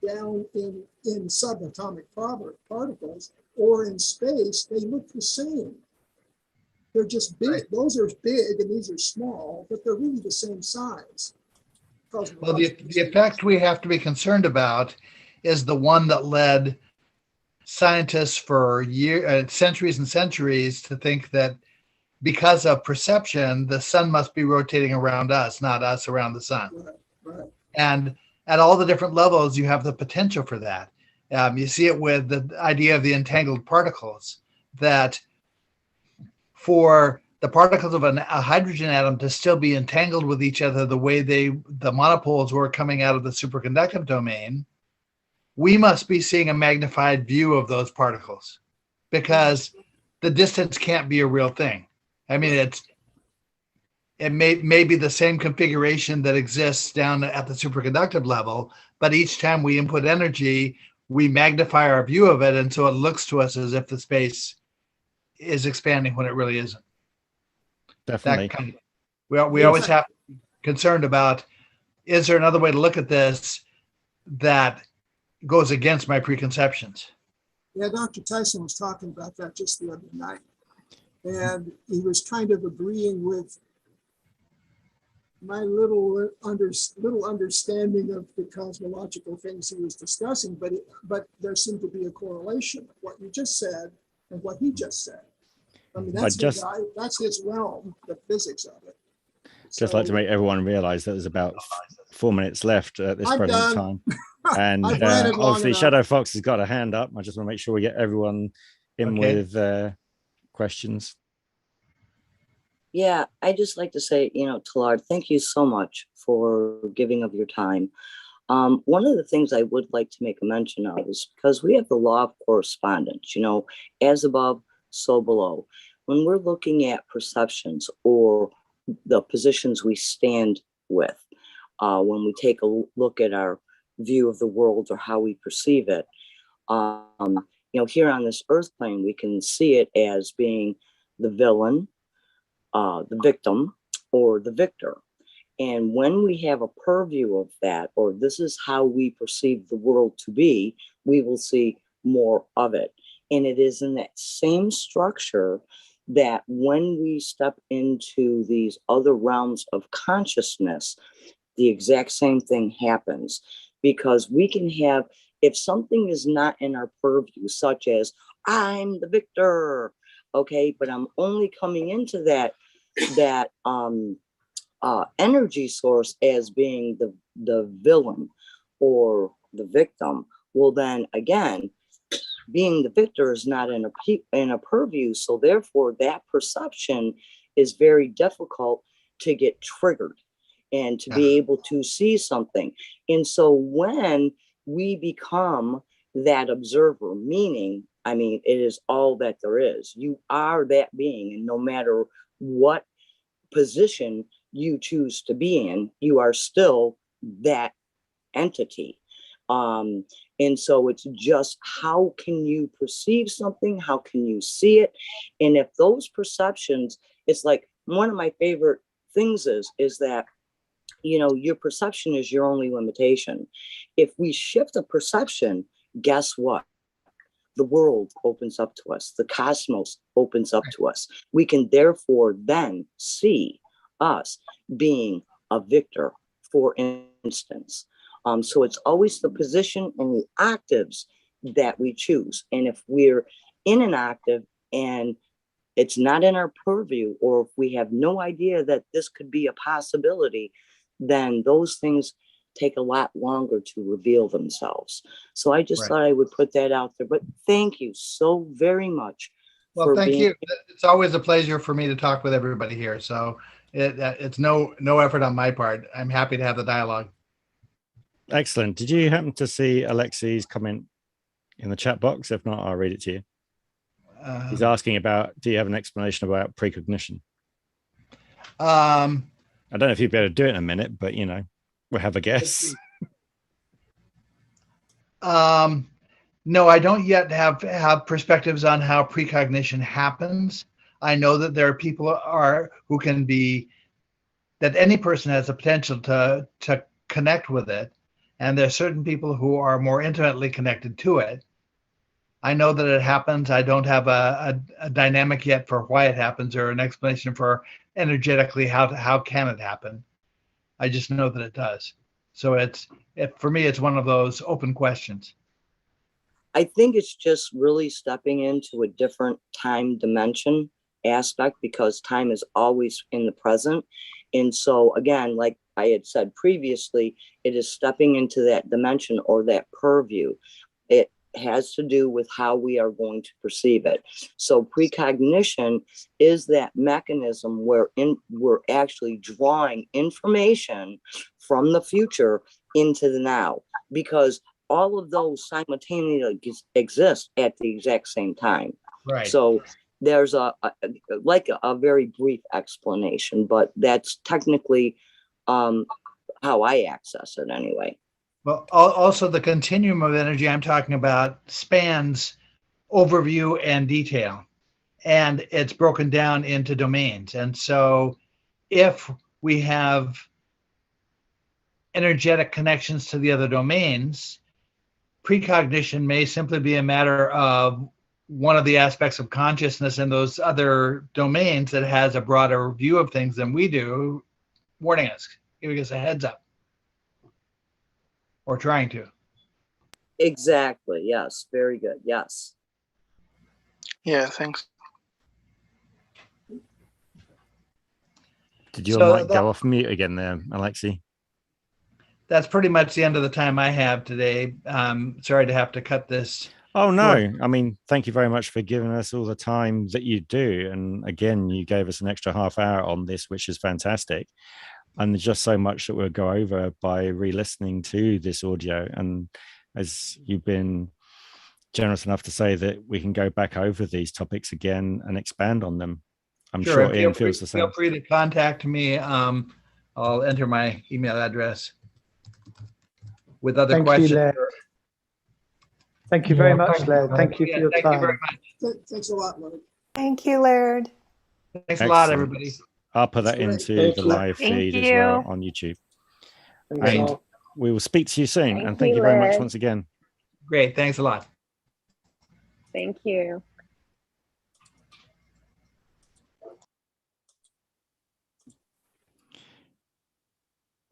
down in subatomic particles, or in space, they look the same. They're just big. Those are big and these are small, but they're really the same size. Well, the effect we have to be concerned about is the one that led scientists for centuries and centuries to think that because of perception, the sun must be rotating around us, not us around the sun. Right. And at all the different levels, you have the potential for that. You see it with the idea of the entangled particles, that for the particles of a hydrogen atom to still be entangled with each other the way the monopoles were coming out of the superconductive domain, we must be seeing a magnified view of those particles, because the distance can't be a real thing. I mean, it may be the same configuration that exists down at the superconductive level, but each time we input energy, we magnify our view of it, and so it looks to us as if the space is expanding when it really isn't. Definitely. We always have to be concerned about, is there another way to look at this that goes against my preconceptions? Yeah, Dr. Tyson was talking about that just the other night. And he was kind of agreeing with my little understanding of the cosmological things he was discussing, but there seemed to be a correlation of what you just said and what he just said. I mean, that's his realm, the physics of it. Just like to make everyone realize that there's about 4 minutes left at this present time. And obviously Shadow Fox has got a hand up. I just want to make sure we get everyone in with questions. Yeah, I just like to say, to Laird, thank you so much for giving of your time. One of the things I would like to make a mention of is because we have the law of correspondence, as above, so below. When we're looking at perceptions or the positions we stand with, when we take a look at our view of the world or how we perceive it, here on this earth plane, we can see it as being the villain, the victim, or the victor. And when we have a purview of that, or this is how we perceive the world to be, we will see more of it. And it is in that same structure that when we step into these other realms of consciousness, the exact same thing happens. Because we can have, if something is not in our purview, such as I'm the victor, okay, but I'm only coming into that energy source as being the villain or the victim, well then again, being the victor is not in a purview, so therefore that perception is very difficult to get triggered and to be able to see something. And so when we become that observer, meaning, it is all that there is. You are that being, and no matter what position you choose to be in, you are still that entity. And so it's just, how can you perceive something? How can you see it? And if those perceptions, it's like one of my favorite things is that, your perception is your only limitation. If we shift a perception, guess what? The world opens up to us. The cosmos opens up to us. We can therefore then see us being a victor, for instance. So it's always the position and the octaves that we choose. And if we're in an octave and it's not in our purview, or if we have no idea that this could be a possibility, then those things take a lot longer to reveal themselves. So I just thought I would put that out there. But thank you so very much. Well, thank you. It's always a pleasure for me to talk with everybody here. So it's no effort on my part. I'm happy to have the dialogue. Excellent. Did you happen to see Alexi's comment in the chat box? If not, I'll read it to you. He's asking about, do you have an explanation about precognition? I don't know if you'd be able to do it in a minute, but we'll have a guess. No, I don't yet have perspectives on how precognition happens. I know that there are people that any person has the potential to connect with it. And there are certain people who are more intimately connected to it. I know that it happens. I don't have a dynamic yet for why it happens, or an explanation for energetically how can it happen. I just know that it does. So for me, it's one of those open questions. I think it's just really stepping into a different time dimension aspect, because time is always in the present. And so again, like I had said previously, it is stepping into that dimension or that purview. It has to do with how we are going to perceive it. So precognition is that mechanism where we're actually drawing information from the future into the now, because all of those simultaneously exist at the exact same time. Right. So there's a very brief explanation, but that's technically how I access it anyway. Well, also the continuum of energy I'm talking about spans overview and detail, and it's broken down into domains. And so if we have energetic connections to the other domains, precognition may simply be a matter of one of the aspects of consciousness in those other domains that has a broader view of things than we do, warning us, giving us a heads up, or trying to. Exactly. Yes. Very good. Yes. Yeah, thanks. Did your mic go off mute again there, Alexi? That's pretty much the end of the time I have today. Sorry to have to cut this. Oh, no. I mean, thank you very much for giving us all the time that you do. And again, you gave us an extra half hour on this, which is fantastic. And there's just so much that we'll go over by re-listening to this audio. And as you've been generous enough to say that we can go back over these topics again and expand on them. I'm sure Ian feels the same. Feel free to contact me. I'll enter my email address with other questions. Thank you very much, Laird. Thank you for your time. Thank you very much. Thanks a lot, Laird. Thank you, Laird. Thanks a lot, everybody. I'll put that into the live feed as well on YouTube. And we will speak to you soon. And thank you very much once again. Great. Thanks a lot. Thank you.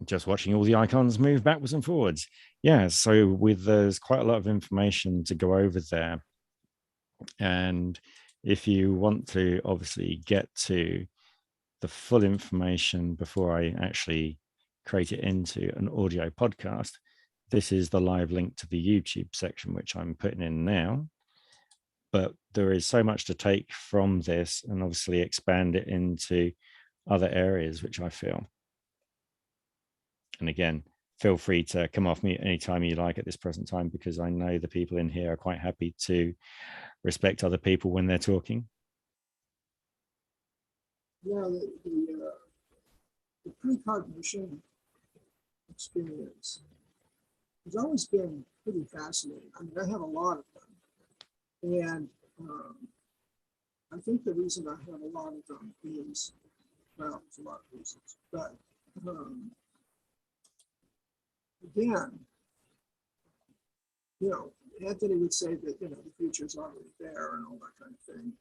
Just watching all the icons move backwards and forwards. Yeah, so there's quite a lot of information to go over there. And if you want to obviously get to the full information before I actually create it into an audio podcast, this is the live link to the YouTube section, which I'm putting in now. But there is so much to take from this and obviously expand it into other areas, which I feel. And again, feel free to come off mute anytime you like at this present time, because I know the people in here are quite happy to respect other people when they're talking. Yeah, the precognition experience has always been pretty fascinating. I mean, I have a lot of them. And I think the reason I have a lot of them is, well, there's a lot of reasons, but again, you know, Anthony would say that, you know, the future is already there and all that kind of thing.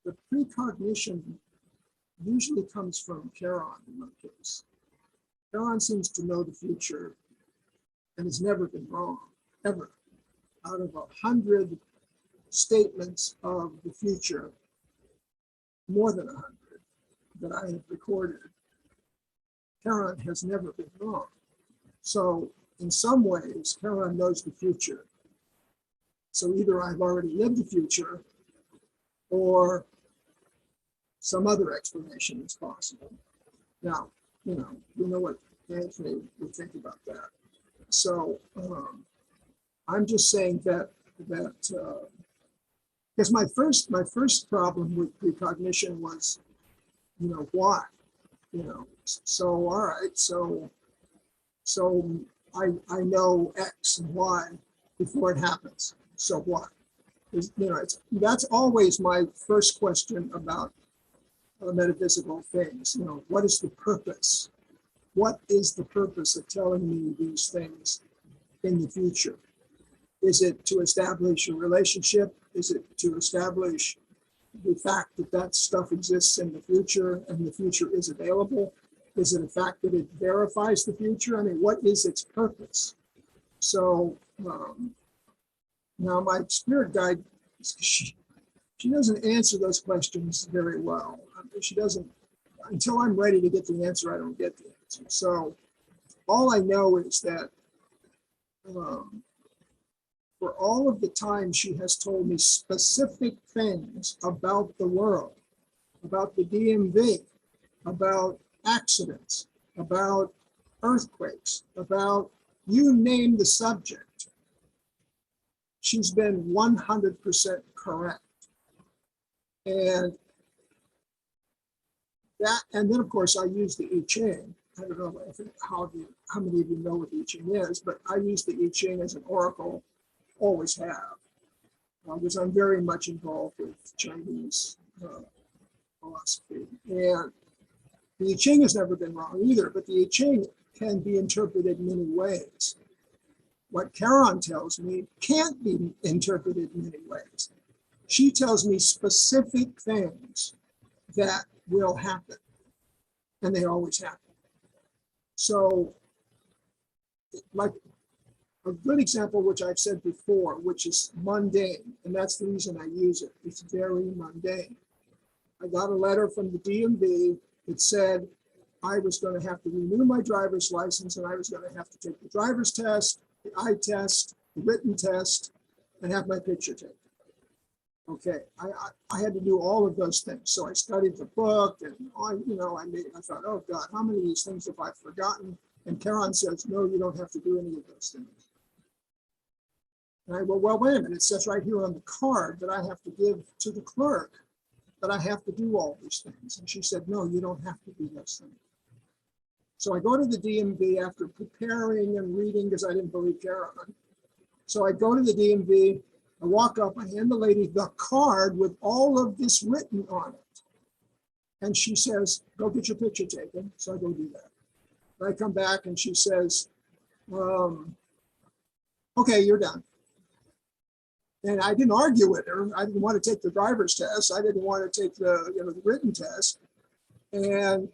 The precognition usually comes from Charon in my case. Charon seems to know the future and has never been wrong, ever. Out of 100 statements of the future, more than 100 that I have recorded, Charon has never been wrong. So in some ways, Charon knows the future. So either I've already lived the future or some other explanation is possible. Now, you know what Anthony would think about that. So I'm just saying that because my first problem with precognition was, you know, why? You know, so all right, so I know X and Y before it happens. So what? You know, that's always my first question about metaphysical things. You know, what is the purpose? What is the purpose of telling me these things in the future? Is it to establish a relationship? Is it to establish the fact that that stuff exists in the future and the future is available? Is it a fact that it verifies the future? I mean, what is its purpose? So Now, my spirit guide, she doesn't answer those questions very well. She doesn't, until I'm ready to get the answer, I don't get the answer. So all I know is that for all of the time she has told me specific things about the world, about the DMV, about accidents, about earthquakes, about you name the subject, she's been 100% correct. And then of course I use the I Ching. I don't know how many of you know what the I Ching is, but I use the I Ching as an oracle, always have, because I'm very much involved with Chinese philosophy. And the I Ching has never been wrong either, but the I Ching can be interpreted many ways. What Charon tells me can't be interpreted many ways. She tells me specific things that will happen, and they always happen. So, like a good example, which I've said before, which is mundane, and that's the reason I use it. It's very mundane. I got a letter from the DMV that said I was going to have to renew my driver's license, and I was going to have to take the driver's test, the eye test, the written test, and have my picture taken. Okay, I had to do all of those things. So I studied the book, and I thought, oh God, how many of these things have I forgotten? And Charon says, no, you don't have to do any of those things. And I go, well, wait a minute, it says right here on the card that I have to give to the clerk that I have to do all these things. And she said, no, you don't have to do those things. So I go to the DMV after preparing and reading because I didn't believe Charon. So I go to the DMV, I walk up, I hand the lady the card with all of this written on it. And she says, go get your picture taken. So I go do that. I come back and she says, okay, you're done. And I didn't argue with her. I didn't want to take the driver's test. I didn't want to take the written test. And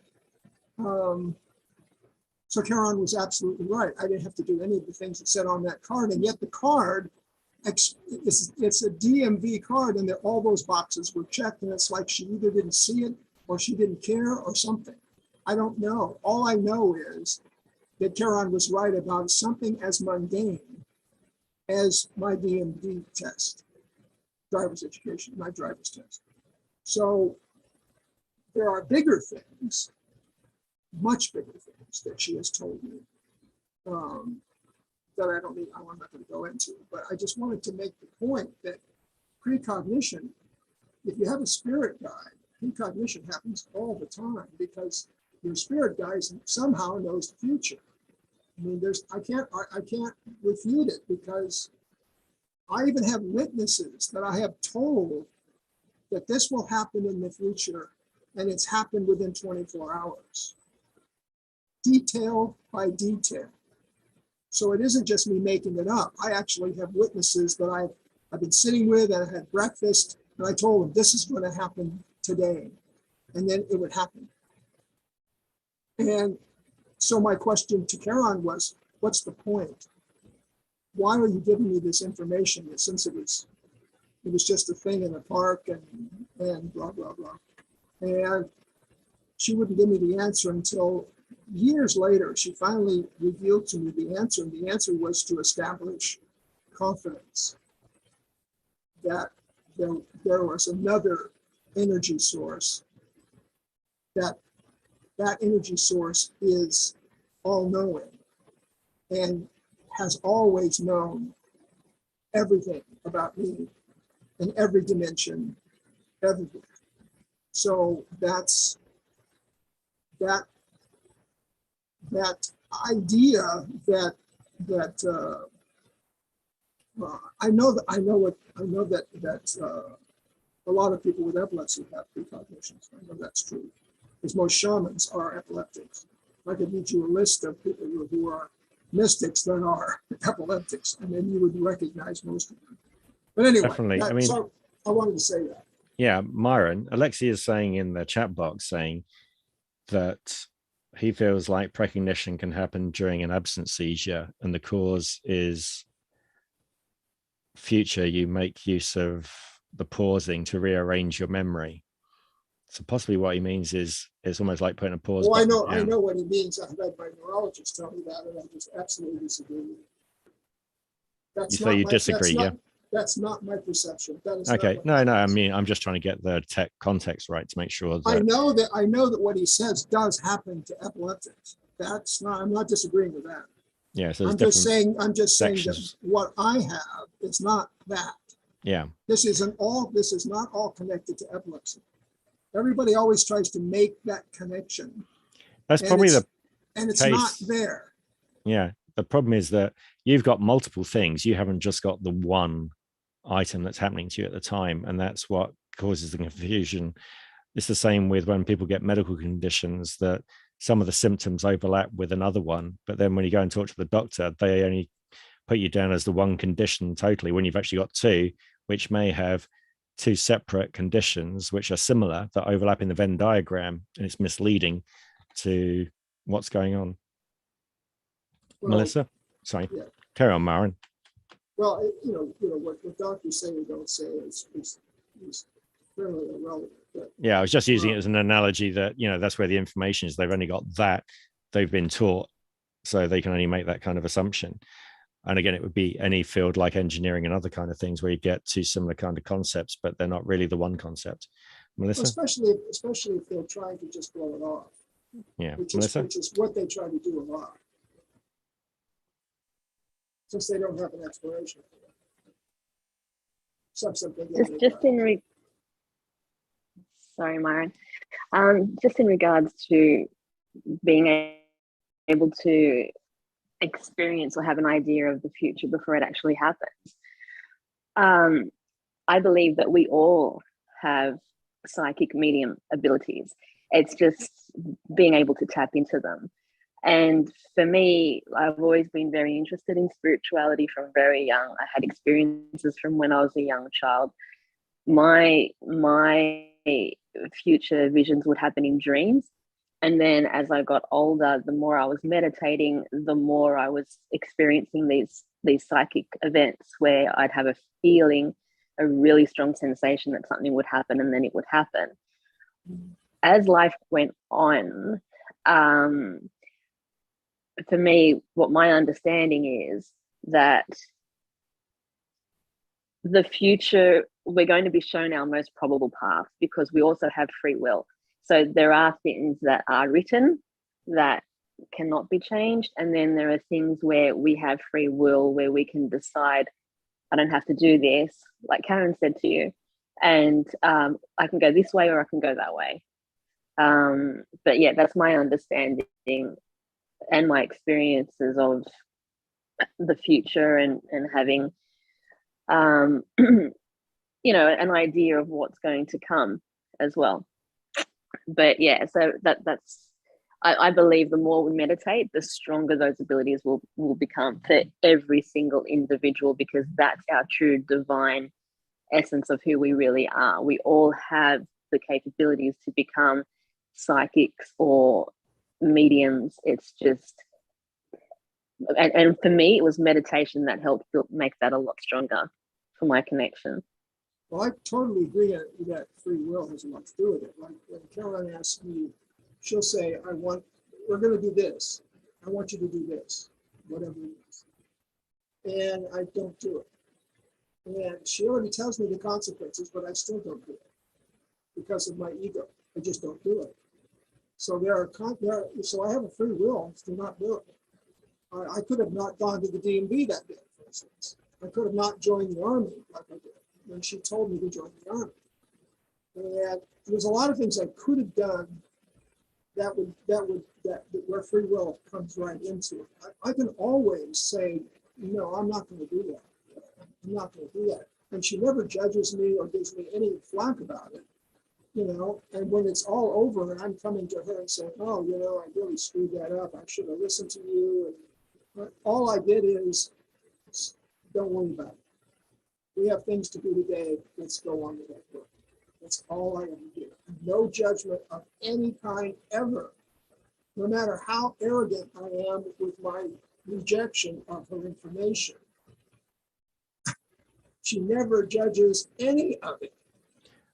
so Charon was absolutely right. I didn't have to do any of the things that said on that card. And yet the card, it's a DMV card, and all those boxes were checked. And it's like she either didn't see it or she didn't care or something. I don't know. All I know is that Charon was right about something as mundane as my DMV test, driver's education, my driver's test. So there are bigger things, much bigger things that she has told me that I'm not going to go into, but I just wanted to make the point that precognition, if you have a spirit guide, precognition happens all the time because your spirit guide somehow knows the future. I mean, I can't refute it because I even have witnesses that I have told that this will happen in the future, and it's happened within 24 hours, detail by detail. So it isn't just me making it up. I actually have witnesses that I've been sitting with, and I had breakfast, and I told them this is going to happen today, and then it would happen. And so my question to Charon was, what's the point? Why are you giving me this information since it was just a thing in the park and blah, blah, blah. And she wouldn't give me the answer until years later. She finally revealed to me the answer, and the answer was to establish confidence that there was another energy source, that energy source is all-knowing and has always known everything about me in every dimension, everywhere. So that's that idea that I know that a lot of people with epilepsy have precognitions. I know that's true, because most shamans are epileptics. I could read you a list of people who are mystics that are epileptics, and then you would recognize most of them. But anyway, definitely. So I wanted to say that. Yeah, Myron, Alexi is saying in the chat box saying that he feels like precognition can happen during an absence seizure, and the cause is future, you make use of the pausing to rearrange your memory. So possibly what he means is it's almost like putting a pause. Oh, button I down. know what he means. I've had my neurologist tell me that, and I just absolutely disagree with it. That's So you disagree, yeah? That's not my perception. That is Okay. not No, my I perception. mean, I'm just trying to get the tech context right to make sure that I know that what he says does happen to epileptics. That's not. I'm not disagreeing with that. yeah. So I'm just saying that sections. what I have is not that. Yeah. This is not all connected to epilepsy. Everybody always tries to make that connection. That's probably the and it's case. not there. Yeah. The problem is that you've got multiple things. You haven't just got the one item that's happening to you at the time. And that's what causes the confusion. It's the same with when people get medical conditions, that some of the symptoms overlap with another one. But then when you go and talk to the doctor, they only put you down as the one condition totally, when you've actually got two, which may have two separate conditions which are similar that overlap in the Venn diagram, and it's misleading to what's going on. Well, Melissa, sorry, yeah. Carry on, Maren. Well, what doctors say or don't say is fairly irrelevant. But, Yeah, I was just using it as an analogy that, that's where the information is. They've only got that, they've been taught, so they can only make that kind of assumption. And again, it would be any field like engineering and other kind of things where you get two similar kind of concepts, but they're not really the one concept. Melissa? Especially if they're trying to just blow it off. Yeah, which Melissa? is what they try to do a lot. Since they don't have an explanation for that. Sorry, Myron. Just in regards to being able to experience or have an idea of the future before it actually happens. I believe that we all have psychic medium abilities. It's just being able to tap into them. And for me, I've always been very interested in spirituality from very young. I had experiences from when I was a young child. My future visions would happen in dreams. And then as I got older, the more I was meditating, the more I was experiencing these psychic events where I'd have a feeling, a really strong sensation that something would happen, and then it would happen. As life went on, for me, what my understanding is that the future, we're going to be shown our most probable path because we also have free will. So there are things that are written that cannot be changed. And then there are things where we have free will, where we can decide, I don't have to do this, like Karen said to you, and I can go this way or I can go that way. But yeah, that's my understanding and my experiences of the future and having, an idea of what's going to come as well. But yeah, so that's I believe the more we meditate, the stronger those abilities will become for every single individual, because that's our true divine essence of who we really are. We all have the capabilities to become psychics or mediums. It's just, and for me, it was meditation that helped make that a lot stronger for my connection. Well, I totally agree that free will has a lot to do with it. Like when Caroline asks me, she'll say, we're going to do this. I want you to do this, whatever it is. And I don't do it. And she already tells me the consequences, but I still don't do it because of my ego. I just don't do it. So so I have a free will to not do it. I could have not gone to the DMV that day, for instance. I could have not joined the Army like I did when she told me to join the Army. And there's a lot of things I could have done that where free will comes right into it. I can always say, no, I'm not going to do that. I'm not going to do that. And she never judges me or gives me any flack about it, and when it's all over and I'm coming to her and saying, oh, I really screwed that up. I should have listened to you. And all I did is, don't worry about it. We have things to do today. Let's go on with that work. That's all I ever do. No judgment of any kind ever, no matter how arrogant I am with my rejection of her information. She never judges any of it.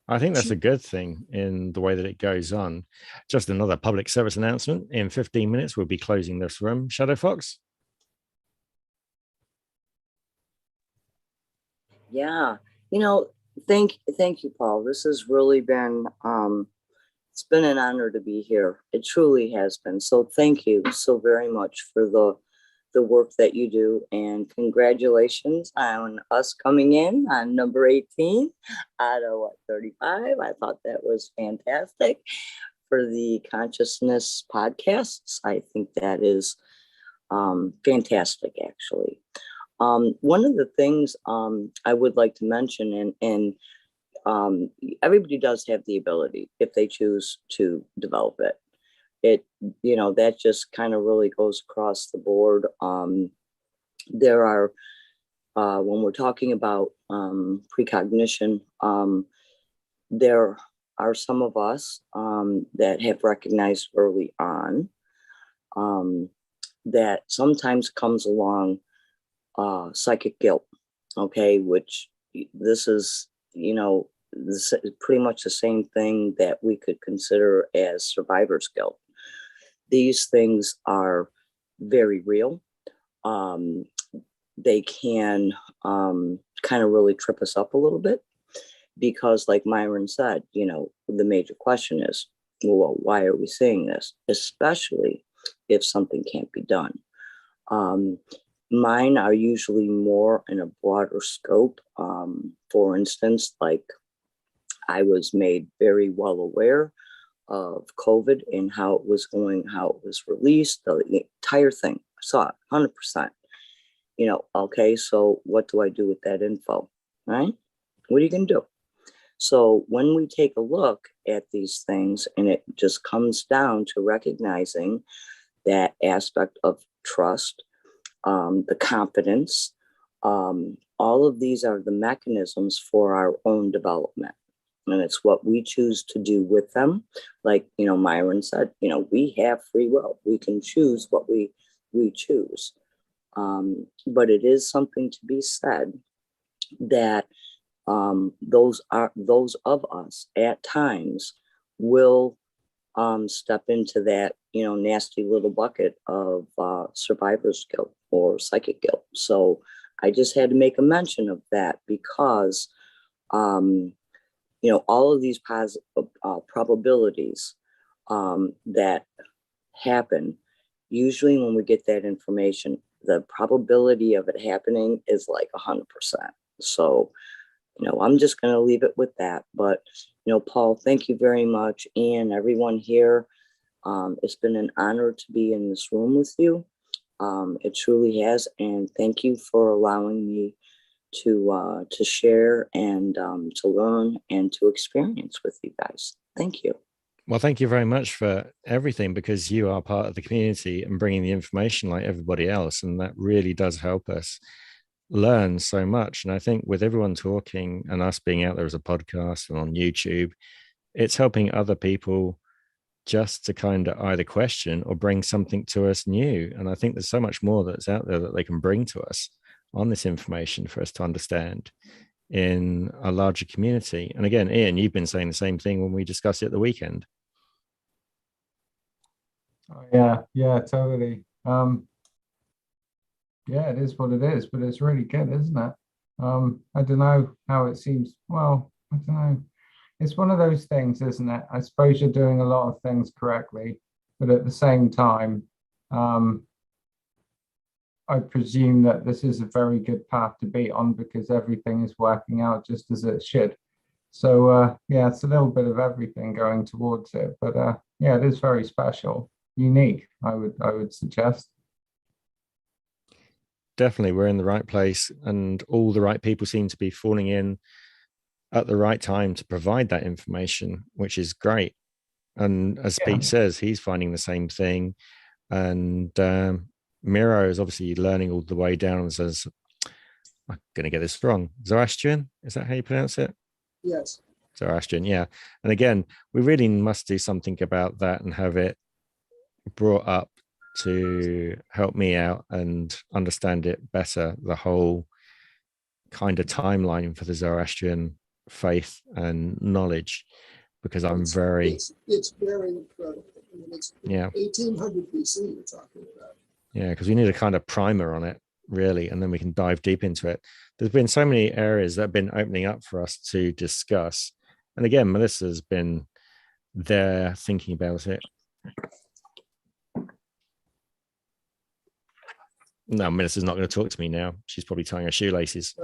I think that's a good thing in the way that it goes on. Just another public service announcement. In 15 minutes, we'll be closing this room. Shadow Fox? Yeah, you know, thank you, Paul. This has really been it's been an honor to be here. It truly has been. So thank you so very much for the work that you do, and congratulations on us coming in on number 18 out of 35. I thought that was fantastic for the consciousness podcasts. I think that is fantastic, actually. One of the things I would like to mention, and everybody does have the ability, if they choose to develop it. That just kind of really goes across the board. There are, when we're talking about precognition, there are some of us that have recognized early on that sometimes comes along psychic guilt, okay, which this is, this is pretty much the same thing that we could consider as survivor's guilt. These things are very real. They can kind of really trip us up a little bit because, like Myron said, the major question is, well, why are we seeing this? Especially if something can't be done. Mine are usually more in a broader scope. For instance, like I was made very well aware of COVID and how it was going, how it was released, the entire thing. I saw it 100%. Okay, so what do I do with that info, right? What are you going to do? So when we take a look at these things, and it just comes down to recognizing that aspect of trust, the confidence, all of these are the mechanisms for our own development. And it's what we choose to do with them. Like, Myron said, we have free will. We can choose what we choose. But it is something to be said that those of us at times will step into that, nasty little bucket of survivor's guilt or psychic guilt. So I just had to make a mention of that because, all of these probabilities that happen, usually when we get that information, the probability of it happening is like 100%. So, I'm just going to leave it with that. But, Paul, thank you very much. And everyone here, it's been an honor to be in this room with you. It truly has. And thank you for allowing me to share and to learn and to experience with you guys. Thank you. Well, thank you very much for everything, because you are part of the community and bringing the information like everybody else. And that really does help us learn so much. And I think with everyone talking and us being out there as a podcast and on YouTube, it's helping other people just to kind of either question or bring something to us new. And I think there's so much more that's out there that they can bring to us on this information for us to understand in a larger community. And again, Ian, you've been saying the same thing when we discussed it at the weekend. Oh, yeah, totally. Yeah, it is what it is, but it's really good, isn't it? I don't know how it seems. Well, I don't know. It's one of those things, isn't it? I suppose you're doing a lot of things correctly, but at the same time, I presume that this is a very good path to be on because everything is working out just as it should. So yeah, it's a little bit of everything going towards it, but yeah, it is very special, unique, I would suggest. Definitely, we're in the right place, and all the right people seem to be falling in at the right time to provide that information, which is great. And as Pete says, he's finding the same thing. And Miro is obviously learning all the way down and says, I'm going to get this wrong. Zoroastrian, is that how you pronounce it? Yes. Zoroastrian, yeah. And again, we really must do something about that and have it brought up to help me out and understand it better, the whole kind of timeline for the Zoroastrian faith and knowledge, because I'm very... It's very incredible. I mean, it's 1800 BC you're talking about. Yeah, because we need a kind of primer on it, really, and then we can dive deep into it. There's been so many areas that have been opening up for us to discuss. And again, Melissa's been there thinking about it. No, Melissa's not going to talk to me now. She's probably tying her shoelaces.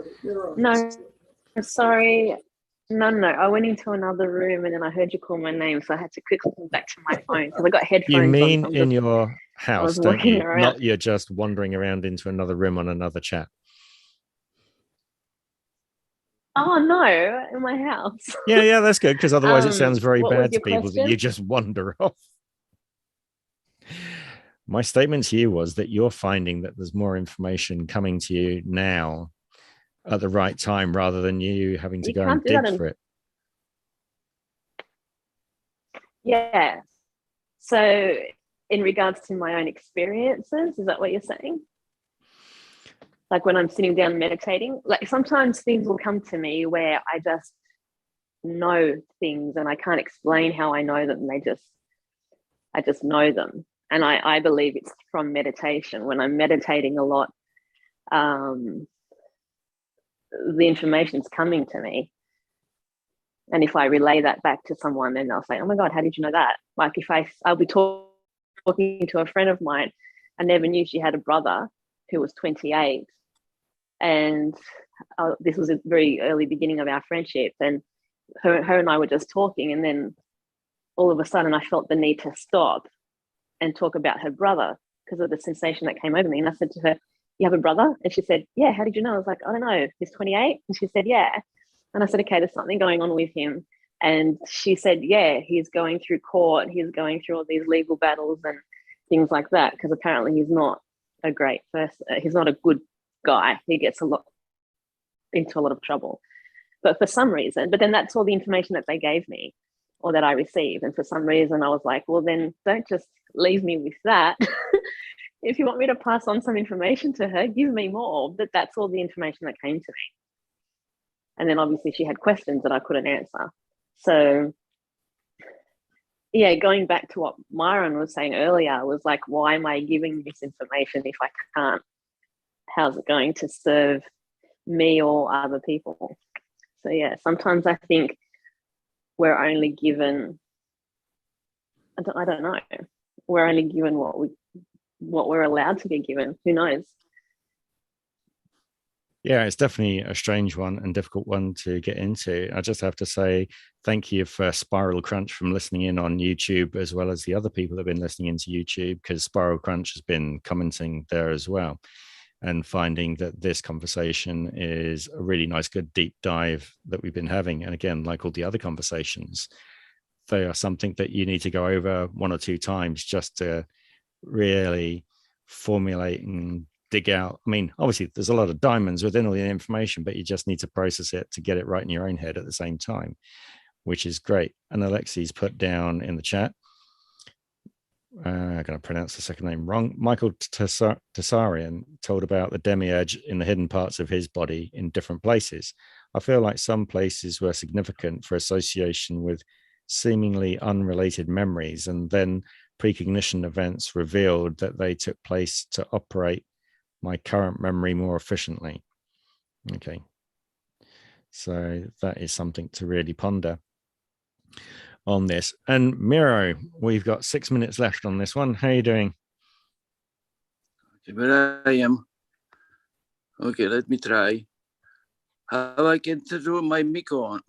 No, sorry. No. I went into another room and then I heard you call my name, so I had to quickly come back to my phone because I got headphones. You mean on, in your house, don't you? around. Not you're just wandering around into another room on another chat. Oh no, in my house. Yeah, that's good, because otherwise it sounds very bad to people question? that you just wander off. My statement to you was that you're finding that there's more information coming to you now at the right time rather than you having to go and dig for it. Yeah. So in regards to my own experiences, is that what you're saying? Like when I'm sitting down meditating, like sometimes things will come to me where I just know things and I can't explain how I know them. I just know them. And I believe it's from meditation. When I'm meditating a lot, the information's coming to me. And if I relay that back to someone, then they'll say, oh my God, how did you know that? Like if I'll be talking to a friend of mine, I never knew she had a brother who was 28. And this was a very early beginning of our friendship. And her and I were just talking. And then all of a sudden I felt the need to stop and talk about her brother because of the sensation that came over me. And I said to her, you have a brother? And she said, yeah, how did you know? I was like, I don't know, he's 28. And she said, yeah. And I said, okay, there's something going on with him. And she said, yeah, he's going through court. He's going through all these legal battles and things like that, because apparently he's not a great person. He's not a good guy. He gets into a lot of trouble. But for some reason, but then that's all the information that they gave me or that I received. And for some reason I was like, well, then don't just leave me with that. If you want me to pass on some information to her, give me more. But that's all the information that came to me. And then obviously she had questions that I couldn't answer. So yeah, going back to what Myron was saying earlier, was like, why am I giving this information if I can't? How's it going to serve me or other people? So yeah, sometimes I think we're only given, I don't know, we're only given what we're allowed to be given. Who knows? Yeah, it's definitely a strange one and difficult one to get into. I just have to say thank you for Spiral Crunch from listening in on YouTube, as well as the other people that have been listening into YouTube, because Spiral Crunch has been commenting there as well and finding that this conversation is a really nice, good deep dive that we've been having. And again, like all the other conversations, they are something that you need to go over one or two times just to really formulate and dig out. I mean, obviously there's a lot of diamonds within all the information, but you just need to process it to get it right in your own head at the same time, which is great. And Alexi's put down in the chat, I'm going to pronounce the second name wrong, Michael Tessarian told about the demiurge in the hidden parts of his body in different places. I feel like some places were significant for association with seemingly unrelated memories, and then precognition events revealed that they took place to operate my current memory more efficiently. Okay, so that is something to really ponder on this. And Miro, we've got 6 minutes left on this one. How are you doing? Okay, where I am. Okay, let me try. How I can turn my micro?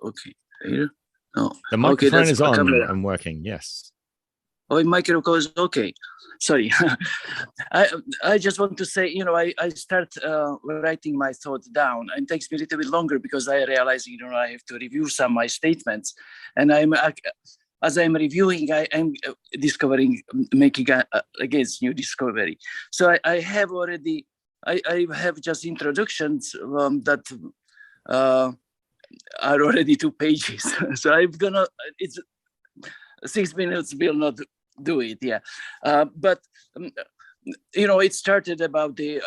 Okay, here. No. The microphone okay, is on camera. and working. Yes. Oh, microphone is okay. Sorry. I just want to say, I start writing my thoughts down, and it takes me a little bit longer because I realize, I have to review some of my statements, and as I'm reviewing, I'm discovering, making against new discovery. So I have already, I have just introductions that are already 2 pages. So I'm gonna, it's 6 minutes will not do it, yeah. But it started about the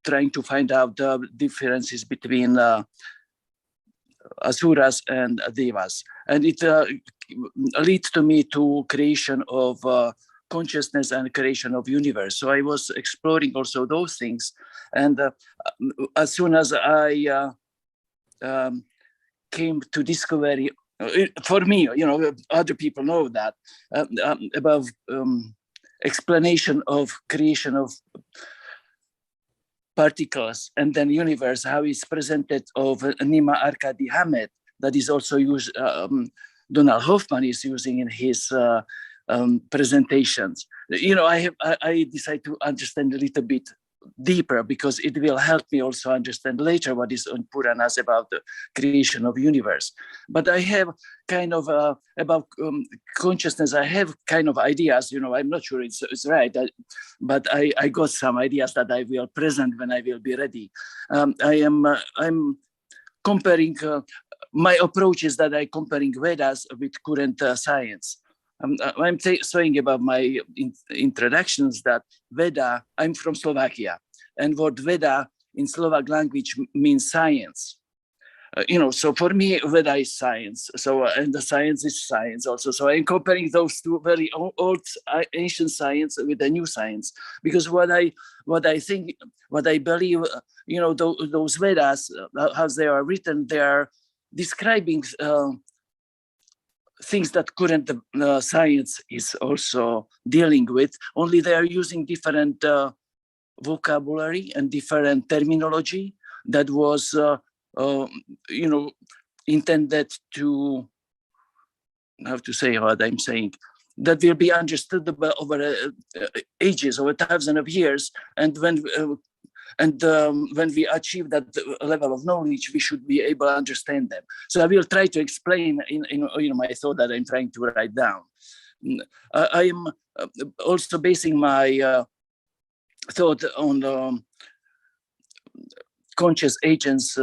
trying to find out the differences between asuras and devas, and it leads to me to creation of consciousness and creation of universe. So I was exploring also those things, and as soon as I came to discovery, for me, other people know that about explanation of creation of particles and then universe, how it's presented of Nima Arkady Hamed, that is also used, Donald Hoffman is using in his presentations. I decided to understand a little bit deeper, because it will help me also understand later what is on Puranas about the creation of universe. But I have kind of about consciousness, I have kind of ideas, I'm not sure it's right, but I got some ideas that I will present when I will be ready. I'm comparing my approach is that I'm comparing Vedas with current science. I'm saying about my introductions that Veda, I'm from Slovakia, and word Veda in Slovak language means science. So for me, Veda is science. So, and the science is science also. So I'm comparing those two very old ancient science with the new science, because what I think, what I believe, those Vedas, how they are written, they are describing things that current science is also dealing with, only they are using different vocabulary and different terminology that was, intended to, how to say what I'm saying, that will be understood over ages, over thousands of years. And when we achieve that level of knowledge, we should be able to understand them. So I will try to explain in my thought that I'm trying to write down. I am also basing my thought on conscious agents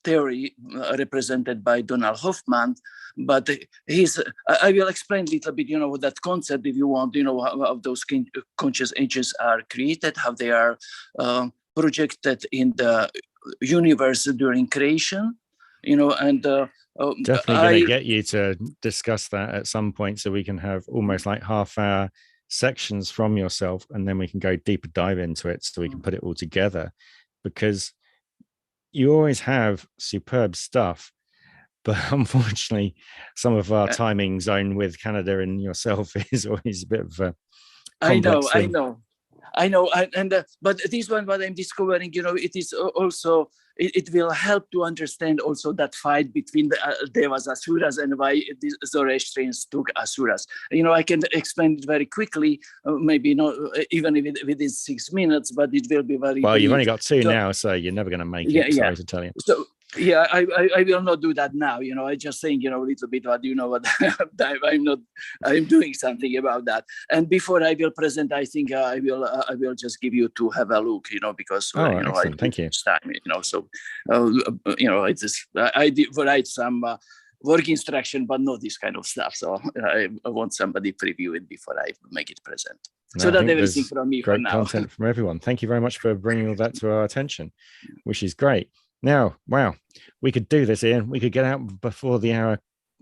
theory represented by Donald Hoffman, but I will explain a little bit, that concept if you want, how those conscious agents are created, how they are projected in the universe during creation, and definitely going to get you to discuss that at some point, so we can have almost like half-hour sections from yourself, and then we can go deeper dive into it, so we can put it all together, because you always have superb stuff, but unfortunately some of our timing zone with Canada and yourself is always a bit of a complex thing. I know, but this one, what I'm discovering, it is also, it will help to understand also that fight between the Devas, Asuras, and why the Zoroastrians took Asuras. I can explain it very quickly, maybe not even within 6 minutes, but it will be very well, brief. you've only got two now, so you're never going to make it. Sorry to tell you. So, yeah, I will not do that now. I just saying, a little bit what I'm doing something about that. And before I will present, I think I will just give you to have a look, because excellent. Thank you. Time, so it is, I did write some work instruction, but not this kind of stuff. So I want somebody preview it before I make it present. No, so that everything from me for now. Great content from everyone. Thank you very much for bringing all that to our attention, which is great. Now, wow, we could do this, Ian. We could get out before the hour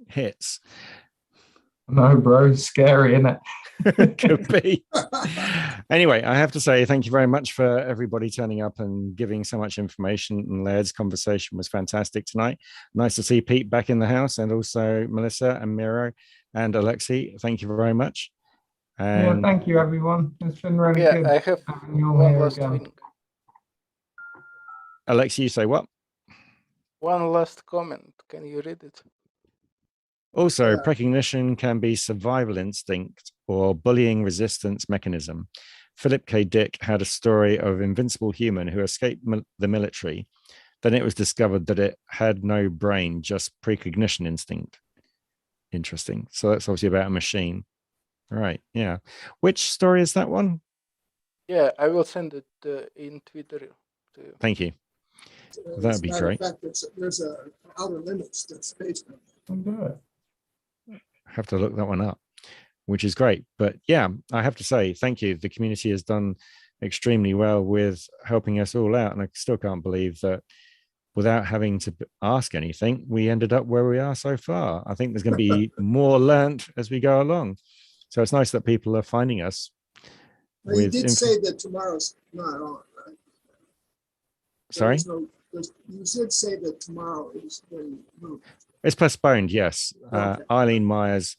hits. No, bro, scary, isn't it? Could be. Anyway, I have to say thank you very much for everybody turning up and giving so much information. And Laird's conversation was fantastic tonight. Nice to see Peake back in the house, and also Melissa and Miro and Alexei. Thank you very much. And thank you, everyone. It's been really good. I have one last thing. Alexei, you say what? One last comment. Can you read it? Also, precognition can be survival instinct or bullying resistance mechanism. Philip K. Dick had a story of invincible human who escaped the military. Then it was discovered that it had no brain, just precognition instinct. Interesting. So that's obviously about a machine. Right. Yeah. Which story is that one? Yeah, I will send it in Twitter to you. Thank you. That'd be great. Fact, there's a outer limits that's based on that. I have to look that one up, which is great. But yeah, I have to say, thank you. The community has done extremely well with helping us all out. And I still can't believe that without having to ask anything, we ended up where we are so far. I think there's going to be more learnt as we go along. So it's nice that people are finding us. Well, you did say that tomorrow's not on, right? Sorry? You did say that tomorrow is been moved. It's postponed, yes. Okay. Eileen Myers,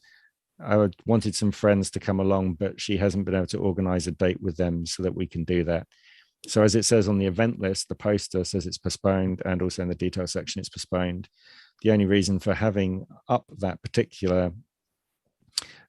I wanted some friends to come along, but she hasn't been able to organize a date with them so that we can do that. So as it says on the event list, the poster says it's postponed, and also in the detail section, it's postponed. The only reason for having up that particular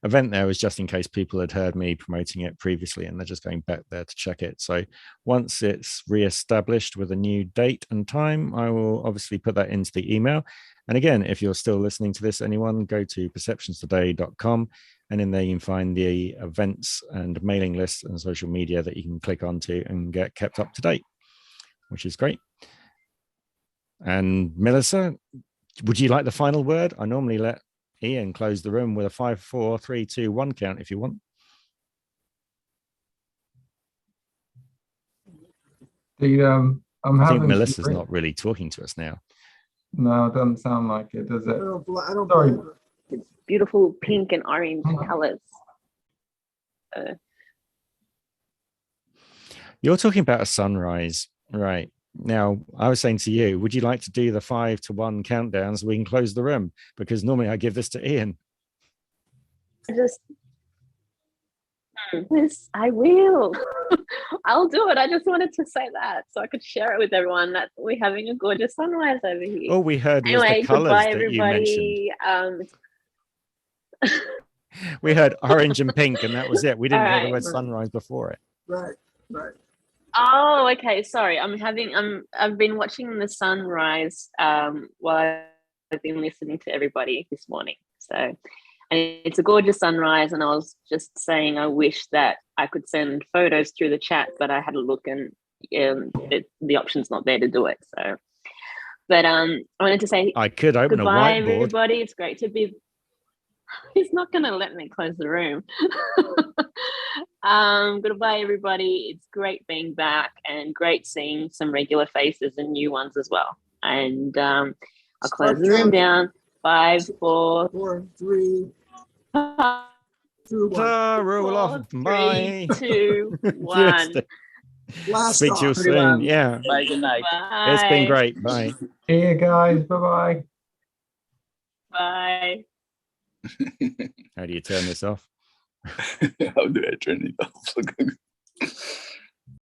event there was just in case people had heard me promoting it previously and they're just going back there to check it. So once it's re-established with a new date and time, I will obviously put that into the email. And again, if you're still listening to this, anyone, go to perceptionstoday.com, and in there you can find the events and mailing lists and social media that you can click onto and get kept up to date, which is great. And Melissa, would you like the final word? I normally let Ian close the room with a 5, 4, 3, 2, 1 count if you want. I think Melissa's not really talking to us now. No, it doesn't sound like it, does it? I don't Sorry. It's beautiful pink and orange colors. You're talking about a sunrise, right? Now, I was saying to you, would you like to do the 5 to 1 countdown so we can close the room? Because normally I give this to Ian. Yes, I will. I'll do it. I just wanted to say that so I could share it with everyone that we're having a gorgeous sunrise over here. All we heard was anyway, the colors goodbye, that everybody. you mentioned. We heard orange and pink, and that was it. We didn't hear the word sunrise before it. Right. Oh, okay. Sorry. I've been watching the sunrise while I've been listening to everybody this morning. So, and it's a gorgeous sunrise. And I was just saying, I wish that I could send photos through the chat, but I had a look and the option's not there to do it. So, but I wanted to say I could open goodbye, a whiteboard. everybody. It's great to be. He's not going to let me close the room. Goodbye, everybody. It's great being back and great seeing some regular faces and new ones as well. And I'll close the room down. 5, 4, 3, 2, 1. Roll off. 3, 2, 1. Speak to you soon. Yeah. Bye. Good night. Bye. It's been great. Bye. See you guys. Bye-bye. Bye. How do you turn this off? How do I turn it off?